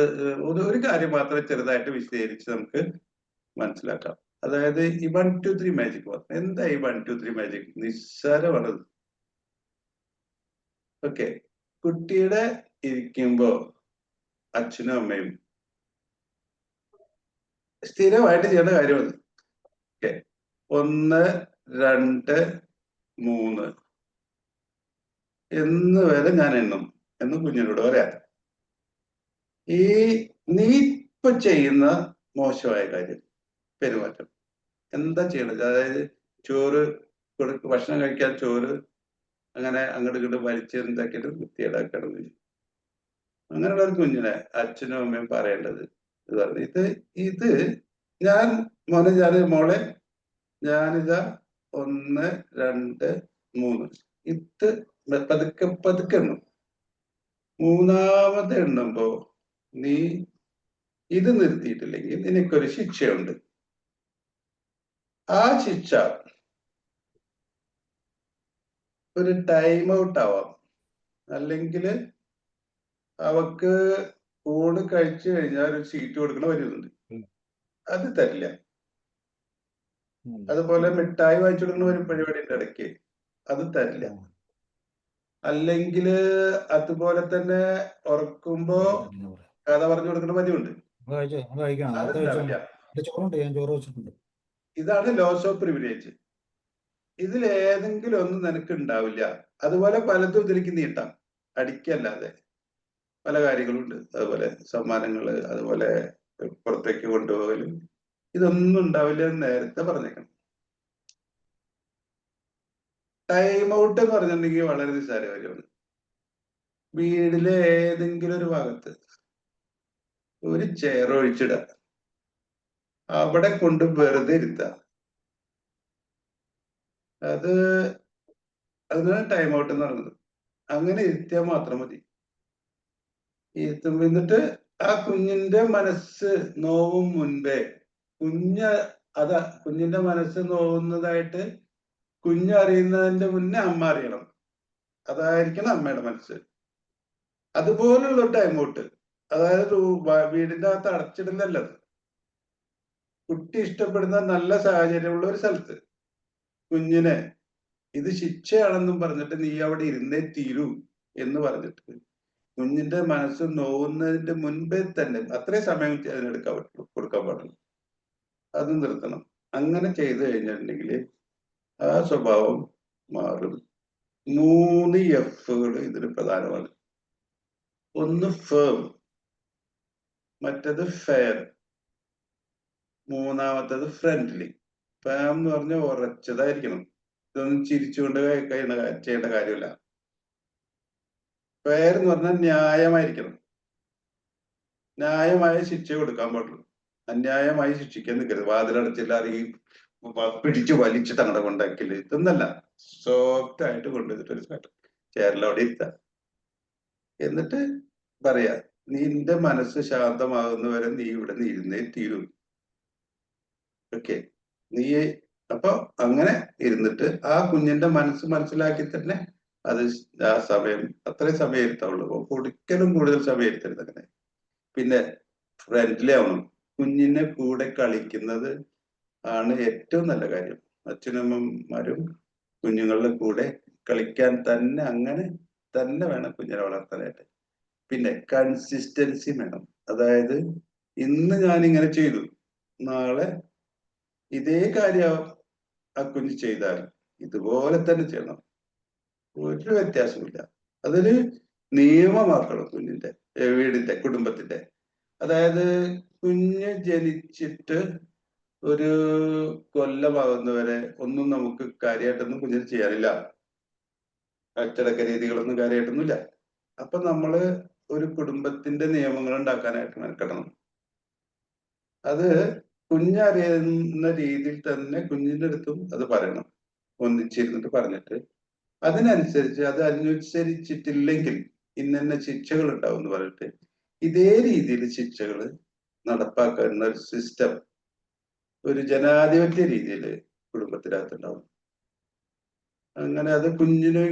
ഒരു കാര്യം മാത്രം ചെറുതായിട്ട് വിശദീകരിച്ച് നമുക്ക് മനസ്സിലാക്കാം. അതായത് ഈ 1, 2, 3 മാജിക് മാത്രം. എന്താ ഈ 1, 2, 3 മാജിക്? നിസ്സാരമാണത്. ഓക്കെ, കുട്ടിയുടെ ഇരിക്കുമ്പോ അച്ഛനും അമ്മയും സ്ഥിരമായിട്ട് ചെയ്യേണ്ട കാര്യമാണ്. ഓക്കെ, 1, 2, 3 എന്ന് വരെ ഞാൻ എണ്ണും എന്ന് കുഞ്ഞിനോട് പറയാം. നീ ഇപ്പൊ ചെയ്യുന്ന മോശമായ കാര്യം, പെരുമാറ്റം എന്താ ചെയ്യണത്? അതായത് ഭക്ഷണം കഴിക്കാൻ ചോറ് അങ്ങനെ അങ്ങോട്ട് ഇങ്ങോട്ട് വലിച്ച് എന്താക്കിയിട്ട് വൃത്തിയേടാക്കണം. അങ്ങനെയുള്ള ഒരു കുഞ്ഞിനെ അച്ഛനും അമ്മയും പറയേണ്ടത് ഇത് ഞാൻ മോളെ ഞാനിതാ 1, 2, 3 ഇത് പതുക്കെ എണ്ണും. 3ാമത് എണ്ണുമ്പോ നീ ഇത് നിർത്തിയിട്ടില്ലെങ്കിൽ നിനക്കൊരു ശിക്ഷയുണ്ട്. ആ ശിക്ഷ ഒരു ടൈം ഔട്ട് ആവാം, അല്ലെങ്കിൽ അവക്ക് ഊണ് കഴിച്ചു കഴിഞ്ഞാൽ ഒരു സീറ്റ് കൊടുക്കണ വരുന്നുണ്ട്, അത് തരില്ല. അതുപോലെ മിഠായി വാങ്ങിച്ചു കൊടുക്കുന്ന ഒരു പരിപാടിയുടെ ഇടയ്ക്ക് അത് തരില്ല. അല്ലെങ്കിൽ അതുപോലെ തന്നെ ഉറക്കുമ്പോ കഥ പറഞ്ഞു കൊടുക്കുന്ന പതിവുണ്ട്, അതുണ്ടാവില്ല. ഇതാണ് ലോസ് ഓഫ് പ്രിവിലേജ്. ഇതിലേതെങ്കിലും ഒന്നും നിനക്ക് ഉണ്ടാവില്ല. അതുപോലെ പലതും ഇതിലേക്ക് നീട്ടാം, അടിക്കല്ലാതെ പല കാര്യങ്ങളുണ്ട്. അതുപോലെ സമ്മാനങ്ങള്, അതുപോലെ പുറത്തേക്ക് കൊണ്ടുപോകലും, ഇതൊന്നും ഉണ്ടാവില്ല എന്ന് നേരത്തെ പറഞ്ഞേക്കണം. ടൈം ഔട്ട് എന്ന് പറഞ്ഞിട്ടുണ്ടെങ്കിൽ വളരെ നിസ്സാര കാര്യമാണ്. വീടിലെ ഏതെങ്കിലും ഒരു ഭാഗത്ത് ഒരു ചെയർ ഒഴിച്ചിടുക, അവിടെ കൊണ്ട് വെറുതെ ഇരുത്തുക. അതിനാണ് ടൈം ഔട്ട് എന്ന് പറയുന്നത്. അങ്ങനെ ഇരുത്തിയാൽ മാത്രം മതി. എന്നിട്ട് ആ കുഞ്ഞിന്റെ മനസ്സ് നോവും മുൻപേ കുഞ്ഞിന്റെ മനസ്സ് നോവുന്നതായിട്ട് കുഞ്ഞറിയുന്നതിന്റെ മുന്നേ അമ്മ അറിയണം. അതായിരിക്കണം അമ്മയുടെ മനസ്സ്. അതുപോലുള്ള ഒരു ടൈം ഔട്ട്, അതായത് വീടിന്റെ അകത്ത് അടച്ചിടുന്നല്ലത്. കുട്ടി ഇഷ്ടപ്പെടുന്ന നല്ല സാഹചര്യമുള്ള ഒരു സ്ഥലത്ത് കുഞ്ഞിനെ ഇത് ശിക്ഷയാണെന്നും പറഞ്ഞിട്ട് നീ അവിടെ ഇരുന്നേ തീരൂ എന്ന് പറഞ്ഞിട്ട് കുഞ്ഞിന്റെ മനസ്സ് നോവുന്നതിന്റെ മുൻപേ തന്നെ അത്രയും സമയം അതിനെടുക്കാൻ പറ്റുള്ളൂ, കൊടുക്കാൻ പാടുള്ളൂ. അത് നിർത്തണം. അങ്ങനെ ചെയ്തു കഴിഞ്ഞിട്ടുണ്ടെങ്കിൽ ആ സ്വഭാവം മാറും. 3 എഫുകൾ ഇതിന് പ്രധാനമാണ്. ഒന്ന് ഫേം, മറ്റത് ഫെയർ, മൂന്നാമത്തത് ഫ്രണ്ട്ലി. ഫേം എന്ന് പറഞ്ഞാൽ ഉറച്ചതായിരിക്കണം. ഇതൊന്നും ചിരിച്ചുകൊണ്ട് ചെയ്യേണ്ട കാര്യമില്ല. ഫെയർ എന്ന് പറഞ്ഞാൽ ന്യായമായിരിക്കണം. ന്യായമായ ശിക്ഷ കൊടുക്കാൻ പാടുള്ളൂ. അന്യായമായി ശിക്ഷിക്കാൻ നിൽക്കരുത്. വാതിലടച്ചില്ല, അല്ലെങ്കിൽ പിടിച്ചു വലിച്ച് തങ്ങടെ കൊണ്ടാക്കില്ല. ഇതൊന്നല്ല. സോഫ്റ്റ് ആയിട്ട് കൊണ്ടുവന്നിട്ട് ഒരു ചെയറിൽ അവിടെ ഇരുത്താം. എന്നിട്ട് പറയാ, നിന്റെ മനസ്സ് ശാന്തമാകുന്നവരെ നീ ഇവിടെ നിന്ന് ഇരുന്നേ തീരൂ. ഓക്കെ, നീ അപ്പൊ അങ്ങനെ ഇരുന്നിട്ട് ആ കുഞ്ഞിന്റെ മനസ്സ് മനസ്സിലാക്കി തന്നെ അത് ആ സമയം അത്രയും സമയം ഇരുത്താവുള്ളൂ. ഒരിക്കലും കൂടുതൽ സമയം ഇരുത്തരുത് അങ്ങനെ. പിന്നെ ഫ്രണ്ട്ലി ആവണം. കുഞ്ഞിനെ കൂടെ കളിക്കുന്നത് ആണ് ഏറ്റവും നല്ല കാര്യം. അച്ഛനമ്മമാരും കുഞ്ഞുങ്ങളുടെ കൂടെ കളിക്കാൻ തന്നെ അങ്ങനെ തന്നെ വേണം കുഞ്ഞിനെ വളർത്താനായിട്ട്. പിന്നെ കൺസിസ്റ്റൻസി വേണം. അതായത് ഇന്ന് ഞാൻ ഇങ്ങനെ ചെയ്തു, നാളെ ഇതേ കാര്യം ആ കുഞ്ഞ് ചെയ്താൽ ഇതുപോലെ തന്നെ ചെയ്യണം. ഒരു വ്യത്യാസമില്ല. അതൊരു നിയമമാക്കണം കുഞ്ഞിന്റെ, വീടിന്റെ, കുടുംബത്തിന്റെ. അതായത് കുഞ്ഞ് ജനിച്ചിട്ട് ഒരു കൊല്ലമാകുന്നവരെ ഒന്നും നമുക്ക് കാര്യമായിട്ടൊന്നും കുഞ്ഞിന് ചെയ്യാനില്ല. അച്ചടക്ക രീതികളൊന്നും കാര്യമായിട്ടൊന്നുമില്ല. അപ്പൊ നമ്മള് ഒരു കുടുംബത്തിന്റെ നിയമങ്ങൾ ഉണ്ടാക്കാനായിട്ട് മെനക്കെടണം. അത് കുഞ്ഞറിയുന്ന രീതിയിൽ തന്നെ കുഞ്ഞിന്റെ അടുത്തും അത് പറയണം. ഒന്നിച്ചിരുന്നിട്ട് പറഞ്ഞിട്ട് അതിനനുസരിച്ച് അത് അനുസരിച്ചിട്ടില്ലെങ്കിൽ ഇന്ന ശിക്ഷകൾ ഉണ്ടാവും എന്ന് പറഞ്ഞിട്ട് ഇതേ രീതിയിൽ ശിക്ഷകൾ നടപ്പാക്കുന്ന ഒരു സിസ്റ്റം ഒരു ജനാധിപത്യ രീതിയിൽ കുടുംബത്തിനകത്തുണ്ടാവും. അങ്ങനെ അത് കുഞ്ഞിനെ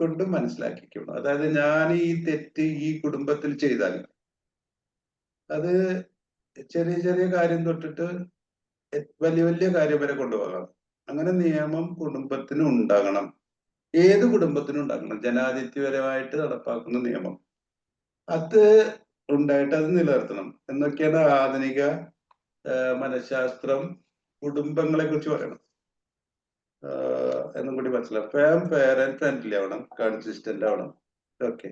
കൊണ്ട് മനസ്സിലാക്കിക്കണം. അതായത് ഞാൻ ഈ തെറ്റ് ഈ കുടുംബത്തിൽ ചെയ്താൽ അത് ചെറിയ ചെറിയ കാര്യം തൊട്ടിട്ട് വലിയ വലിയ കാര്യം വരെ കൊണ്ടുപോകാം. അങ്ങനെ നിയമം കുടുംബത്തിന് ഉണ്ടാകണം. ഏത് കുടുംബത്തിനും ഉണ്ടാക്കണം. ജനാധിപത്യപരമായിട്ട് നടപ്പാക്കുന്ന നിയമം അത് ഉണ്ടായിട്ട് അത് നിലനിർത്തണം എന്നൊക്കെയാണ് ആധുനിക മനഃശാസ്ത്രം കുടുംബങ്ങളെ കുറിച്ച് പറയണം. എന്നും കൂടി മനസ്സിലാവും. ഫെയർ ആൻഡ് ഫ്രണ്ട്ലി ആവണം, കൺസിസ്റ്റന്റ് ആവണം. ഓക്കെ,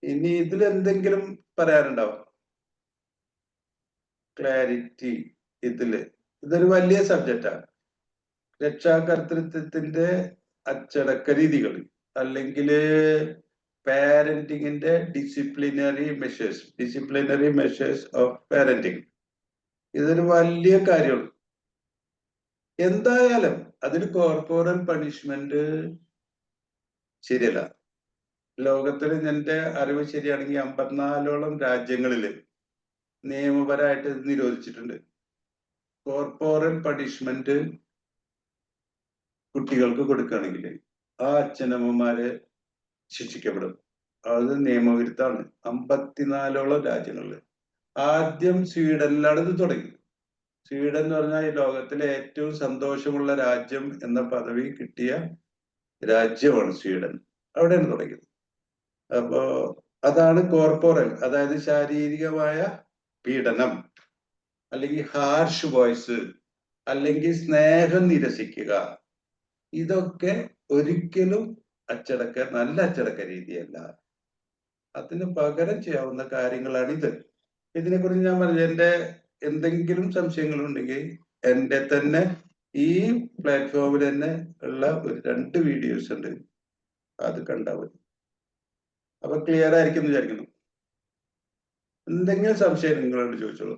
ഇനി ഇതിൽ എന്തെങ്കിലും പറയാനുണ്ടാവും? ക്ലാരിറ്റി ഇതൊരു വലിയ സബ്ജക്റ്റാണ്. രക്ഷാകർതൃത്വത്തിന്റെ അച്ചടക്ക രീതികൾ അല്ലെങ്കിൽ പാരന്റിങ്ങിന്റെ ഡിസിപ്ലിനറി മെഷേഴ്സ് ഓഫ് പാരന്റിങ്. ഇതൊരു വലിയ കാര്യമാണ്. എന്തായാലും അതിന് കോർപ്പോറൽ പണിഷ്മെന്റ് ശരിയല്ല. ലോകത്തിൽ എന്റെ അറിവ് ശരിയാണെങ്കിൽ 54ഓളം രാജ്യങ്ങളില് നിയമപരമായിട്ട് ഇത് നിരോധിച്ചിട്ടുണ്ട്. കോർപ്പോറൽ പണിഷ്മെന്റ് കുട്ടികൾക്ക് കൊടുക്കുകയാണെങ്കിൽ ആ അച്ഛനമ്മമാരെ ശിക്ഷിക്കപ്പെടും. അത് നിയമവിരുദ്ധാണ് 54ഓളം രാജ്യങ്ങളിൽ. ആദ്യം സ്വീഡനിലാണ് ഇത് തുടങ്ങി. സ്വീഡൻ എന്ന് പറഞ്ഞാൽ ഈ ലോകത്തിലെ ഏറ്റവും സന്തോഷമുള്ള രാജ്യം എന്ന പദവി കിട്ടിയ രാജ്യമാണ് സ്വീഡൻ. അവിടെയാണ് തുടങ്ങിയത്. അപ്പോ അതാണ് കോർപ്പോറൽ, അതായത് ശാരീരികമായ പീഡനം, അല്ലെങ്കിൽ ഹാർഷ് വോയിസ്, അല്ലെങ്കിൽ സ്നേഹം നിരസിക്കുക. ഇതൊക്കെ ഒരിക്കലും നല്ല അച്ചടക്ക രീതിയല്ല. അതിന് പകരം ചെയ്യാവുന്ന കാര്യങ്ങളാണ് ഇത്. ഇതിനെക്കുറിച്ച് ഞാൻ പറഞ്ഞു, എന്റെ എന്തെങ്കിലും സംശയങ്ങളുണ്ടെങ്കിൽ എന്റെ തന്നെ ഈ പ്ലാറ്റ്ഫോമിൽ തന്നെ ഉള്ള ഒരു 2 വീഡിയോസ് ഉണ്ട്, അത് കണ്ടാൽ മതി. അപ്പൊ ക്ലിയർ ആയിരിക്കും എന്ന് വിചാരിക്കുന്നു. എന്തെങ്കിലും സംശയം നിങ്ങളോട് ചോദിച്ചോളൂ.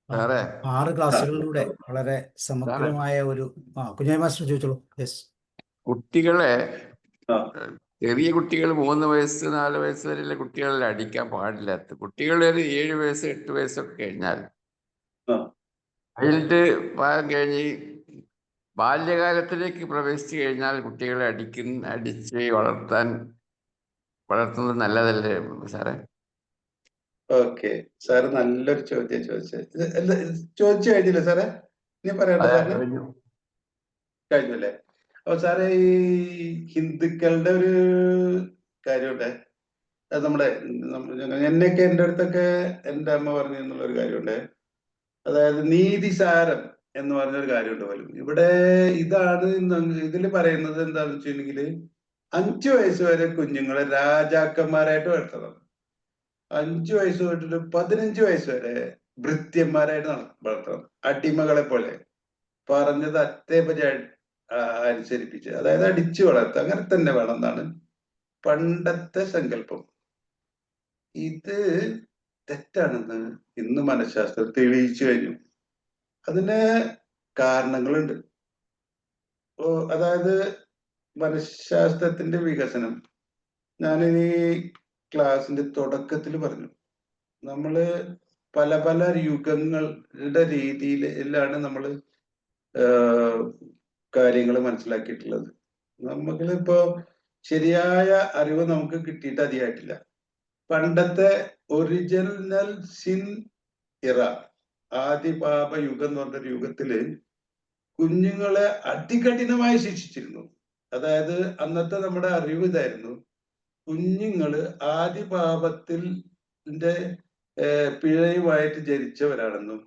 സാറേ 6 ക്ലാസ്സുകളിലൂടെ വളരെ സമഗ്രമായ ഒരു കുഞ്ഞായി മാസ്റ്റർ ചോദിച്ചോളൂ. യെസ്. കുട്ടികളെ ആ ചെറിയ കുട്ടികൾ 3 വയസ്സ് 4 വയസ്സ് വരെയുള്ള കുട്ടികളെ അടിക്കാൻ പാടില്ലാത്ത കുട്ടികളെ ഒരു 7 വയസ്സ് 8 വയസ്സൊക്കെ കഴിഞ്ഞാൽ ആ അതിലിട്ട് പ്രായം കഴിഞ്ഞ് ബാല്യകാലത്തിലേക്ക് പ്രവേശിച്ചു കഴിഞ്ഞാൽ കുട്ടികളെ അടിച്ച് വളർത്തുന്നത് നല്ലതല്ലേ സാറേ? ഓക്കെ, സാറ് നല്ലൊരു ചോദ്യം ചോദിച്ചത്. ചോദിച്ചു കഴിഞ്ഞില്ലേ സാറേ? ഇനി പറയണ്ട സാറിന്? കഴിഞ്ഞല്ലേ? അപ്പൊ സാറേ, ഈ ഹിന്ദുക്കളുടെ ഒരു കാര്യമുണ്ട്. അത് നമ്മുടെ എന്നൊക്കെ എൻ്റെ അടുത്തൊക്കെ എൻ്റെ അമ്മ പറഞ്ഞു എന്നുള്ളൊരു കാര്യമുണ്ട്. അതായത് നീതിസാരം എന്ന് പറഞ്ഞൊരു കാര്യമുണ്ട് പോലും. ഇവിടെ ഇതാണ് ഇതിൽ പറയുന്നത് എന്താണെന്ന് വെച്ചിട്ടുണ്ടെങ്കിൽ 5 വയസ്സ് വരെ കുഞ്ഞുങ്ങളെ രാജാക്കന്മാരായിട്ട് വളർത്തണം. 5 വയസ്സ് തൊട്ടിട്ട് 15 വയസ്സ് വരെ ഭൃത്യന്മാരായിട്ട് വളർത്തണം. അടിമകളെ പോലെ പറഞ്ഞത് അതേപറ്റി അനുസരിപ്പിച്ച്, അതായത് അടിച്ചു വളർത്തുക. അങ്ങനെ തന്നെ വേണം എന്നാണ് പണ്ടത്തെ സങ്കല്പം. ഇത് തെറ്റാണെന്ന് ഇന്ന് മനഃശാസ്ത്രം തെളിയിച്ചു കഴിഞ്ഞു. അതിന് കാരണങ്ങളുണ്ട്. അതായത് മനഃശാസ്ത്രത്തിന്റെ വികസനം ഞാനിനി ക്ലാസിന്റെ തുടക്കത്തിൽ പറഞ്ഞു. നമ്മള് പല പല യുഗങ്ങളുടെ രീതിയിലാണ് നമ്മൾ കാര്യങ്ങൾ മനസ്സിലാക്കിയിട്ടുള്ളത്. നമുക്കിപ്പോ ശരിയായ അറിവ് നമുക്ക് കിട്ടിയിട്ട് അധികമായിട്ടില്ല. പണ്ടത്തെ ഒറിജിനൽ സിൻ ഇറ, ആദിപാപ യുഗം എന്ന് പറഞ്ഞൊരു യുഗത്തില് കുഞ്ഞുങ്ങളെ അതികഠിനമായി ശിക്ഷിച്ചിരുന്നു. അതായത് അന്നത്തെ നമ്മുടെ അറിവ് ഇതായിരുന്നു: കുഞ്ഞുങ്ങള് ആദിപാപത്തിന്റെ പിഴയുമായിട്ട് ജനിച്ചവരാണെന്നും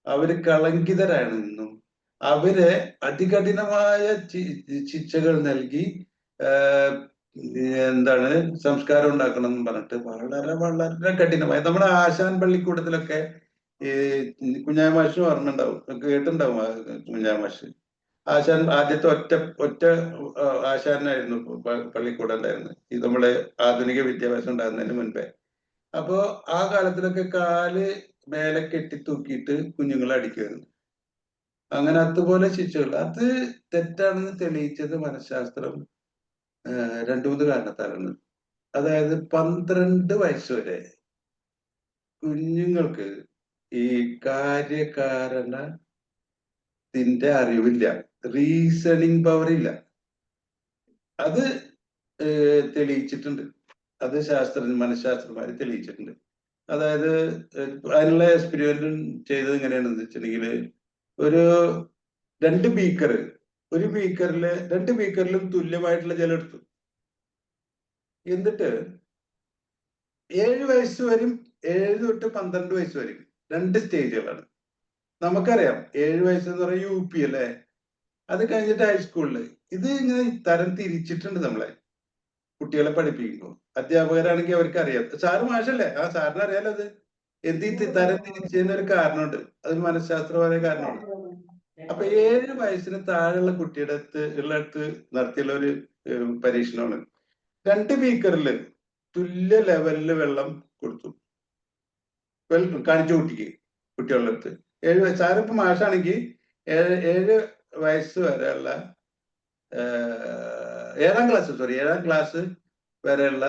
അവര് കളങ്കിതരാണെന്നും അവരെ അതികഠിനമായ ശിക്ഷകൾ നൽകി എന്താണ് സംസ്കാരം ഉണ്ടാക്കണം എന്ന് പറഞ്ഞിട്ട് വളരെ വളരെ കഠിനമായി നമ്മുടെ ആശാൻ പള്ളിക്കൂടത്തിലൊക്കെ ഈ കുഞ്ഞായ മാഷ് പറഞ്ഞിട്ടുണ്ടാവും, കേട്ടിട്ടുണ്ടാവും. കുഞ്ഞായ മാഷ് ആശാൻ ആദ്യത്തെ ഒറ്റ ആശാനായിരുന്നു പള്ളിക്കൂടം ഉണ്ടായിരുന്നത്, ഈ നമ്മളെ ആധുനിക വിദ്യാഭ്യാസം ഉണ്ടാകുന്നതിന് മുൻപേ. അപ്പോ ആ കാലത്തിലൊക്കെ കാല് മേലെ കെട്ടി തൂക്കിയിട്ട് കുഞ്ഞുങ്ങളെ അടിക്കുമായിരുന്നു. അങ്ങനെ അതുപോലെ ശിക്ഷകൾ. അത് തെറ്റാണെന്ന് തെളിയിച്ചത് മനഃശാസ്ത്രം 2-3 കാരണത്താലാണ്. അതായത് 12 വയസ്സ് വരെ കുഞ്ഞുങ്ങൾക്ക് ഈ കാര്യകാരണത്തിന്റെ അറിവില്ല, റീസണിങ് പവർ ഇല്ല. അത് തെളിയിച്ചിട്ടുണ്ട്. അത് മനഃശാസ്ത്രജ്ഞന്മാര് തെളിയിച്ചിട്ടുണ്ട്. അതായത് അതിനുള്ള എക്സ്പെരിമെന്റ് ചെയ്തത് എങ്ങനെയാണെന്ന് വെച്ചിട്ടുണ്ടെങ്കിൽ, ഒരു 2 ബീക്കർ, ഒരു ബീക്കറില് 2 ബീക്കറിലും തുല്യമായിട്ടുള്ള ജലം എടുത്തു. എന്നിട്ട് 7 വയസ്സ് വരും, 7 തൊട്ട് 12 വയസ്സ് വരും 2 സ്റ്റേജുകളാണ്. നമുക്കറിയാം 7 വയസ്സ് എന്ന് പറയുന്നത് UP അല്ലേ, അത് കഴിഞ്ഞിട്ട് ഹൈസ്കൂളില്. ഇത് ഇങ്ങനെ തരം തിരിച്ചിട്ടുണ്ട് നമ്മളെ കുട്ടികളെ പഠിപ്പിക്കുമ്പോൾ. അധ്യാപകരാണെങ്കിൽ അവർക്ക് അറിയാം. സാറ് മാഷല്ലേ, ആ സാറിന് അറിയാലോ. അത് എന്ത് തരം തിരിച്ചതിന് ഒരു കാരണമുണ്ട്, അതിന് മനഃശാസ്ത്രപരമായ കാരണമുണ്ട്. അപ്പൊ 7 വയസ്സിന് താഴെയുള്ള കുട്ടിയുടെ അടുത്ത് നടത്തിയുള്ള ഒരു പരീക്ഷണമാണ്. 2 ബീക്കറില് തുല്യ ലെവലില് വെള്ളം കൊടുത്തു, കാണിച്ചു കുട്ടികളുടെ അടുത്ത്. 7 വയസ്സ്, സാറിപ്പോ മാഷാണെങ്കിൽ 7 വയസ്സ് വരെയുള്ള 7ാം ക്ലാസ് വരെയുള്ള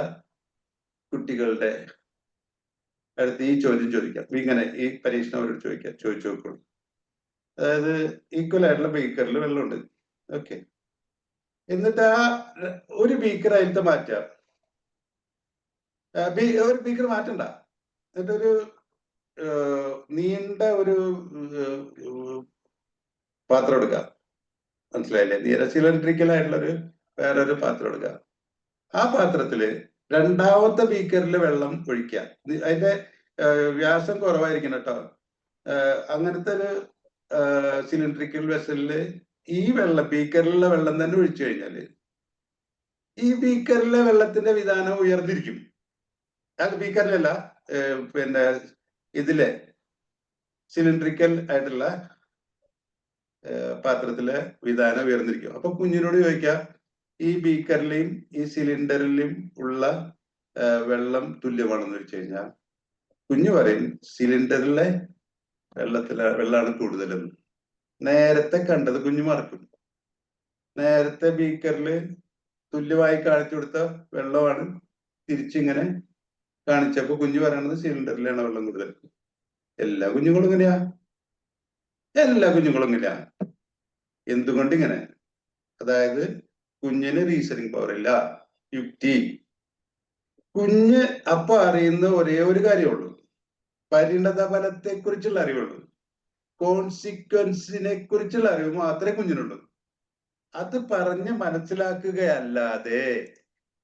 കുട്ടികളുടെ അടുത്ത് ഈ ചോദ്യം ചോദിക്കാം. ഇങ്ങനെ ഈ പരീക്ഷണം അവരോട് ചോദിച്ചു നോക്കുള്ളൂ. അതായത് ഈക്വൽ ആയിട്ടുള്ള ബീക്കറിൽ വെള്ളമുണ്ട്. ഓക്കെ, എന്നിട്ട് ആ ഒരു ബീക്കർ അതിലത്തെ മാറ്റാം, ഒരു ബീക്കർ മാറ്റണ്ട. എന്നിട്ടൊരു നീണ്ട ഒരു പാത്രം എടുക്കുക. മനസ്സിലായില്ലേ? നീല സിലിണ്ട്രിക്കൽ ആയിട്ടുള്ളൊരു വേറൊരു പാത്രം എടുക്കുക. ആ പാത്രത്തില് 2ാമത്തെ ബീക്കറിൽ വെള്ളം ഒഴിക്കുക. അതിന്റെ വ്യാസം കുറവായിരിക്കണം കേട്ടോ. അങ്ങനത്തെ ഒരു സിലിണ്ട്രിക്കൽ വെസലില് ഈ ബീക്കറിലുള്ള വെള്ളം തന്നെ ഒഴിച്ചു കഴിഞ്ഞാല് ഈ ബീക്കറിലെ വെള്ളത്തിന്റെ വിധാനം ഉയർന്നിരിക്കും. അത് ബീക്കറിലല്ല, പിന്നെ ഇതിലെ സിലിണ്ട്രിക്കൽ ആയിട്ടുള്ള പാത്രത്തിലെ വിധാനം ഉയർന്നിരിക്കും. അപ്പൊ കുഞ്ഞിനോട് ചോദിക്കാം, ഈ ബീക്കറിലെയും ഈ സിലിണ്ടറിലും ഉള്ള വെള്ളം തുല്യമാണെന്ന് വെച്ച് കഴിഞ്ഞാൽ കുഞ്ഞു പറയും സിലിണ്ടറിലെ വെള്ളമാണ് കൂടുതലെന്ന്. നേരത്തെ കണ്ടത് കുഞ്ഞു മറക്കും. നേരത്തെ ബീക്കറിൽ തുല്യമായി കാണിച്ചു കൊടുത്ത വെള്ളമാണ് തിരിച്ചിങ്ങനെ കാണിച്ചപ്പോ കുഞ്ഞു പറയണത് സിലിണ്ടറിലാണ് വെള്ളം കൂടുതൽ. എല്ലാ കുഞ്ഞുങ്ങളും ഇങ്ങനെയാ. എന്തുകൊണ്ട് ഇങ്ങനെ? അതായത് കുഞ്ഞിന് റീസണിങ് പവർ ഇല്ല, യുക്തി. കുഞ്ഞ് അപ്പൊ അറിയുന്ന ഒരേ ഒരു കാര്യമുള്ളൂ, പരിണത ഫലത്തെ കുറിച്ചുള്ള അറിവുള്ളൂ. കോൺസിക്വൻസിനെ കുറിച്ചുള്ള അറിവ് മാത്രമേ കുഞ്ഞിനുള്ളൂ. അത് പറഞ്ഞ് മനസ്സിലാക്കുകയല്ലാതെ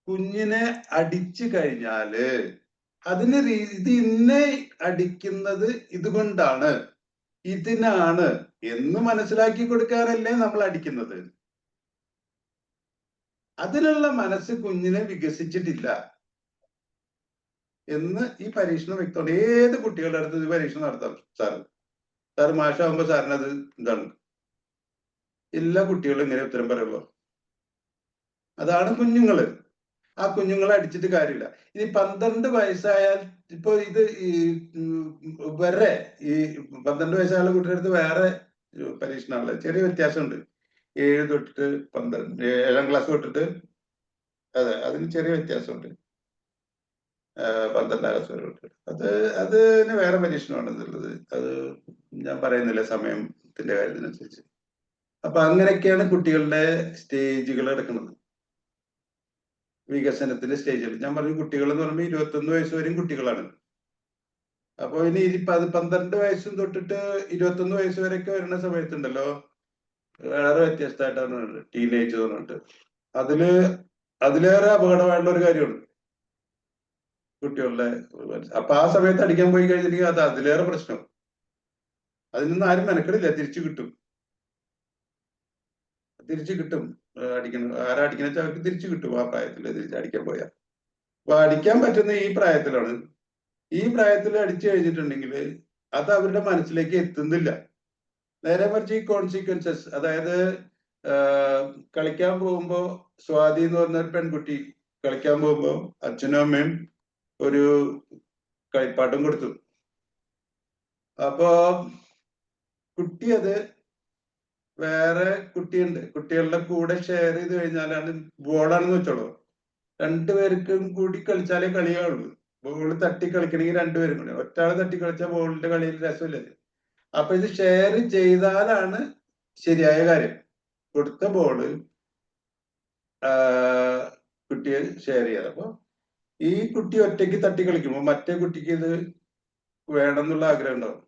കുഞ്ഞിനെ അടിച്ചു കഴിഞ്ഞാല് അതിന് ഇത് ഇന്നെ അടിക്കുന്നത് ഇതുകൊണ്ടാണ്, ഇതിനാണ് എന്ന് മനസ്സിലാക്കി കൊടുക്കാറല്ലേ നമ്മൾ അടിക്കുന്നത്. അതിനുള്ള മനസ്സ് കുഞ്ഞിനെ വികസിച്ചിട്ടില്ല എന്ന് ഈ പരീക്ഷണം വ്യക്തമാണ്. ഏത് കുട്ടികളുടെ അടുത്ത് ഇത് പരീക്ഷണം നടത്താം സാർ മാഷാവുമ്പോ സാറിനത് എന്താണ്? എല്ലാ കുട്ടികളും ഇങ്ങനെ ഉത്തരം പറയുമ്പോ അതാണ് കുഞ്ഞുങ്ങള്. ആ കുഞ്ഞുങ്ങളെ അടിച്ചിട്ട് കാര്യമില്ല. ഇനി 12 വയസ്സായാൽ ഇപ്പൊ ഇത് ഈ 12 വയസ്സായുള്ള കുട്ടിയുടെ അടുത്ത് വേറെ പരീക്ഷണമുള്ള ചെറിയ വ്യത്യാസമുണ്ട്. 7 തൊട്ടിട്ട് 12, 7ാം ക്ലാസ് തൊട്ടിട്ട്, അതെ, അതിന് ചെറിയ വ്യത്യാസമുണ്ട്. 12ാം ക്ലാസ് വരെ തൊട്ടിട്ട് അതിന് വേറെ പരീക്ഷണമാണ് ഇതുള്ളത്. അത് ഞാൻ പറയുന്നില്ല സമയത്തിന്റെ കാര്യത്തിനനുസരിച്ച്. അപ്പൊ അങ്ങനെയൊക്കെയാണ് കുട്ടികളുടെ സ്റ്റേജുകൾ എടുക്കുന്നത്, വികസനത്തിന്റെ സ്റ്റേജുകൾ. ഞാൻ പറഞ്ഞു കുട്ടികൾ എന്ന് പറയുമ്പോൾ 21 വയസ്സ് വരെയും കുട്ടികളാണ്. അപ്പൊ ഇനി 12 വയസ്സും തൊട്ടിട്ട് 21 വയസ്സ് വരെയൊക്കെ വരുന്ന സമയത്തുണ്ടല്ലോ, വേറെ വ്യത്യസ്തമായിട്ടാണ് ടീനേജ് പറഞ്ഞിട്ട്. അതിലേറെ അപകടമായിട്ടുള്ള ഒരു കാര്യമാണ് കുട്ടികളുടെ. അപ്പൊ ആ സമയത്ത് അടിക്കാൻ പോയി കഴിഞ്ഞിട്ടുണ്ടെങ്കിൽ അത് അതിലേറെ പ്രശ്നം. അതിൽ നിന്ന് ആരും മെനക്കെടില്ല, തിരിച്ചു കിട്ടും. ആരാ അടിക്കണ വെച്ചാൽ അവർക്ക് തിരിച്ചു കിട്ടും. ആ പ്രായത്തിൽ തിരിച്ചടിക്കാൻ പോയാൽ. അപ്പൊ അടിക്കാൻ പറ്റുന്ന ഈ പ്രായത്തിലാണ്. ഈ പ്രായത്തിൽ അടിച്ചു കഴിഞ്ഞിട്ടുണ്ടെങ്കിൽ അത് അവരുടെ മനസ്സിലേക്ക് എത്തുന്നില്ല. നേരെ മറിച്ച് ഈ കോൺസിക്വൻസസ്, അതായത് കളിക്കാൻ പോകുമ്പോ സ്വാതി എന്ന് പറഞ്ഞ ഒരു പെൺകുട്ടി കളിക്കാൻ പോകുമ്പോ അച്ഛനും അമ്മയും ഒരു കളിപ്പാട്ടം കൊടുത്തു. അപ്പോ കുട്ടി അത് വേറെ കുട്ടികളുടെ കൂടെ ഷെയർ ചെയ്ത് കഴിഞ്ഞാലാണ് ബോളാണെന്ന് വെച്ചോളൂ, രണ്ടുപേർക്കും കൂടി കളിച്ചാലേ കളിയാവുള്ളൂ. ബോൾ തട്ടി കളിക്കണമെങ്കിൽ രണ്ടുപേരും കൂടി. ഒറ്റാളെ തട്ടി കളിച്ചാൽ ബോളിന്റെ കളിയിൽ രസമില്ല. അപ്പൊ ഇത് ഷെയർ ചെയ്താലാണ് ശരിയായ കാര്യം. കൊടുത്ത ബോള് കുട്ടിയെ ഷെയർ ചെയ്യാതെ. അപ്പൊ ഈ കുട്ടി ഒറ്റയ്ക്ക് തട്ടി കളിക്കുമ്പോൾ മറ്റേ കുട്ടിക്ക് ഇത് വേണം എന്നുള്ള ആഗ്രഹം ഉണ്ടാവും,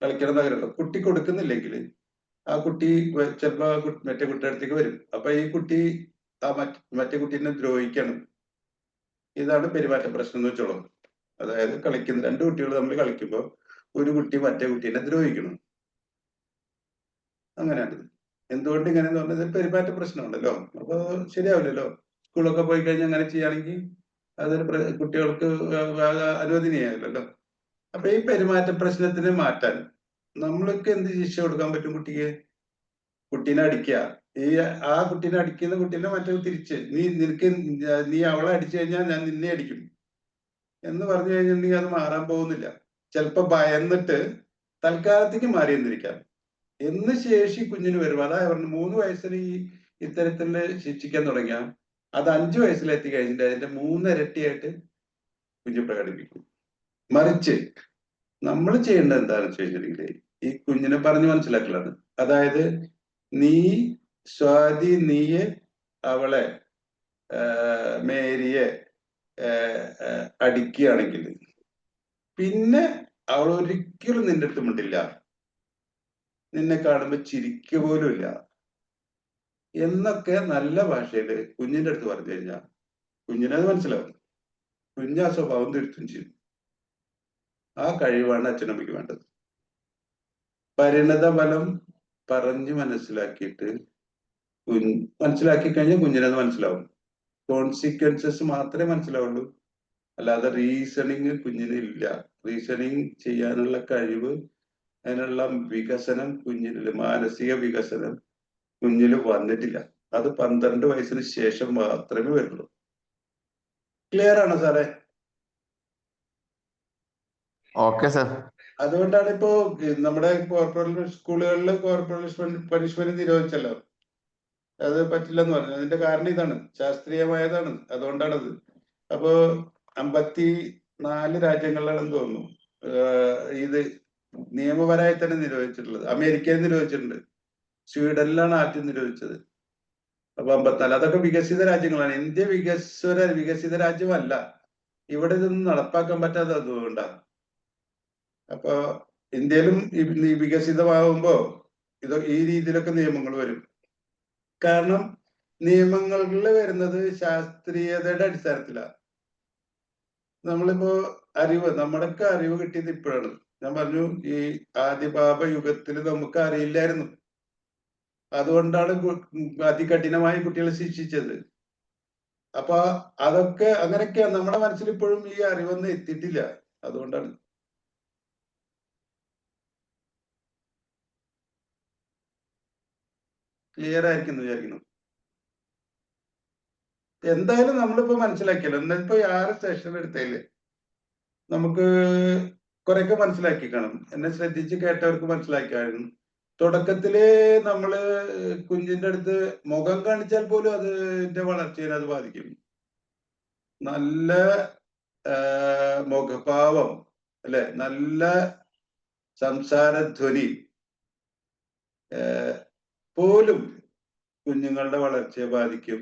കളിക്കണം എന്ന് ആഗ്രഹം ഉണ്ടാവും. കുട്ടി കൊടുക്കുന്നില്ലെങ്കിൽ ആ കുട്ടി ചിലപ്പോ മറ്റേ കുട്ടിയുടെ അടുത്തേക്ക് വരും. അപ്പൊ ഈ കുട്ടി മറ്റേ കുട്ടീനെ ദ്രോഹിക്കണം. ഇതാണ് പെരുമാറ്റ പ്രശ്നം എന്ന് വെച്ചോളൂ. അതായത് കളിക്കുന്ന 2 കുട്ടികൾ തമ്മിൽ കളിക്കുമ്പോൾ ഒരു കുട്ടി മറ്റേ കുട്ടീനെ ദ്രോഹിക്കണം. അങ്ങനെയാണ്. എന്തുകൊണ്ട് ഇങ്ങനെയെന്ന് പറഞ്ഞത് പെരുമാറ്റ പ്രശ്നമുണ്ടല്ലോ. അപ്പൊ ശരിയാവില്ലല്ലോ. സ്കൂളൊക്കെ പോയി കഴിഞ്ഞാൽ അങ്ങനെ ചെയ്യുകയാണെങ്കിൽ അതൊരു കുട്ടികൾക്ക് അനുവദനീയമല്ലല്ലോ. അപ്പൊ ഈ പെരുമാറ്റ പ്രശ്നത്തിനെ മാറ്റാൻ നമ്മൾക്ക് എന്ത് ശിക്ഷ കൊടുക്കാൻ പറ്റും? കുട്ടീനെ അടിക്കുക. ആ കുട്ടീനെ അടിക്കുന്ന കുട്ടീനെ മറ്റേ തിരിച്ച് നീ അവളെ അടിച്ചു കഴിഞ്ഞാൽ ഞാൻ നിന്നെ അടിക്കും എന്ന് പറഞ്ഞു കഴിഞ്ഞിട്ടുണ്ടെങ്കിൽ അത് മാറാൻ പോകുന്നില്ല. ചിലപ്പോ ഭയന്നിട്ട് തൽക്കാലത്തേക്ക് മാറി എന്നിരിക്കാം. എന്ന് ശേഷി കുഞ്ഞിന് വരും. അതായത് 3 വയസ്സിൽ ഇത്തരത്തില് ശിക്ഷിക്കാൻ തുടങ്ങിയാൽ അത് 5 വയസ്സിലെത്തി കഴിഞ്ഞിട്ട് അതിന്റെ 3 ഇരട്ടിയായിട്ട് കുഞ്ഞ് പ്രകടിപ്പിക്കും. മറിച്ച് നമ്മൾ ചെയ്യേണ്ടത് എന്താണെന്ന് വെച്ച് കഴിഞ്ഞിട്ടുണ്ടെങ്കിൽ ഈ കുഞ്ഞിനെ പറഞ്ഞ് മനസ്സിലാക്കലാണ്. അതായത് നീയെ അവളെ മേരിയെ അടിക്കുകയാണെങ്കിൽ പിന്നെ അവൾ ഒരിക്കലും നിന്റെ അടുത്ത് മിണ്ടില്ല, നിന്നെ കാണുമ്പോ ചിരിക്കുക പോലും ഇല്ല എന്നൊക്കെ നല്ല ഭാഷയില് കുഞ്ഞിന്റെ അടുത്ത് പറഞ്ഞു കഴിഞ്ഞാൽ കുഞ്ഞിനത് മനസ്സിലാവും. കുഞ്ഞ് ആ സ്വഭാവം തിരുത്തും ചെയ്യും. ആ കഴിവാണ് അച്ഛനമ്മയ്ക്ക് വേണ്ടത്. പരിണത ഫലം പറഞ്ഞ് മനസ്സിലാക്കിയിട്ട് മനസ്സിലാക്കി കഴിഞ്ഞാൽ കുഞ്ഞിനത് മനസ്സിലാവും. കോൺസിക്വൻസസ് മാത്രമേ മനസ്സിലാവുള്ളൂ, അല്ലാതെ റീസണിങ് കുഞ്ഞിന് ഇല്ല. റീസണിങ് ചെയ്യാനുള്ള കഴിവ്, അതിനുള്ള വികസനം കുഞ്ഞില്, മാനസിക വികസനം കുഞ്ഞില് വന്നിട്ടില്ല. അത് 12 വയസ്സിന് ശേഷം മാത്രമേ വരുള്ളൂ. ക്ലിയർ ആണോ സാറേ? Okay sir. അതുകൊണ്ടാണ് ഇപ്പോ നമ്മുടെ കോർപ്പറേറ്റ് സ്കൂളുകളിൽ കോർപ്പറേറ്റ് പണിഷ്മെന്റ് നിരോധിച്ചല്ലോ. അത് പറ്റില്ലെന്ന് പറഞ്ഞു. അതിന്റെ കാരണം ഇതാണ്, ശാസ്ത്രീയമായതാണ്. അതുകൊണ്ടാണത്. അപ്പോ 54 രാജ്യങ്ങളിലാണെന്ന് തോന്നുന്നു ഇത് നിയമപരമായി തന്നെ നിരോധിച്ചിട്ടുള്ളത്. അമേരിക്കയിൽ നിരോധിച്ചിട്ടുണ്ട്, സ്വീഡനിലാണ് ആദ്യം നിരോധിച്ചത്. അപ്പൊ 54 അതൊക്കെ വികസിത രാജ്യങ്ങളാണ്. ഇന്ത്യ വികസിത രാജ്യമല്ല. ഇവിടെ ഇതൊന്നും നടപ്പാക്കാൻ പറ്റാതെ അതുകൊണ്ടാണ്. അപ്പൊ ഇന്ത്യയിലും വികസിതമാകുമ്പോ ഈ രീതിയിലൊക്കെ നിയമങ്ങൾ വരും. കാരണം നിയമങ്ങളിൽ വരുന്നത് ശാസ്ത്രീയതയുടെ അടിസ്ഥാനത്തിലാണ്. നമ്മളിപ്പോ നമ്മുടെയൊക്കെ അറിവ് കിട്ടിയത് ഇപ്പോഴാണ്. ഞാൻ പറഞ്ഞു, ഈ ആദിപാപ യുഗത്തിൽ നമുക്ക് അറിയില്ലായിരുന്നു. അതുകൊണ്ടാണ് അതികഠിനമായി കുട്ടികളെ ശിക്ഷിച്ചത്. അപ്പൊ അതൊക്കെ അങ്ങനെയൊക്കെയാണ്. നമ്മുടെ മനസ്സിൽ ഇപ്പോഴും ഈ അറിവൊന്നും എത്തിയിട്ടില്ല. അതുകൊണ്ടാണ്. ക്ലിയർ ആയിരിക്കുന്നു വിചാരിക്കുന്നു. എന്തായാലും നമ്മളിപ്പോ മനസ്സിലാക്കിയല്ലോ. എന്നിപ്പോ 6 സെഷൻ എടുത്തതില് നമുക്ക് കുറെയൊക്കെ മനസ്സിലാക്കി കാണും. എന്നെ ശ്രദ്ധിച്ച് കേട്ടവർക്ക് മനസ്സിലാക്കിയായിരുന്നു. തുടക്കത്തില് നമ്മള് കുഞ്ഞിന്റെ അടുത്ത് മുഖം കാണിച്ചാൽ പോലും അതിന്റെ വളർച്ചയെ അത് ബാധിക്കും. നല്ല മുഖഭാവം അല്ലെ, നല്ല സംസാരധ്വനി പോലും കുഞ്ഞുങ്ങളുടെ വളർച്ചയെ ബാധിക്കും.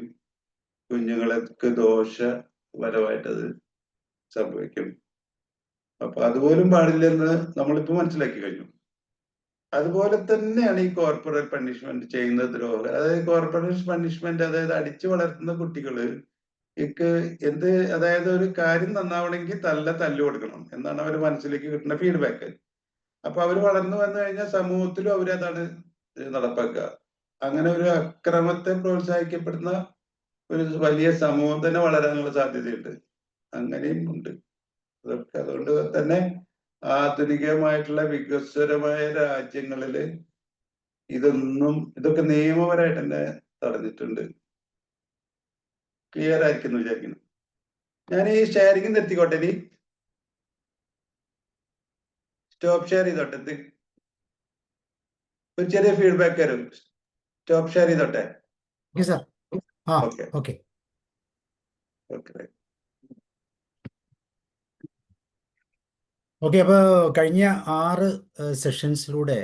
കുഞ്ഞുങ്ങൾക്ക് ദോഷപരമായിട്ടത് സംഭവിക്കും. അപ്പൊ അതുപോലും പാടില്ലെന്ന് നമ്മളിപ്പോ മനസ്സിലാക്കി കഴിഞ്ഞു. അതുപോലെ തന്നെയാണ് ഈ കോർപ്പറേറ്റ് പണിഷ്മെന്റ് ചെയ്യുന്ന ദ്രോഹം. അതായത് കോർപ്പറേറ്റ് പണിഷ്മെന്റ്, അതായത് അടിച്ചു വളർത്തുന്ന കുട്ടികള് അതായത് ഒരു കാര്യം നന്നാവണമെങ്കിൽ തല്ല് കൊടുക്കണം എന്നാണ് അവർ മനസ്സിലേക്ക് കിട്ടുന്ന ഫീഡ്ബാക്ക്. അപ്പൊ അവർ വളർന്നു വന്നു കഴിഞ്ഞാൽ സമൂഹത്തിലും അവരതാണ് നടപ്പാക്കുക. അങ്ങനെ ഒരു അക്രമത്തെ പ്രോത്സാഹിക്കപ്പെടുന്ന ഒരു വലിയ സമൂഹം തന്നെ വളരാനുള്ള സാധ്യതയുണ്ട്. അങ്ങനെയും ഉണ്ട്. അതുകൊണ്ട് തന്നെ ആധുനികമായിട്ടുള്ള വികസ്വരമായ രാജ്യങ്ങളില് ഇതൊക്കെ നിയമപരമായിട്ട് തന്നെ തടഞ്ഞിട്ടുണ്ട്. ക്ലിയർ ആയിരിക്കുന്നു വിചാരിക്കുന്നു. ഞാൻ ഈ ഷെയറിംഗ് നിർത്തിക്കോട്ടെ. ഇനി സ്റ്റോപ്പ് ഷെയർ ചെയ്തോട്ടെ. ഒരു ചെറിയ ഫീഡ്ബാക്ക് വരും. സ്റ്റോപ്പ് ഷെയർ ചെയ്തോട്ടെ. ഓക്കെ. ഓക്കെ. അപ്പൊ കഴിഞ്ഞ 6 സെഷൻസിലൂടെ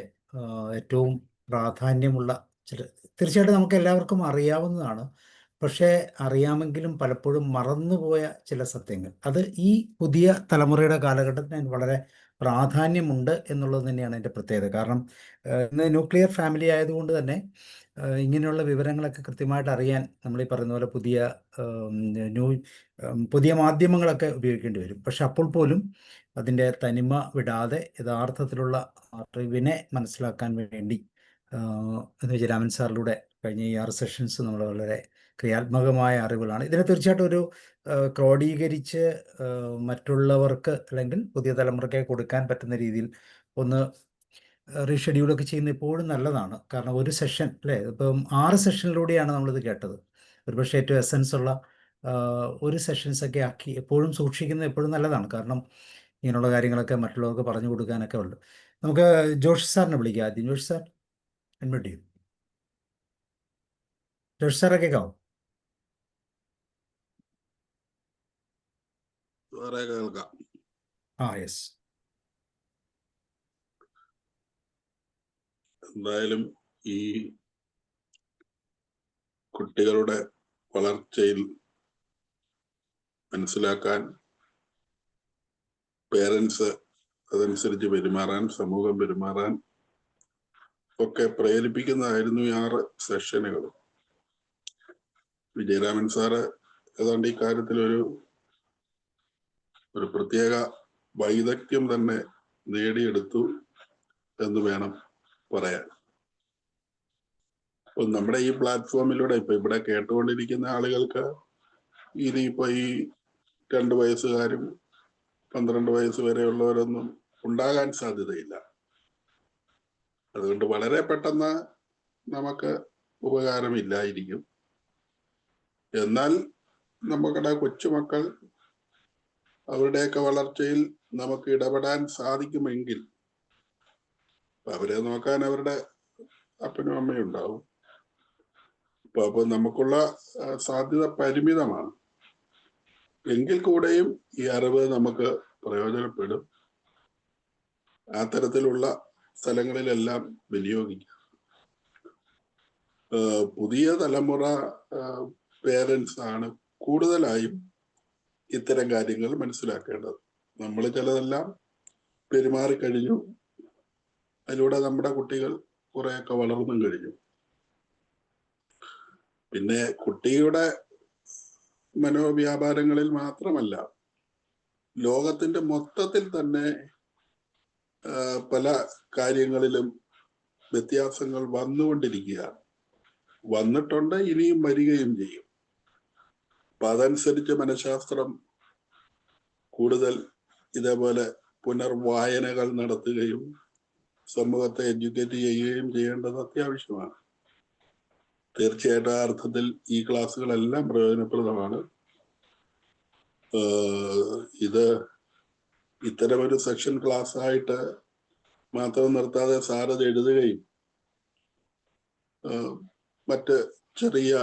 ഏറ്റവും പ്രാധാന്യമുള്ള തീർച്ചയായിട്ടും നമുക്ക് എല്ലാവർക്കും അറിയാവുന്നതാണ്. പക്ഷേ അറിയാമെങ്കിലും പലപ്പോഴും മറന്നുപോയ ചില സത്യങ്ങൾ, അത് ഈ പുതിയ തലമുറയുടെ കാലഘട്ടത്തിന് വളരെ പ്രാധാന്യമുണ്ട് എന്നുള്ളത് തന്നെയാണ് എൻ്റെ പ്രത്യേകത. കാരണം ഇന്ന് ന്യൂക്ലിയർ ഫാമിലി ആയതുകൊണ്ട് തന്നെ ഇങ്ങനെയുള്ള വിവരങ്ങളൊക്കെ കൃത്യമായിട്ട് അറിയാൻ നമ്മൾ ഈ പറയുന്ന പോലെ പുതിയ മാധ്യമങ്ങളൊക്കെ ഉപയോഗിക്കേണ്ടി വരും. പക്ഷെ അപ്പോൾ പോലും അതിൻ്റെ തനിമ വിടാതെ യഥാർത്ഥത്തിലുള്ള അറിവിനെ മനസ്സിലാക്കാൻ വേണ്ടി എന്ന് വെച്ചാൽ രാമൻ സാറിലൂടെ കഴിഞ്ഞ ഈ 6 സെഷൻസ് നമ്മൾ വളരെ ക്രിയാത്മകമായ അറിവുകളാണ്. ഇതിനെ തീർച്ചയായിട്ടും ഒരു ക്രോഡീകരിച്ച് മറ്റുള്ളവർക്ക് അല്ലെങ്കിൽ പുതിയ തലമുറയ്ക്ക് കൊടുക്കാൻ പറ്റുന്ന രീതിയിൽ ഒന്ന് റീഷെഡ്യൂളൊക്കെ ചെയ്യുന്നത് എപ്പോഴും നല്ലതാണ്. കാരണം ഒരു സെഷൻ അല്ലേ, ഇപ്പം 6 സെഷനിലൂടെയാണ് നമ്മളിത് കേട്ടത്. ഒരുപക്ഷെ ഏറ്റവും എസൻസ് ഉള്ള ഒരു സെഷൻസൊക്കെ ആക്കി എപ്പോഴും സൂക്ഷിക്കുന്നത് എപ്പോഴും നല്ലതാണ്. കാരണം ഇങ്ങനെയുള്ള കാര്യങ്ങളൊക്കെ മറ്റുള്ളവർക്ക് പറഞ്ഞു കൊടുക്കാനൊക്കെ ഉണ്ട്. നമുക്ക് ജോഷി സാറിനെ വിളിക്കാം ആദ്യം. ജോഷി സാർ അഡ്മിറ്റ് ചെയ്യും. ജോഷി സാറെ കേൾക്കാമോ? യെസ്. എന്തായാലും ഈ കുട്ടികളുടെ വളർച്ചയിൽ മനസ്സിലാക്കാൻ പേരൻസ് അതനുസരിച്ച് പെരുമാറാൻ, സമൂഹം പെരുമാറാൻ ഒക്കെ പ്രേരിപ്പിക്കുന്നതായിരുന്നു ഈ 6 സെഷനുകൾ. വിജയരാമൻ സാറ് ഏതാണ്ട് ഈ കാര്യത്തിൽ ഒരു പ്രത്യേക വൈദഗ്ധ്യം തന്നെ നേടിയെടുത്തു എന്ന് വേണം പറയാൻ. നമ്മുടെ ഈ പ്ലാറ്റ്ഫോമിലൂടെ ഇപ്പൊ ഇവിടെ കേട്ടുകൊണ്ടിരിക്കുന്ന ആളുകൾക്ക് ഇനിയിപ്പോ ഈ 2 വയസ്സുകാരും 12 വയസ്സ് വരെയുള്ളവരൊന്നും ഉണ്ടാകാൻ സാധ്യതയില്ല. അതുകൊണ്ട് വളരെ പെട്ടെന്ന് നമുക്ക് ഉപകാരമില്ലായിരിക്കും. എന്നാൽ നമ്മുടെ കൊച്ചുമക്കൾ അവരുടെയൊക്കെ വളർച്ചയിൽ നമുക്ക് ഇടപെടാൻ സാധിക്കുമെങ്കിൽ അവരെ നോക്കാൻ അവരുടെ അപ്പനും അമ്മയും ഉണ്ടാവും. അപ്പൊ നമുക്കുള്ള സാധ്യത പരിമിതമാണ്. എങ്കിൽ കൂടെയും ഈ അറിവ് നമുക്ക് പ്രയോജനപ്പെടും. ആ തരത്തിലുള്ള സ്ഥലങ്ങളിലെല്ലാം വിനിയോഗിക്കാം. പുതിയ തലമുറ പേരൻസ് ആണ് കൂടുതലായും ഇത്തരം കാര്യങ്ങൾ മനസ്സിലാക്കേണ്ടത്. നമ്മൾ ചിലതെല്ലാം പെരുമാറിക്കഴിഞ്ഞു. അതിലൂടെ നമ്മുടെ കുട്ടികൾ കുറെയൊക്കെ വളർന്നും കഴിഞ്ഞു. പിന്നെ കുട്ടിയുടെ മനോവ്യാപാരങ്ങളിൽ മാത്രമല്ല, ലോകത്തിന്റെ മൊത്തത്തിൽ തന്നെ പല കാര്യങ്ങളിലും വ്യത്യാസങ്ങൾ വന്നുകൊണ്ടിരിക്കുകയാണ്. വന്നിട്ടുണ്ട്, ഇനിയും വരികയും ചെയ്യും. അപ്പൊ അതനുസരിച്ച് മനഃശാസ്ത്രം കൂടുതൽ ഇതേപോലെ പുനർവായനകൾ നടത്തുകയും സമൂഹത്തെ എഡ്യൂക്കേറ്റ് ചെയ്യുകയും ചെയ്യേണ്ടത് അത്യാവശ്യമാണ്. തീർച്ചയായിട്ടും ആ അർത്ഥത്തിൽ ഈ ക്ലാസ്സുകളെല്ലാം പ്രയോജനപ്രദമാണ്. ഇത് ഇത്തരമൊരു സെക്ഷൻ ക്ലാസ് ആയിട്ട് മാത്രം നിർത്താതെ സാറത് എഴുതുകയും മറ്റ് ചെറിയ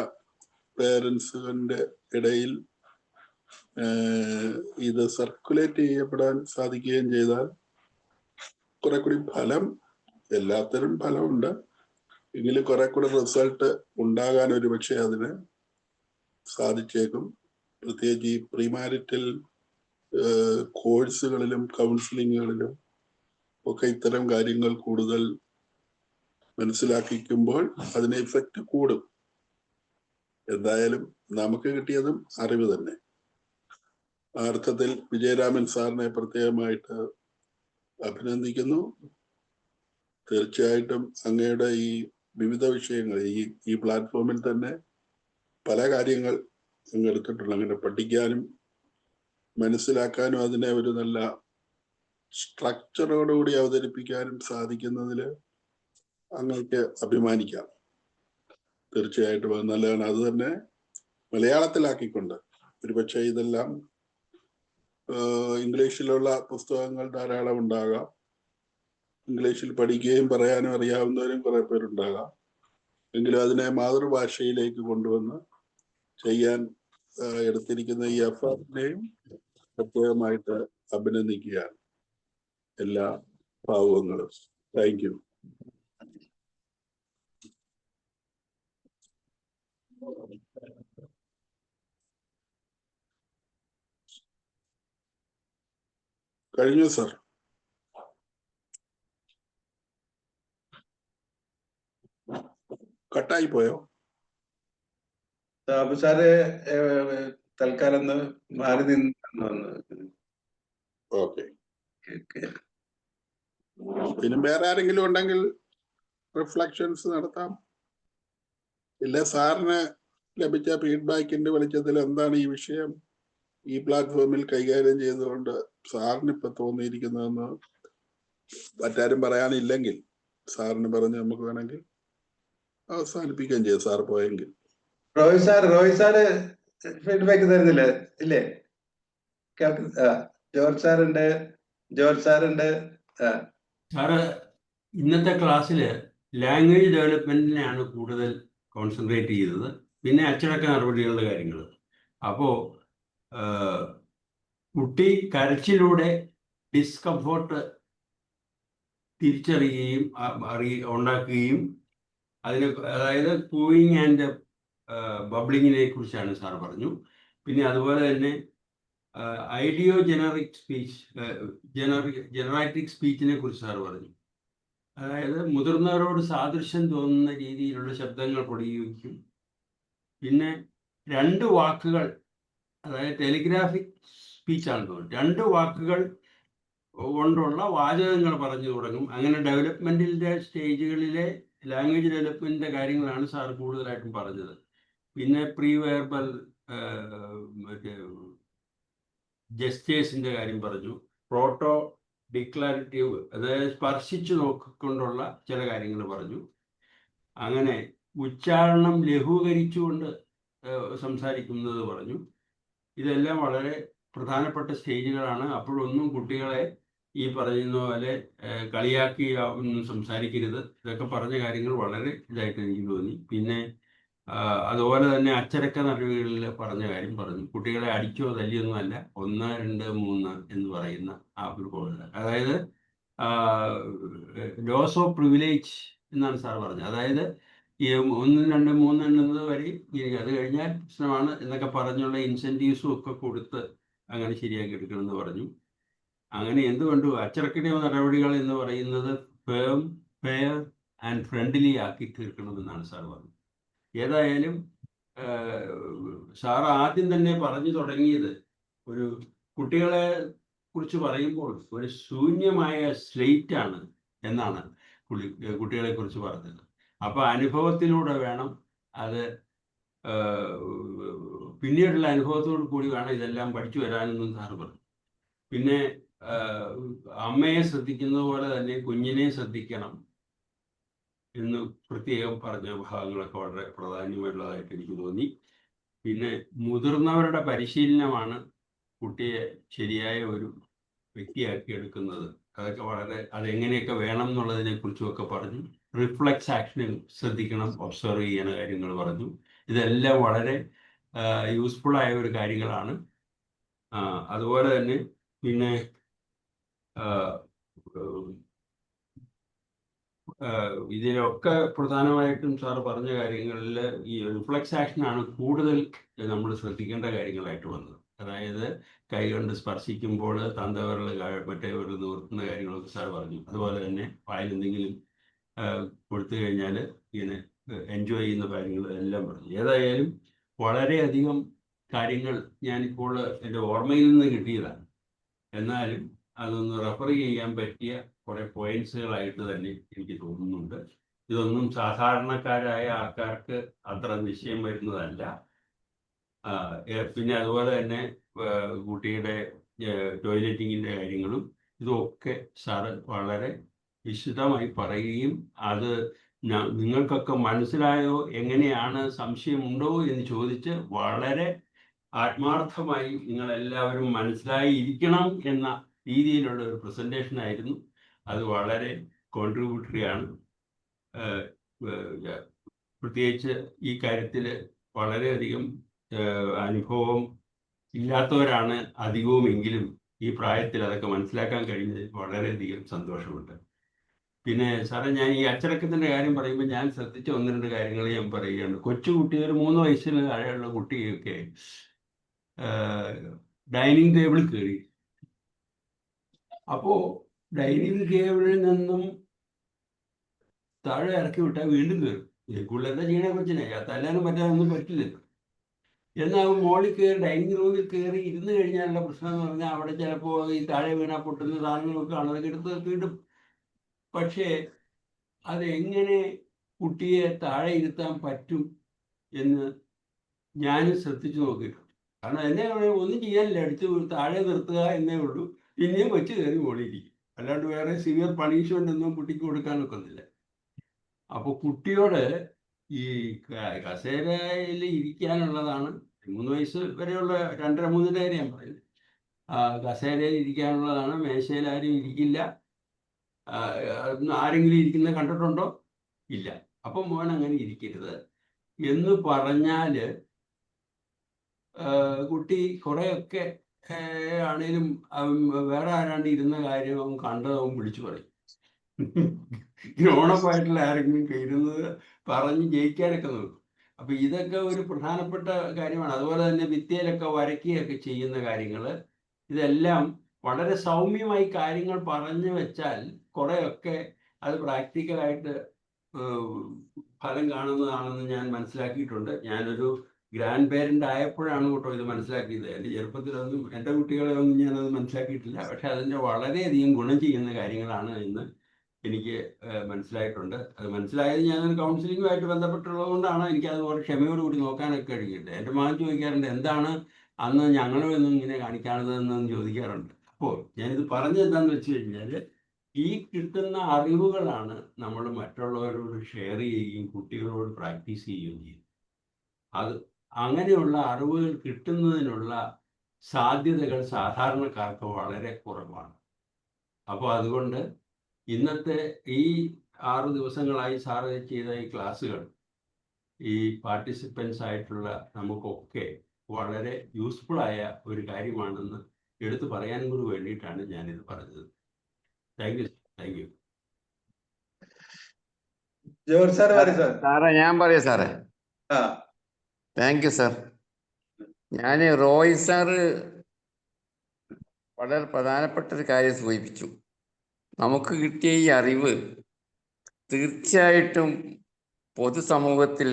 പേരൻസിന്റെ ഇടയിൽ ഇത് സർക്കുലേറ്റ് ചെയ്യപ്പെടാൻ സാധിക്കുകയും ചെയ്താൽ കുറെ കൂടി ഫലം, എല്ലാത്തിനും ഫലമുണ്ട് എങ്കിലും കുറെ കൂടി റിസൾട്ട് ഉണ്ടാകാൻ ഒരുപക്ഷെ അതിന് സാധിച്ചേക്കും. പ്രത്യേകിച്ച് ഈ പ്രീമാരിറ്റൽ കോഴ്സുകളിലും കൗൺസിലിങ്ങുകളിലും ഒക്കെ ഇത്തരം കാര്യങ്ങൾ കൂടുതൽ മനസ്സിലാക്കിക്കുമ്പോൾ അതിന് ഇഫക്റ്റ് കൂടും. എന്തായാലും നമുക്ക് കിട്ടിയതും അറിവ് തന്നെ. ആ അർത്ഥത്തിൽ വിജയരാമൻ സാറിനെ പ്രത്യേകമായിട്ട് അഭിനന്ദിക്കുന്നു. തീർച്ചയായിട്ടും അങ്ങയുടെ ഈ വിവിധ വിഷയങ്ങൾ ഈ പ്ലാറ്റ്ഫോമിൽ തന്നെ പല കാര്യങ്ങൾ അങ്ങ് എടുത്തിട്ടുണ്ട്. അങ്ങനെ പഠിക്കാനും മനസ്സിലാക്കാനും അതിനെ ഒരു നല്ല സ്ട്രക്ചറോടുകൂടി അവതരിപ്പിക്കാനും സാധിക്കുന്നതിൽ അങ്ങക്ക് അഭിമാനിക്കാം. തീർച്ചയായിട്ടും അത് നല്ലതാണ്. അത് തന്നെ മലയാളത്തിലാക്കിക്കൊണ്ട്, ഒരുപക്ഷെ ഇതെല്ലാം ഇംഗ്ലീഷിലുള്ള പുസ്തകങ്ങൾ ധാരാളം ഉണ്ടാകാം. ഇംഗ്ലീഷിൽ പഠിക്കുകയും പറയാനും അറിയാവുന്നവരും കുറെ പേരുണ്ടാകാം. എങ്കിലും അതിനെ മാതൃഭാഷയിലേക്ക് കൊണ്ടുവന്ന് ചെയ്യാൻ എടുത്തിരിക്കുന്ന ഈ എഫർട്ടിനെയും പ്രത്യേകമായിട്ട് അഭിനന്ദിക്കുകയാണ്. എല്ലാ ഭാവുകങ്ങളും. Thank you. കഴിഞ്ഞു സർ. കട്ടായി പോയോ? അപ്പൊ സാറ് തൽക്കാലം ഒന്ന് മാറി നിന്ന്. ഓക്കെ. പിന്നെ വേറെ ആരെങ്കിലും ഉണ്ടെങ്കിൽ റിഫ്ലക്ഷൻസ് നടത്താം. ഇല്ല, സാറിന് ലഭിച്ച ഫീഡ്ബാക്കിന്റെ വെളിച്ചത്തിൽ എന്താണ് ഈ വിഷയം ഈ പ്ലാറ്റ്ഫോമിൽ കൈകാര്യം ചെയ്തുകൊണ്ട് സാറിന് ഇപ്പൊ തോന്നിയിരിക്കുന്നതെന്ന് മറ്റാരും പറയാനില്ലെങ്കിൽ സാറിന് പറഞ്ഞ് നമുക്ക് വേണമെങ്കിൽ അവസാനിപ്പിക്കുകയും ചെയ്യും. സാർ പോയെങ്കിൽ റോയ് സാറ് ഫീഡ്ബാക്ക് തരുന്നില്ലേ? ഇല്ലേ? ജോർജ് സാറുണ്ട്. സാറ് ഇന്നത്തെ ക്ലാസ്സിൽ ലാംഗ്വേജ് ഡെവലപ്മെന്റിനെയാണ് കൂടുതൽ കോൺസെൻട്രേറ്റ് ചെയ്തത്, പിന്നെ അച്ചടക്ക നടപടികളുടെ കാര്യങ്ങൾ. അപ്പോൾ കുട്ടി കരച്ചിലൂടെ ഡിസ്കംഫോർട്ട് തിരിച്ചറിയുകയും ഉണ്ടാക്കുകയും അതിന്, അതായത് കൂയിങ് ആൻഡ് ബബ്ലിങ്ങിനെ കുറിച്ചാണ് സാർ പറഞ്ഞു. പിന്നെ അതുപോലെ തന്നെ ഐഡിയോ ജനറാറ്റിക് സ്പീച്ചിനെ കുറിച്ച് സാർ പറഞ്ഞു. അതായത് മുതിർന്നവരോട് സാദൃശ്യം തോന്നുന്ന രീതിയിലുള്ള ശബ്ദങ്ങൾ പ്രയോഗിക്കും. പിന്നെ 2 വാക്കുകൾ, അതായത് ടെലിഗ്രാഫിക് സ്പീച്ചാണെന്ന് തോന്നുന്നു, 2 വാക്കുകൾ കൊണ്ടുള്ള വാചകങ്ങൾ പറഞ്ഞു തുടങ്ങും. അങ്ങനെ ഡെവലപ്മെന്റിന്റെ സ്റ്റേജുകളിലെ ലാംഗ്വേജ് ഡെവലപ്മെന്റിന്റെ കാര്യങ്ങളാണ് സാർ കൂടുതലായിട്ടും പറഞ്ഞത്. പിന്നെ പ്രീ വെർബൽ മറ്റേ ജസ്റ്റേഴ്സിന്റെ കാര്യം പറഞ്ഞു. പ്രോട്ടോ ഡിക്ലറേറ്റീവ്, അതായത് സ്പർശിച്ചു നോക്കിക്കൊണ്ടുള്ള ചില കാര്യങ്ങൾ പറഞ്ഞു. അങ്ങനെ ഉച്ചാരണം ലഘൂകരിച്ചുകൊണ്ട് സംസാരിക്കുന്നത് പറഞ്ഞു. ഇതെല്ലാം വളരെ പ്രധാനപ്പെട്ട സ്റ്റേജുകളാണ്. അപ്പോഴൊന്നും കുട്ടികളെ ഈ പറയുന്ന പോലെ കളിയാക്കി ഒന്നും സംസാരിക്കരുത്. ഇതൊക്കെ പറഞ്ഞ കാര്യങ്ങൾ വളരെ ഇതായിട്ട് എനിക്ക് തോന്നി. പിന്നെ അതുപോലെ തന്നെ അച്ചടക്ക നടപടികളിൽ പറഞ്ഞ കാര്യം പറഞ്ഞു. കുട്ടികളെ അടിച്ചോ തല്ലിയൊന്നും അല്ല, 1, 2, 3 എന്ന് പറയുന്ന ആ ഒരു പോലെ. അതായത് ലോസ് ഓഫ് പ്രിവിലേജ് എന്നാണ് സാർ പറഞ്ഞത്. അതായത് ഈ 1, 2, 3 എണ്ണുന്നത് വരെ അത് കഴിഞ്ഞാൽ പ്രശ്നമാണ് എന്നൊക്കെ പറഞ്ഞുള്ള ഇൻസെൻറ്റീവ്സും ഒക്കെ കൊടുത്ത് അങ്ങനെ ശരിയാക്കി എടുക്കണമെന്ന് പറഞ്ഞു. അങ്ങനെ എന്തുകൊണ്ടും അച്ചടക്ക നടപടികൾ എന്ന് പറയുന്നത് ഫേം, ഫെയർ ആൻഡ് ഫ്രണ്ട്ലി ആക്കി തീർക്കണമെന്നാണ് സാർ പറഞ്ഞത്. ഏതായാലും സാർ ആദ്യം തന്നെ പറഞ്ഞു തുടങ്ങിയത് ഒരു കുട്ടികളെ കുറിച്ച് പറയുമ്പോൾ ഒരു ശൂന്യമായ സ്ലേറ്റ് ആണ് എന്നാണ് കുട്ടികളെ കുറിച്ച് പറഞ്ഞത്. അപ്പൊ അനുഭവത്തിലൂടെ വേണം അത്, പിന്നീടുള്ള അനുഭവത്തോടു കൂടി വേണം ഇതെല്ലാം പഠിച്ചു വരാനെന്നും സാറ് പറഞ്ഞു. പിന്നെ അമ്മയെ ശ്രദ്ധിക്കുന്നത് പോലെ തന്നെ കുഞ്ഞിനെ ശ്രദ്ധിക്കണം എന്ന് പ്രത്യേകം പറഞ്ഞ ഭാഗങ്ങളൊക്കെ വളരെ പ്രാധാന്യമുള്ളതായിട്ട് എനിക്ക് തോന്നി. പിന്നെ മുതിർന്നവരുടെ പരിശീലനമാണ് കുട്ടിയെ ശരിയായ ഒരു വ്യക്തിയാക്കി എടുക്കുന്നത്. അതൊക്കെ വളരെ അതെങ്ങനെയൊക്കെ വേണം എന്നുള്ളതിനെ കുറിച്ചുമൊക്കെ പറഞ്ഞു. റിഫ്ലെക്സ് ആക്ഷനിൽ ശ്രദ്ധിക്കണം, ഒബ്സർവ് ചെയ്യുന്ന കാര്യങ്ങൾ പറഞ്ഞു. ഇതെല്ലാം വളരെ യൂസ്ഫുൾ ആയ ഒരു കാര്യങ്ങളാണ്. അതുപോലെ തന്നെ പിന്നെ ഇതിലൊക്കെ പ്രധാനമായിട്ടും സാർ പറഞ്ഞ കാര്യങ്ങളിൽ ഈ റിഫ്ലെക്സ് ആക്ഷനാണ് കൂടുതൽ നമ്മൾ ശ്രദ്ധിക്കേണ്ട കാര്യങ്ങളായിട്ട് വന്നത്. അതായത് കൈ കൊണ്ട് സ്പർശിക്കുമ്പോൾ തന്തവിരൽ മറ്റേ വിരൽ നിവർത്തുന്ന കാര്യങ്ങളൊക്കെ സാർ പറഞ്ഞു. അതുപോലെ തന്നെ വായിൽ എന്തെങ്കിലും കൊടുത്തു കഴിഞ്ഞാൽ ഇങ്ങനെ എൻജോയ് ചെയ്യുന്ന കാര്യങ്ങൾ എല്ലാം പറഞ്ഞു. ഏതായാലും വളരെയധികം കാര്യങ്ങൾ ഞാനിപ്പോൾ എൻ്റെ ഓർമ്മയിൽ നിന്ന് കിട്ടിയതാണ്. എന്നാലും അതൊന്ന് റെഫർ ചെയ്യാൻ പറ്റിയ കുറെ പോയിന്റ്സുകളായിട്ട് തന്നെ എനിക്ക് തോന്നുന്നുണ്ട്. ഇതൊന്നും സാധാരണക്കാരായ ആൾക്കാർക്ക് അത്ര നിശ്ചയം വരുന്നതല്ല. പിന്നെ അതുപോലെ തന്നെ കുട്ടിയുടെ ടോയ്ലറ്റിങ്ങിൻ്റെ കാര്യങ്ങളും ഇതൊക്കെ സാറ് വളരെ വിശദമായി പറയുകയും അത് നിങ്ങൾക്കൊക്കെ മനസ്സിലായോ, എങ്ങനെയാണ്, സംശയമുണ്ടോ എന്ന് ചോദിച്ച് വളരെ ആത്മാർത്ഥമായി നിങ്ങളെല്ലാവരും മനസ്സിലായിരിക്കണം എന്ന രീതിയിലുള്ള ഒരു പ്രസൻറ്റേഷൻ ആയിരുന്നു. അത് വളരെ കോൺട്രിബ്യൂട്ടറി ആണ്. പ്രത്യേകിച്ച് ഈ കാര്യത്തിൽ വളരെയധികം അനുഭവം ഇല്ലാത്തവരാണ് അധികവുമെങ്കിലും ഈ പ്രായത്തിൽ അതൊക്കെ മനസ്സിലാക്കാൻ കഴിഞ്ഞതിൽ വളരെയധികം സന്തോഷമുണ്ട്. പിന്നെ സാറേ, ഞാൻ ഈ അച്ചടക്കത്തിൻ്റെ കാര്യം പറയുമ്പോൾ ഞാൻ ശ്രദ്ധിച്ച 1-2 കാര്യങ്ങൾ ഞാൻ പറയുകയാണ്. കൊച്ചുകുട്ടി, ഒരു 3 വയസ്സിന് താഴെയുള്ള കുട്ടിയൊക്കെ ഡൈനിങ് ടേബിളിൽ കയറി. അപ്പോൾ ഡൈനിങ് ടേബിളിൽ നിന്നും താഴെ ഇറക്കി വിട്ടാൽ വീണ്ടും കയറും. കൂടുതൽ എന്താ ചെയ്യണേ കൊച്ചിനെ? തല്ലാനും പറ്റാനൊന്നും പറ്റില്ലല്ലോ. എന്നാൽ മോളിൽ കയറി ഡൈനിങ് റൂമിൽ കയറി ഇരുന്ന് കഴിഞ്ഞാലുള്ള പ്രശ്നം എന്ന് പറഞ്ഞാൽ അവിടെ ചിലപ്പോൾ ഈ താഴെ വീണാൽ പൊട്ടുന്ന സാധനങ്ങളൊക്കെ ആണ്, അതൊക്കെ എടുത്ത് ഇടും. പക്ഷേ അതെങ്ങനെ കുട്ടിയെ താഴെ ഇരുത്താൻ പറ്റും എന്ന് ഞാനും ശ്രദ്ധിച്ചു നോക്കിയിട്ടുണ്ട്. കാരണം എന്നെ ഒന്നും ചെയ്യാനില്ല, അടിച്ച് താഴെ നിർത്തുക എന്നേ ഉള്ളൂ. പിന്നെയും വെച്ച് കയറി മോളിയിരിക്കും. അല്ലാണ്ട് വേറെ സിവിയർ പണിഷ്മെൻ്റ് ഒന്നും കുട്ടിക്ക് കൊടുക്കാനൊക്കെ ഒന്നുമില്ല. അപ്പോൾ കുട്ടിയോട് ഈ കസേരയിൽ ഇരിക്കാനുള്ളതാണ് 3 വയസ്സ് വരെയുള്ള 2-3 കാര്യം ഞാൻ പറയുന്നത്. കസേരയിൽ ഇരിക്കാനുള്ളതാണ്, മേശയിൽ ആരും ഇരിക്കില്ല. ആരെങ്കിലും ഇരിക്കുന്നത് കണ്ടിട്ടുണ്ടോ? ഇല്ല. അപ്പം മോൻ അങ്ങനെ ഇരിക്കരുത് എന്ന് പറഞ്ഞാൽ കുട്ടി കുറേയൊക്കെ ആണേലും വേറെ ആരാണ്ട് ഇരുന്ന കാര്യം അവൻ കണ്ടതും വിളിച്ചു പറയും. ഗ്രോണപ്പായിട്ടുള്ള ആരെങ്കിലും കയറുന്നത് പറഞ്ഞ് ജയിക്കാനൊക്കെ നോക്കും. അപ്പൊ ഇതൊക്കെ ഒരു പ്രധാനപ്പെട്ട കാര്യമാണ്. അതുപോലെ തന്നെ ഭിത്തിയിലൊക്കെ വരയ്ക്കുകയൊക്കെ ചെയ്യുന്ന കാര്യങ്ങൾ, ഇതെല്ലാം വളരെ സൗമ്യമായി കാര്യങ്ങൾ പറഞ്ഞു വെച്ചാൽ കുറേയൊക്കെ അത് പ്രാക്ടിക്കലായിട്ട് ഫലം കാണുന്നതാണെന്ന് ഞാൻ മനസ്സിലാക്കിയിട്ടുണ്ട്. ഞാനൊരു ഗ്രാൻഡ് പേരൻ്റ് ആയപ്പോഴാണ് കേട്ടോ ഇത് മനസ്സിലാക്കിയത്. എൻ്റെ ചെറുപ്പത്തിലൊന്നും എൻ്റെ കുട്ടികളെ ഒന്നും ഞാനത് മനസ്സിലാക്കിയിട്ടില്ല. പക്ഷെ അതിൻ്റെ വളരെയധികം ഗുണം ചെയ്യുന്ന കാര്യങ്ങളാണ് എന്ന് എനിക്ക് മനസ്സിലായിട്ടുണ്ട്. അത് മനസ്സിലായത് ഞാനൊരു കൗൺസിലിങ്ങുമായിട്ട് ബന്ധപ്പെട്ടുള്ളത് കൊണ്ടാണ് എനിക്കത് വളരെ ക്ഷമയോടുകൂടി നോക്കാനൊക്കെ കഴിഞ്ഞിട്ട്. എൻ്റെ മകൻ ചോദിക്കാറുണ്ട്, എന്താണ് അന്ന് ഞങ്ങളും ഒന്നും ഇങ്ങനെ കാണിക്കാറുള്ളതെന്ന് ചോദിക്കാറുണ്ട്. അപ്പോൾ ഞാനിത് പറഞ്ഞത് എന്താണെന്ന് വെച്ച് കഴിഞ്ഞാൽ, ഈ കിട്ടുന്ന അറിവുകളാണ് നമ്മൾ മറ്റുള്ളവരോട് ഷെയർ ചെയ്യുകയും കുട്ടികളോട് പ്രാക്ടീസ് ചെയ്യുകയും ചെയ്യും. അത് അങ്ങനെയുള്ള അറിവുകൾ കിട്ടുന്നതിനുള്ള സാധ്യതകൾ സാധാരണക്കാർക്ക് വളരെ കുറവാണ്. അപ്പോൾ അതുകൊണ്ട് ഇന്നത്തെ ഈ 6 ദിവസങ്ങളായി സാറ് ചെയ്ത ഈ ക്ലാസ്സുകൾ ഈ പാർട്ടിസിപ്പൻസ് ആയിട്ടുള്ള നമുക്കൊക്കെ വളരെ യൂസ്ഫുള്ളായ ഒരു കാര്യമാണെന്ന് എടുത്തു പറയാൻ കൂടി വേണ്ടിയിട്ടാണ് ഞാനിത് പറഞ്ഞത്. Thank you. ജോർജ് സാർ പറയും സാർ. സാറേ ഞാൻ പറയാം സാറേ. ആ താങ്ക് യു സാർ. ഞാൻ റോയ് സാറ് വളരെ പ്രധാനപ്പെട്ട ഒരു കാര്യം സൂചിപ്പിച്ചു. നമുക്ക് കിട്ടിയ ഈ അറിവ് തീർച്ചയായിട്ടും പൊതുസമൂഹത്തിൽ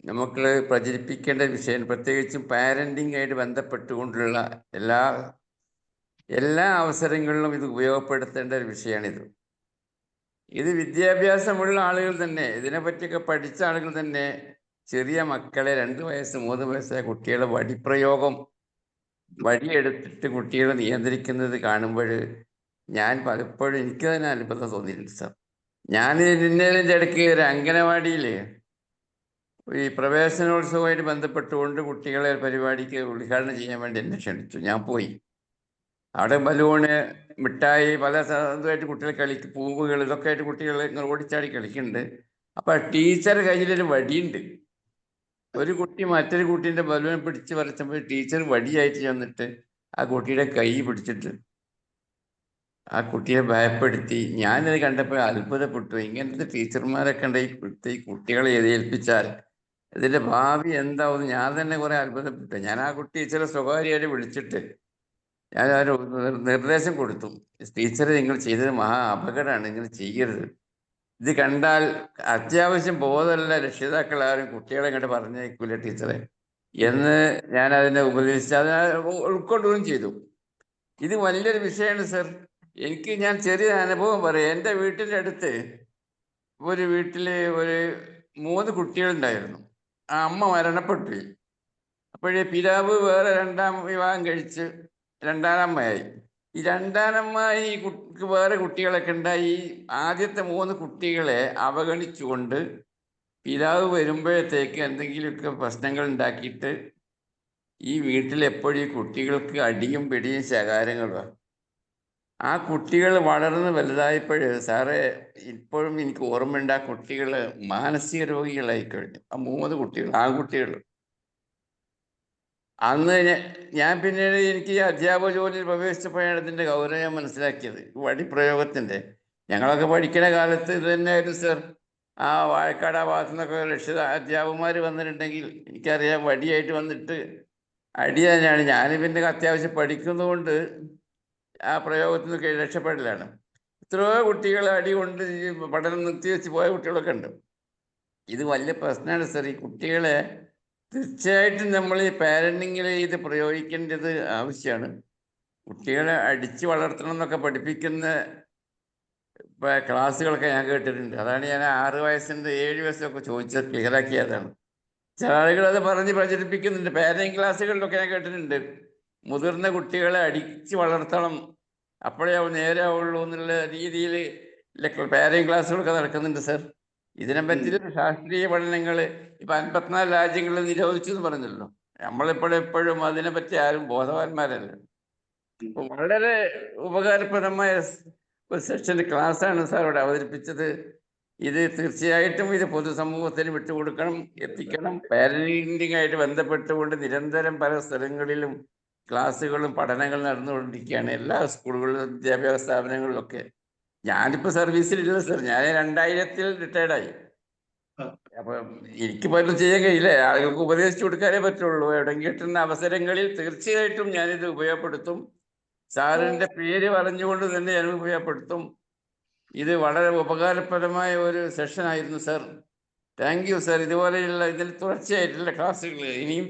നമുക്ക് പ്രചരിപ്പിക്കേണ്ട വിഷയം, പ്രത്യേകിച്ചും പാരൻറ്റിംഗ് ആയിട്ട് ബന്ധപ്പെട്ടുകൊണ്ടുള്ള എല്ലാ അവസരങ്ങളിലും ഇത് ഉപയോഗപ്പെടുത്തേണ്ട ഒരു വിഷയമാണിത്. ഇത് വിദ്യാഭ്യാസമുള്ള ആളുകൾ തന്നെ, ഇതിനെപ്പറ്റിയൊക്കെ പഠിച്ച ആളുകൾ തന്നെ ചെറിയ മക്കളെ 2 വയസ്സ് 3 വയസ്സായ കുട്ടികളെ വടിയെടുത്തിട്ട് കുട്ടികളെ നിയന്ത്രിക്കുന്നത് കാണുമ്പോൾ ഞാൻ പലപ്പോഴും എനിക്ക് തന്നെ അത്ഭുതം തോന്നിയിട്ടുണ്ട് സാർ. ഞാൻ ഇന്നതിൻ്റെ ഇടയ്ക്ക് ഒരു അംഗനവാടിയിൽ ഈ പ്രവേശനോത്സവമായിട്ട് ബന്ധപ്പെട്ടുകൊണ്ട് കുട്ടികളെ പരിപാടിക്ക് ഉദ്ഘാടനം ചെയ്യാൻ വേണ്ടി എന്നെ ക്ഷണിച്ചു. ഞാൻ പോയി. അവിടെ ബലൂണ്, മിഠായി, പല ഇതുമായിട്ട് കുട്ടികൾ പൂവുകൾ, ഇതൊക്കെ ആയിട്ട് കുട്ടികൾ ഇങ്ങനെ ഓടിച്ചാടി കളിക്കുന്നുണ്ട്. അപ്പം ടീച്ചർ കയ്യിലൊരു വടിയുണ്ട്. ഒരു കുട്ടി മറ്റൊരു കുട്ടീൻ്റെ ബലൂൺ പിടിച്ച് പറിച്ചപ്പോൾ ടീച്ചർ വടിയായിട്ട് ചെന്നിട്ട് ആ കുട്ടിയുടെ കൈ പിടിച്ചിട്ട് ആ കുട്ടിയെ ഭയപ്പെടുത്തി. ഞാനത് കണ്ടപ്പോൾ അത്ഭുതപ്പെട്ടു. ഇങ്ങനത്തെ ടീച്ചർമാരൊക്കെ ഉണ്ട് ഈ കുട്ടികളെ ഏൽപ്പിച്ചാൽ ഇതിൻ്റെ ഭാവി എന്താവും? ഞാൻ തന്നെ കുറേ അത്ഭുതപ്പെട്ടു. ഞാൻ ആ ടീച്ചറെ സ്വകാര്യമായിട്ട് വിളിച്ചിട്ട് ഞാൻ ഒരു നിർദ്ദേശം കൊടുത്തു. ടീച്ചറെ, നിങ്ങൾ ചെയ്തത് മഹാ അപകടമാണ്, നിങ്ങൾ ചെയ്യരുത്. ഇത് കണ്ടാൽ അത്യാവശ്യം ബോധമുള്ള രക്ഷിതാക്കൾ ആരും കുട്ടികളെ ഇങ്ങോട്ട് പറഞ്ഞേക്കില്ല ടീച്ചറെ എന്ന് ഞാൻ അതിനെ ഉപദേശിച്ച് അത് ഉൾക്കൊള്ളുകയും ചെയ്തു. ഇത് വലിയൊരു വിഷയമാണ് സർ. ഞാൻ ചെറിയ അനുഭവം പറയാം. എൻ്റെ വീട്ടിൻ്റെ അടുത്ത് ഒരു വീട്ടിൽ ഒരു 3 കുട്ടികളുണ്ടായിരുന്നു. ആ അമ്മ മരണപ്പെട്ടു. അപ്പോഴേ പിതാവ് വേറെ 2ാം വിവാഹം കഴിച്ച് 2ാമമ്മയായി. ഈ 2ാമമ്മായി വേറെ കുട്ടികളൊക്കെ ഉണ്ടായി. ആദ്യത്തെ 3 കുട്ടികളെ അവഗണിച്ചുകൊണ്ട് പിതാവ് വരുമ്പോഴത്തേക്ക് എന്തെങ്കിലുമൊക്കെ പ്രശ്നങ്ങൾ ഉണ്ടാക്കിയിട്ട് ഈ വീട്ടിൽ എപ്പോഴും ഈ കുട്ടികൾക്ക് അടിയും പിടിയും ശകാരങ്ങളുമാണ്. ആ കുട്ടികൾ വളർന്ന് വലുതായപ്പോൾ സാറേ ഇപ്പോഴും എനിക്ക് ഓർമ്മയുണ്ട്, ആ കുട്ടികൾ മാനസിക രോഗികളായി കഴിഞ്ഞു. ആ 3 കുട്ടികൾ, ആൺകുട്ടികൾ. അന്ന് ഞാൻ പിന്നീട് എനിക്ക് ഈ അധ്യാപക ജോലിയിൽ പ്രവേശിച്ചപ്പോഴാണ് ഇതിൻ്റെ ഗൗരവം മനസ്സിലാക്കിയത്. വടിപ്രയോഗത്തിൻ്റെ ഞങ്ങളൊക്കെ പഠിക്കുന്ന കാലത്ത് ഇത് തന്നെയായിരുന്നു സർ. ആ വാഴക്കാട് ആ ഭാഗത്തു നിന്നൊക്കെ അധ്യാപകന്മാർ വന്നിട്ടുണ്ടെങ്കിൽ എനിക്കറിയാം വടിയായിട്ട് വന്നിട്ട് അടി തന്നെയാണ്. ഞാൻ പിന്നെ അത്യാവശ്യം പഠിക്കുന്നതുകൊണ്ട് ആ പ്രയോഗത്തിൽ നിന്ന് രക്ഷപ്പെടലാണ്. എത്രയോ കുട്ടികൾ അടി കൊണ്ട് പഠനം നിർത്തിവെച്ച് പോയ കുട്ടികളൊക്കെ ഉണ്ട്. ഇത് വലിയ പ്രശ്നമാണ് സർ. ഈ കുട്ടികളെ തീർച്ചയായിട്ടും നമ്മൾ ഈ പാരൻറ്റിങ്ങിൽ ഇത് പ്രയോഗിക്കേണ്ടത് ആവശ്യമാണ്. കുട്ടികളെ അടിച്ച് വളർത്തണം എന്നൊക്കെ പഠിപ്പിക്കുന്ന ക്ലാസ്സുകളൊക്കെ ഞാൻ കേട്ടിട്ടുണ്ട്. അതാണ് ഞാൻ 6 വയസ്സിൻ്റെ 7 വയസ്സൊക്കെ ചോദിച്ചത്, ക്ലിയറാക്കിയതാണ്. ചില ആളുകൾ അത് പറഞ്ഞ് പ്രചരിപ്പിക്കുന്നുണ്ട്. പാരൻറ്റിങ് ക്ലാസ്സുകളിലൊക്കെ ഞാൻ കേട്ടിട്ടുണ്ട്, മുതിർന്ന കുട്ടികളെ അടിച്ച് വളർത്തണം, അപ്പോഴേ നേരെ ആവുള്ളൂ എന്നുള്ള രീതിയിൽ പാരൻറ്റിങ് ക്ലാസ്സുകളൊക്കെ നടക്കുന്നുണ്ട് സർ. ഇതിനെപ്പറ്റി ശാസ്ത്രീയ പഠനങ്ങൾ ഇപ്പം 54 രാജ്യങ്ങളിൽ നിരോധിച്ചു എന്ന് പറഞ്ഞല്ലോ. നമ്മളെപ്പോഴും അതിനെപ്പറ്റി ആരും ബോധവാന്മാരല്ല. വളരെ ഉപകാരപ്രദമായ ഒരു സെഷൻ ക്ലാസ്സാണ് സാർ ഇവിടെ അവതരിപ്പിച്ചത്. ഇത് തീർച്ചയായിട്ടും ഇത് പൊതുസമൂഹത്തിന് വിട്ടുകൊടുക്കണം, എത്തിക്കണം. പാരന്റിംഗ് ആയിട്ട് ബന്ധപ്പെട്ടുകൊണ്ട് നിരന്തരം പല സ്ഥലങ്ങളിലും ക്ലാസ്സുകളും പഠനങ്ങളും നടന്നുകൊണ്ടിരിക്കുകയാണ്, എല്ലാ സ്കൂളുകളിലും വിദ്യാഭ്യാസ സ്ഥാപനങ്ങളിലൊക്കെ. ഞാനിപ്പോൾ സർവീസിലില്ല സർ. ഞാൻ 2000-ൽ റിട്ടയർഡായി. അപ്പം എനിക്ക് പലതും ചെയ്യാൻ കഴിയില്ല, ആളുകൾക്ക് ഉപദേശിച്ചു കൊടുക്കാനേ പറ്റുള്ളൂ. എവിടെയെങ്കിലും കിട്ടുന്ന അവസരങ്ങളിൽ തീർച്ചയായിട്ടും ഞാനിത് ഉപയോഗപ്പെടുത്തും. സാറിൻ്റെ പേര് പറഞ്ഞുകൊണ്ട് തന്നെ ഞാൻ ഉപയോഗപ്പെടുത്തും. ഇത് വളരെ ഉപകാരപ്രദമായ ഒരു സെഷനായിരുന്നു സർ. Thank you sir. ഇതുപോലെയുള്ള ഇതിൽ തുടർച്ചയായിട്ടുള്ള ക്ലാസ്സുകൾ ഇനിയും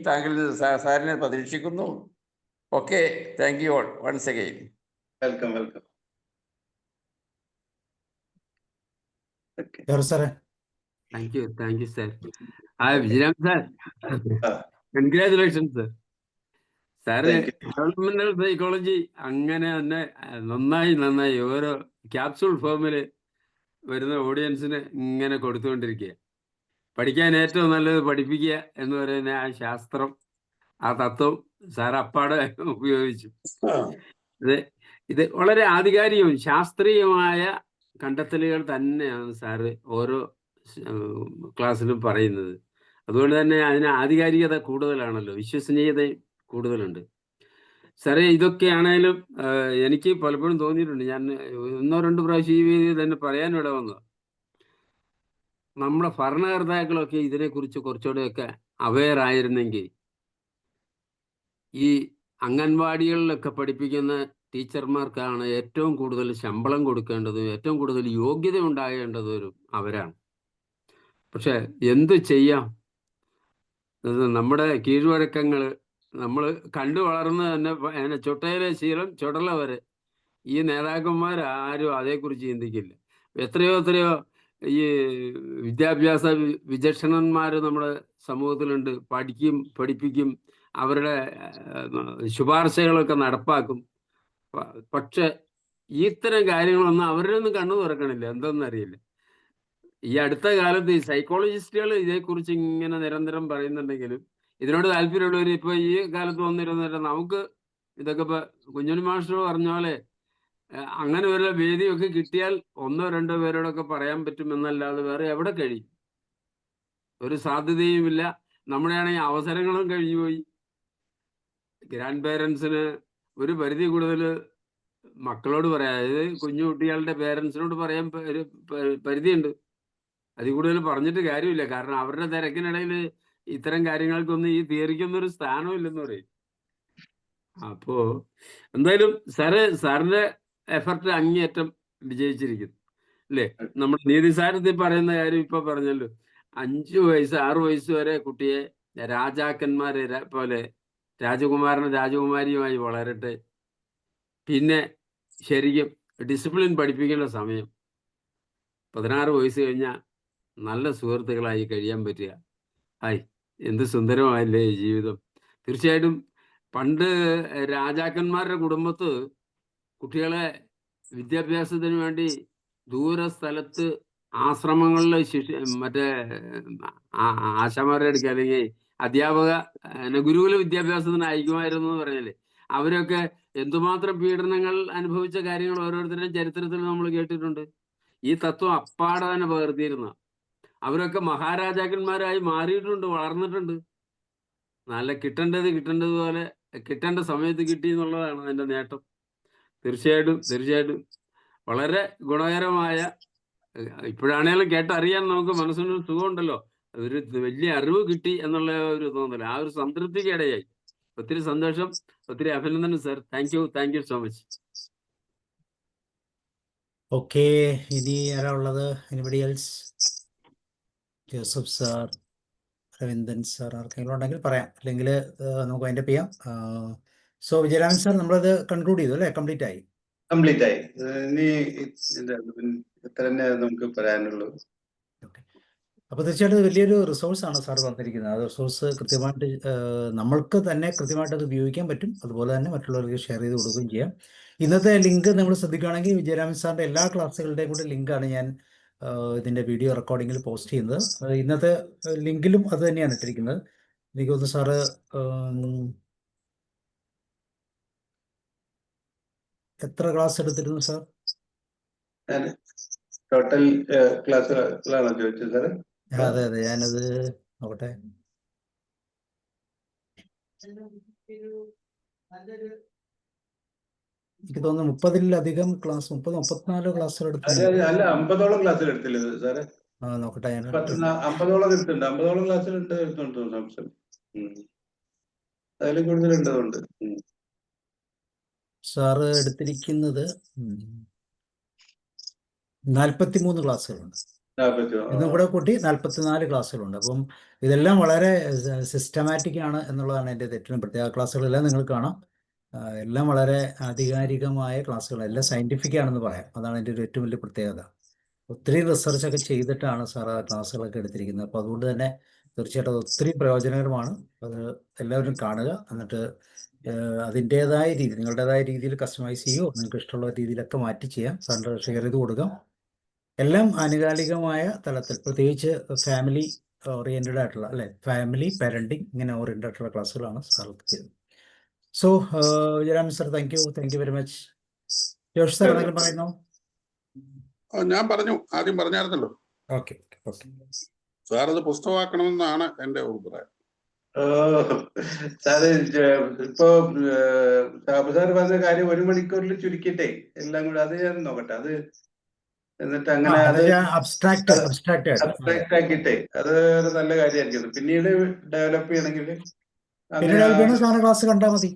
സാറിനെ പ്രതീക്ഷിക്കുന്നു. Okay, thank you all once again. Welcome. സാറേ thank you sir. Vijayaram sir, congratulation sir. സാറ് ഡെവലപ്മെന്റൽ സൈക്കോളജി അങ്ങനെ തന്നെ നന്നായി ഓരോ ക്യാപ്സൂൾ ഫോമിൽ വരുന്ന ഓഡിയൻസിന് ഇങ്ങനെ കൊടുത്തുകൊണ്ടിരിക്കുക. പഠിക്കാൻ ഏറ്റവും നല്ലത് പഠിപ്പിക്കുക എന്ന് പറയുന്ന ആ ശാസ്ത്രം, ആ തത്വം സാർ അപ്പാടെ ഉപയോഗിച്ചു. ആ ഇത് ഇത് വളരെ ആധികാരികവും ശാസ്ത്രീയമായ കണ്ടെത്തലുകൾ തന്നെയാണ് സാറ് ഓരോ ക്ലാസ്സിലും പറയുന്നത്. അതുകൊണ്ട് തന്നെ അതിന് ആധികാരികത കൂടുതലാണല്ലോ, വിശ്വസനീയത കൂടുതലുണ്ട്. സാറേ, ഇതൊക്കെയാണേലും എനിക്ക് പലപ്പോഴും തോന്നിയിട്ടുണ്ട്, ഞാൻ 1-2 പ്രാവശ്യം ഈ വേദിയിൽ തന്നെ പറയാനിട വന്നത്, നമ്മുടെ ഭരണകർത്താക്കളൊക്കെ ഇതിനെക്കുറിച്ച് കുറച്ചുകൂടെയൊക്കെ അവെയർ ആയിരുന്നെങ്കിൽ ഈ അംഗൻവാടികളിലൊക്കെ പഠിപ്പിക്കുന്ന ടീച്ചർമാർക്കാണ് ഏറ്റവും കൂടുതൽ ശമ്പളം കൊടുക്കേണ്ടതും ഏറ്റവും കൂടുതൽ യോഗ്യത ഉണ്ടാകേണ്ടതും അവരാണ്. പക്ഷെ എന്ത് ചെയ്യാം, ഇത് നമ്മുടെ കീഴ്വഴക്കങ്ങൾ നമ്മൾ കണ്ടു വളർന്ന് തന്നെ അതിനെ ചൊട്ടയിലെ ശീലം ചുടല വരെ ഈ നേതാക്കന്മാർ ആരും അതേക്കുറിച്ച് ചിന്തിക്കില്ല. എത്രയോ ഈ വിദ്യാഭ്യാസ വിചക്ഷണന്മാർ നമ്മുടെ സമൂഹത്തിലുണ്ട്, പഠിപ്പിക്കും, അവരുടെ ശുപാർശകളൊക്കെ നടപ്പാക്കും. പക്ഷെ ഇത്തരം കാര്യങ്ങളൊന്നും അവരൊന്നും കണ്ണു തുറക്കണില്ല, എന്തെന്നറിയില്ല. ഈ അടുത്ത കാലത്ത് ഈ സൈക്കോളജിസ്റ്റുകൾ ഇതേക്കുറിച്ച് ഇങ്ങനെ നിരന്തരം പറയുന്നുണ്ടെങ്കിലും ഇതിനോട് താല്പര്യമുള്ളവർ ഇപ്പൊ ഈ കാലത്ത് വന്നിരുന്നിട്ട് നമുക്ക് ഇതൊക്കെ ഇപ്പൊ കുഞ്ഞുണ്ണി മാസ്റ്റർ പറഞ്ഞ പോലെ അങ്ങനെ വല്ല വേദിയൊക്കെ കിട്ടിയാൽ 1-2 പേരോടൊക്കെ പറയാൻ പറ്റുമെന്നല്ലാതെ വേറെ എവിടെ കഴിയും? ഒരു സാധ്യതയുമില്ല. നമ്മുടെ ആണെങ്കിൽ അവസരങ്ങളും കഴിഞ്ഞുപോയി. ഗ്രാൻഡ് പേരൻസിന് ഒരു പരിധി കൂടുതൽ മക്കളോട് പറയാം, അതായത് കുഞ്ഞു കുട്ടികളുടെ പേരൻസിനോട് പറയാൻ ഒരു പരിധിയുണ്ട്. അതിൽ കൂടുതൽ പറഞ്ഞിട്ട് കാര്യമില്ല. കാരണം അവരുടെ തിരക്കിനിടയിൽ ഇത്തരം കാര്യങ്ങൾക്കൊന്നും ഈ തിയറിക്കൊന്നും ഒരു സ്ഥാനമില്ലെന്ന് പറയും. അപ്പോ എന്തായാലും സാറിന്റെ എഫർട്ട് അങ്ങേയറ്റം വിജയിച്ചിരിക്കുന്നു അല്ലേ? നമ്മുടെ നീതി സാരത്തിൽ പറയുന്ന കാര്യം ഇപ്പൊ പറഞ്ഞല്ലോ, 5 വയസ്സ് 6 വയസ്സ് വരെ കുട്ടിയെ രാജാക്കന്മാരെ പോലെ രാജകുമാരനും രാജകുമാരിയുമായി വളരട്ടെ. പിന്നെ ശരിക്കും ഡിസിപ്ലിൻ പഠിപ്പിക്കേണ്ട സമയം 16 വയസ്സ് കഴിഞ്ഞാൽ നല്ല സുഹൃത്തുക്കളായി കഴിയാൻ പറ്റുക. എന്ത് സുന്ദരമായില്ലേ ഈ ജീവിതം. തീർച്ചയായിട്ടും പണ്ട് രാജാക്കന്മാരുടെ കുടുംബത്ത് കുട്ടികളെ വിദ്യാഭ്യാസത്തിന് വേണ്ടി ദൂര സ്ഥലത്ത് ആശ്രമങ്ങളിൽ മറ്റേ ആശാമാരുടെ അടുക്കുക അല്ലെങ്കിൽ അധ്യാപക ഗുരുകുല വിദ്യാഭ്യാസത്തിന് അയക്കുമായിരുന്നു എന്ന് പറഞ്ഞല്ലേ. അവരൊക്കെ എന്തുമാത്രം പീഡനങ്ങൾ അനുഭവിച്ച കാര്യങ്ങൾ ഓരോരുത്തരുടെയും ചരിത്രത്തിൽ നമ്മൾ കേട്ടിട്ടുണ്ട്. ഈ തത്വം അപ്പാടെ തന്നെ പകർത്തിയിരുന്ന അവരൊക്കെ മഹാരാജാക്കന്മാരായി മാറിയിട്ടുണ്ട്, വളർന്നിട്ടുണ്ട്. നല്ല കിട്ടേണ്ടതുപോലെ കിട്ടേണ്ട സമയത്ത് കിട്ടി എന്നുള്ളതാണ് അതിൻ്റെ നേട്ടം. തീർച്ചയായിട്ടും വളരെ ഗുണകരമായ, ഇപ്പോഴാണേലും കേട്ടറിയാൻ നമുക്ക് മനസ്സിനൊരു സുഖമുണ്ടല്ലോ, ഒരു വലിയ അറിവ് കിട്ടി എന്നുള്ള ഒരു തോന്നൽ, ആ ഒരു സംതൃപ്തിക്ക് ഇടയായി. ഒത്തിരി സന്തോഷം, ഒത്തിരി അഭിനന്ദനം sir. Thank you so much. Okay, ഇനി ആരാ ഉള്ളത്? Anybody else? Joseph sir, Raveendran sir, ആർക്കെങ്കിലും ഉണ്ടെങ്കിൽ പറയാം, അല്ലെങ്കിൽ നമുക്ക് അതിൻ്റെ ചെയ്യാം. സോ വിജയരാമൻ സാർ, നമ്മളത് കൺക്ലൂഡ് ചെയ്തു അല്ലേ? കംപ്ലീറ്റ് ആയി. ഇനി ഇത്ര തന്നെ നമുക്ക് പറയാനുള്ളൂ. ഓക്കെ, അപ്പോൾ തീർച്ചയായിട്ടും വലിയൊരു റിസോഴ്സാണ് സാർ തന്നിരിക്കുന്നത്. ആ റിസോഴ്സ് കൃത്യമായിട്ട് നമ്മൾക്ക് തന്നെ കൃത്യമായിട്ട് അത് ഉപയോഗിക്കാൻ പറ്റും. അതുപോലെ തന്നെ മറ്റുള്ളവർക്ക് ഷെയർ ചെയ്ത് കൊടുക്കുകയും ചെയ്യാം. ഇന്നത്തെ ലിങ്ക് നമ്മൾ ശ്രദ്ധിക്കുകയാണെങ്കിൽ വിജയരാമൻ സാറിൻ്റെ എല്ലാ ക്ലാസ്സുകളുടെയും കൂടെ ലിങ്കാണ് ഞാൻ ഇതിൻ്റെ വീഡിയോ റെക്കോർഡിങ്ങിൽ പോസ്റ്റ് ചെയ്യുന്നത്. ഇന്നത്തെ ലിങ്കിലും അത് തന്നെയാണ് ഇട്ടിരിക്കുന്നത്. എനിക്ക് തോന്നുന്നു സാറ് എത്ര ക്ലാസ് എടുത്തിരുന്നു സാർ? ടോട്ടൽ ക്ലാസ്സുകളാണോ ചോദിച്ചത് സാറ്? അതെ, ഞാനത് നോക്കട്ടെ. എനിക്ക് തോന്നുന്നു 30-ലധികം ക്ലാസ്, 34 ക്ലാസ്സുകൾ എടുത്തു. അല്ല, 50ഓളം ക്ലാസ്സിൽ എടുത്തില്ലേ സാറേ? നോക്കട്ടെ, ഞാൻ 50ഓളം എടുത്തിട്ടുണ്ട്. 50ഓളം ക്ലാസ്സിൽ എടുത്തുണ്ട് സംശയം. അതിലും കൂടുതലുണ്ടതുണ്ട്. സാറ് എടുത്തിരിക്കുന്നത് 43 ക്ലാസ്സുകളുണ്ട്. ഇതും കൂടെ കൂട്ടി 44 ക്ലാസ്സുകളുണ്ട്. അപ്പം ഇതെല്ലാം വളരെ സിസ്റ്റമാറ്റിക് ആണ് എന്നുള്ളതാണ് എൻ്റെ തെറ്റിനും. പ്രത്യേക ക്ലാസ്സുകളെല്ലാം നിങ്ങൾ കാണാം. എല്ലാം വളരെ ആധികാരികമായ ക്ലാസ്സുകൾ, എല്ലാം സയൻറ്റിഫിക് ആണെന്ന് പറയാം. അതാണ് എൻ്റെ ഒരു ഏറ്റവും വലിയ പ്രത്യേകത. ഒത്തിരി റിസർച്ചൊക്കെ ചെയ്തിട്ടാണ് സാർ ആ ക്ലാസ്സുകളൊക്കെ എടുത്തിരിക്കുന്നത്. അപ്പോൾ അതുകൊണ്ട് തന്നെ തീർച്ചയായിട്ടും അത് ഒത്തിരി പ്രയോജനകരമാണ്. അത് എല്ലാവരും കാണുക. എന്നിട്ട് അതിൻ്റേതായ രീതി, നിങ്ങളുടേതായ രീതിയിൽ കസ്റ്റമൈസ് ചെയ്യുകയോ നിങ്ങൾക്ക് ഇഷ്ടമുള്ള രീതിയിലൊക്കെ മാറ്റി ചെയ്യാം. സാറിൻ്റെ ഷെയർ ചെയ്ത് കൊടുക്കാം. എല്ലാം ആനുകാലികമായ തലത്തിൽ, പ്രത്യേകിച്ച് ഫാമിലി ഓറിയന്റഡ് ആയിട്ടുള്ള അല്ലെ, ഫാമിലി പാരന്റിങ് ഇങ്ങനെ ഓറിയന്റഡ് ആയിട്ടുള്ള ക്ലാസ്സുകളാണ് സാർ ചെയ്തത്. So Jayaram sir, thank you very much. Josh sir എന്തെങ്കിലും പറയുന്നോ? ഞാൻ ആദ്യം പറഞ്ഞായിരുന്നല്ലോ, ഓക്കെ ഓക്കെ. സാറത് പുസ്തകമാക്കണമെന്നാണ് എൻ്റെ അഭിപ്രായം. സാറ് ഇപ്പൊ ഷാബു സാർ പറഞ്ഞ കാര്യം 1 മണിക്കൂറിൽ ചുരുക്കിയിട്ടേ എല്ലാം കൂടെ അത് ഞാൻ നോക്കട്ടെ. അത് എന്നിട്ട് അങ്ങനെ അത് അബ്സ്ട്രാക്ട് ആയിട്ട് അബ്സ്ട്രാക്ട് ആക്കിയിട്ടേ അത് ഒരു നല്ല കാര്യമായിരിക്കും. പിന്നീട് ഡെവലപ്പ് ചെയ്യണമെങ്കിൽ പിന്നീട് അങ്ങനെ സാറിന്റെ ക്ലാസ് കണ്ടാൽ മതി.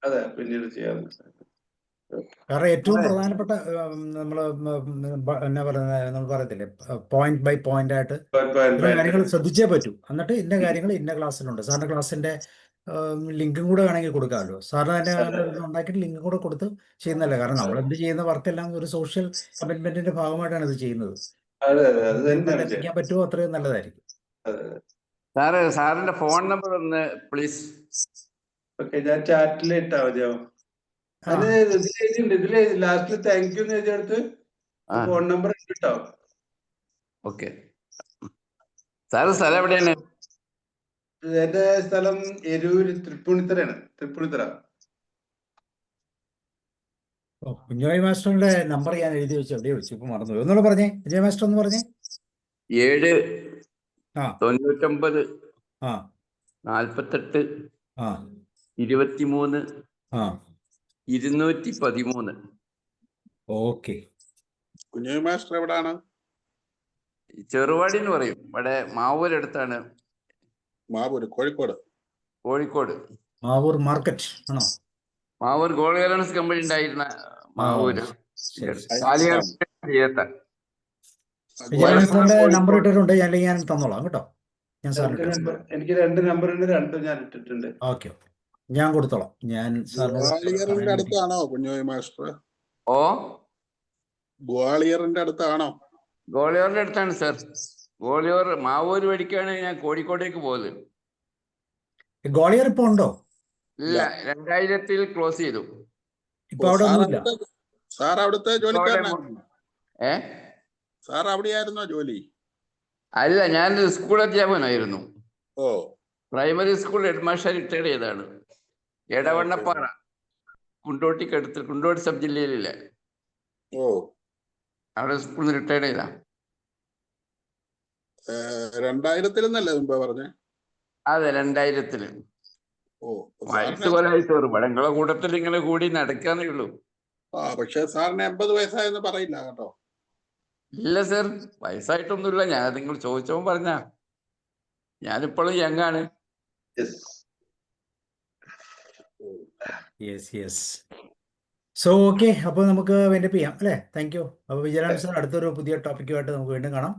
അതെ, പിന്നീട് ചെയ്യാം. കാരണം ഏറ്റവും പ്രധാനപ്പെട്ട നമ്മൾ എന്നാ പറയുന്നത്, നമ്മൾ പറയത്തില്ലേ, പോയിന്റ് ബൈ പോയിന്റ് ആയിട്ട് ചില കാര്യങ്ങൾ ശ്രദ്ധിച്ചേ പറ്റൂ. എന്നിട്ട് ഇന്ന കാര്യങ്ങൾ ഇന്ന ക്ലാസ്സിലുണ്ട്. സാറിന്റെ ക്ലാസ്സിന്റെ ലിങ്കും കൂടെ വേണമെങ്കിൽ കൊടുക്കാമല്ലോ. സാറിന് തന്നെ ഉണ്ടാക്കിയിട്ട് ലിങ്കും കൂടെ കൊടുത്ത് ചെയ്യുന്നതല്ലേ. കാരണം നമ്മൾ എന്ത് ചെയ്യുന്ന വർക്കെല്ലാം ഒരു സോഷ്യൽ കമ്മിറ്റ്മെന്റിന്റെ ഭാഗമായിട്ടാണ് ഇത് ചെയ്യുന്നത്. എത്തിക്കാൻ പറ്റുമോ അത്രയും നല്ലതായിരിക്കും. സാറിന്റെ ഫോൺ നമ്പർ ഒന്ന് പ്ലീസ്. ഓക്കെ, ഞാൻ ചാറ്റിൽ ഇട്ടാ മതിയോ? ഇതില് ലാസ്റ്റിൽ താങ്ക് യു എന്ന് എഴുതിയെടുത്ത് ഫോൺ നമ്പർ ഇട്ടോ. ഓക്കെ. സാറ് സ്ഥലം എവിടെയാണ്? എന്റെ സ്ഥലം എരൂര്, തൃപ്പൂണിത്തറയാണ്. തൃപ്പൂണിത്തറ. കുഞ്ഞോയ് മാസ്റ്ററിന്റെ നമ്പർ ഞാൻ എഴുതി വെച്ചു, എവിടെയോ വെച്ചു, ഇപ്പൊ മറന്നു. ഒന്നുകൂടെ പറഞ്ഞേ, വിജയ മാസ്റ്റർ ഒന്ന് പറഞ്ഞേ. 7 99 48 23 213. ഓക്കെ. കുഞ്ഞോയ് മാസ്റ്റർ എവിടാണ്? ചെറുവാടി എന്ന് പറയും, ഇവിടെ മാവൂരടുത്താണ്. മാവൂർ, കോഴിക്കോട്. മാവൂർ മാർക്കറ്റ് ആണോ? മാവൂർ ഗോൾഡ് ഗാലൻസ് കമ്പനി ഉണ്ടായിരുന്ന മാവൂര്. വിജയമാസ്റ്ററിന്റെ നമ്പർ ഇട്ടിട്ടുണ്ട്, ഞാൻ തന്നോളാം കേട്ടോ. ഞാൻ സാറിന് എനിക്ക് 2 നമ്പറുണ്ട്, 2 ഞാൻ ഇട്ടിട്ടുണ്ട്. ഓക്കെ, ഞാൻ കൊടുത്തോളാം. ഞാൻ ഗ്വാളിയറിന്റെ അടുത്താണോ കുഞ്ഞോയ് മാസ്റ്റർ? ഗ്വാളിയറിന്റെ അടുത്താണ് സാർ. ഗ്വാളിയർ മാവൂര് വഴിക്കാണ് ഞാൻ കോഴിക്കോട്ടേക്ക് പോകുന്നത്. ഗ്വാളിയർ ഇപ്പൊ ഉണ്ടോ? ഇല്ല, 2000 ക്ലോസ് ചെയ്തു. ഇപ്പൊ അവിടെ ഒന്നുമില്ല. സാർ അവിടുത്തെ ജോലിക്കാരനാണ്? സാർ അവിടെയായിരുന്നോ ജോലി? അല്ല, ഞാൻ സ്കൂൾ അധ്യാപകനായിരുന്നു. ഓ, primary school head master retired ചെയ്താണ്. എടവണ്ണപ്പാറ, കുണ്ടോട്ടി സബ് ജില്ലയിലില്ലേ, അവിടെ സ്കൂളിൽ നിന്ന് റിട്ടയർഡ് ചെയ്താ. 2000 മുമ്പ് പറഞ്ഞേ? അതെ, 2000. വയസ്സ് കൊല്ലായിട്ട് നിങ്ങളെ കൂട്ടത്തിൽ ഇങ്ങനെ കൂടി നടക്കാന്നേ ഉള്ളൂ. പക്ഷെ സാറിന് 80 വയസ്സായെന്ന് പറയില്ല കേട്ടോ. ഇല്ല സർ, വയസ്സായിട്ടൊന്നുമില്ല. ഞാൻ നിങ്ങൾ ചോദിച്ചോ പറഞ്ഞ ഞാനിപ്പോഴും യങ്ങാണ്. സോ ഓക്കെ, അപ്പോൾ നമുക്ക് വൈൻഡപ്പ് ചെയ്യാം അല്ലേ? Thank you. അപ്പോൾ വിജയരാം സാർ, അടുത്തൊരു പുതിയ ടോപ്പിക്കുമായിട്ട് നമുക്ക് വീണ്ടും കാണാം.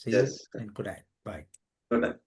See you and good night. Bye. Good night.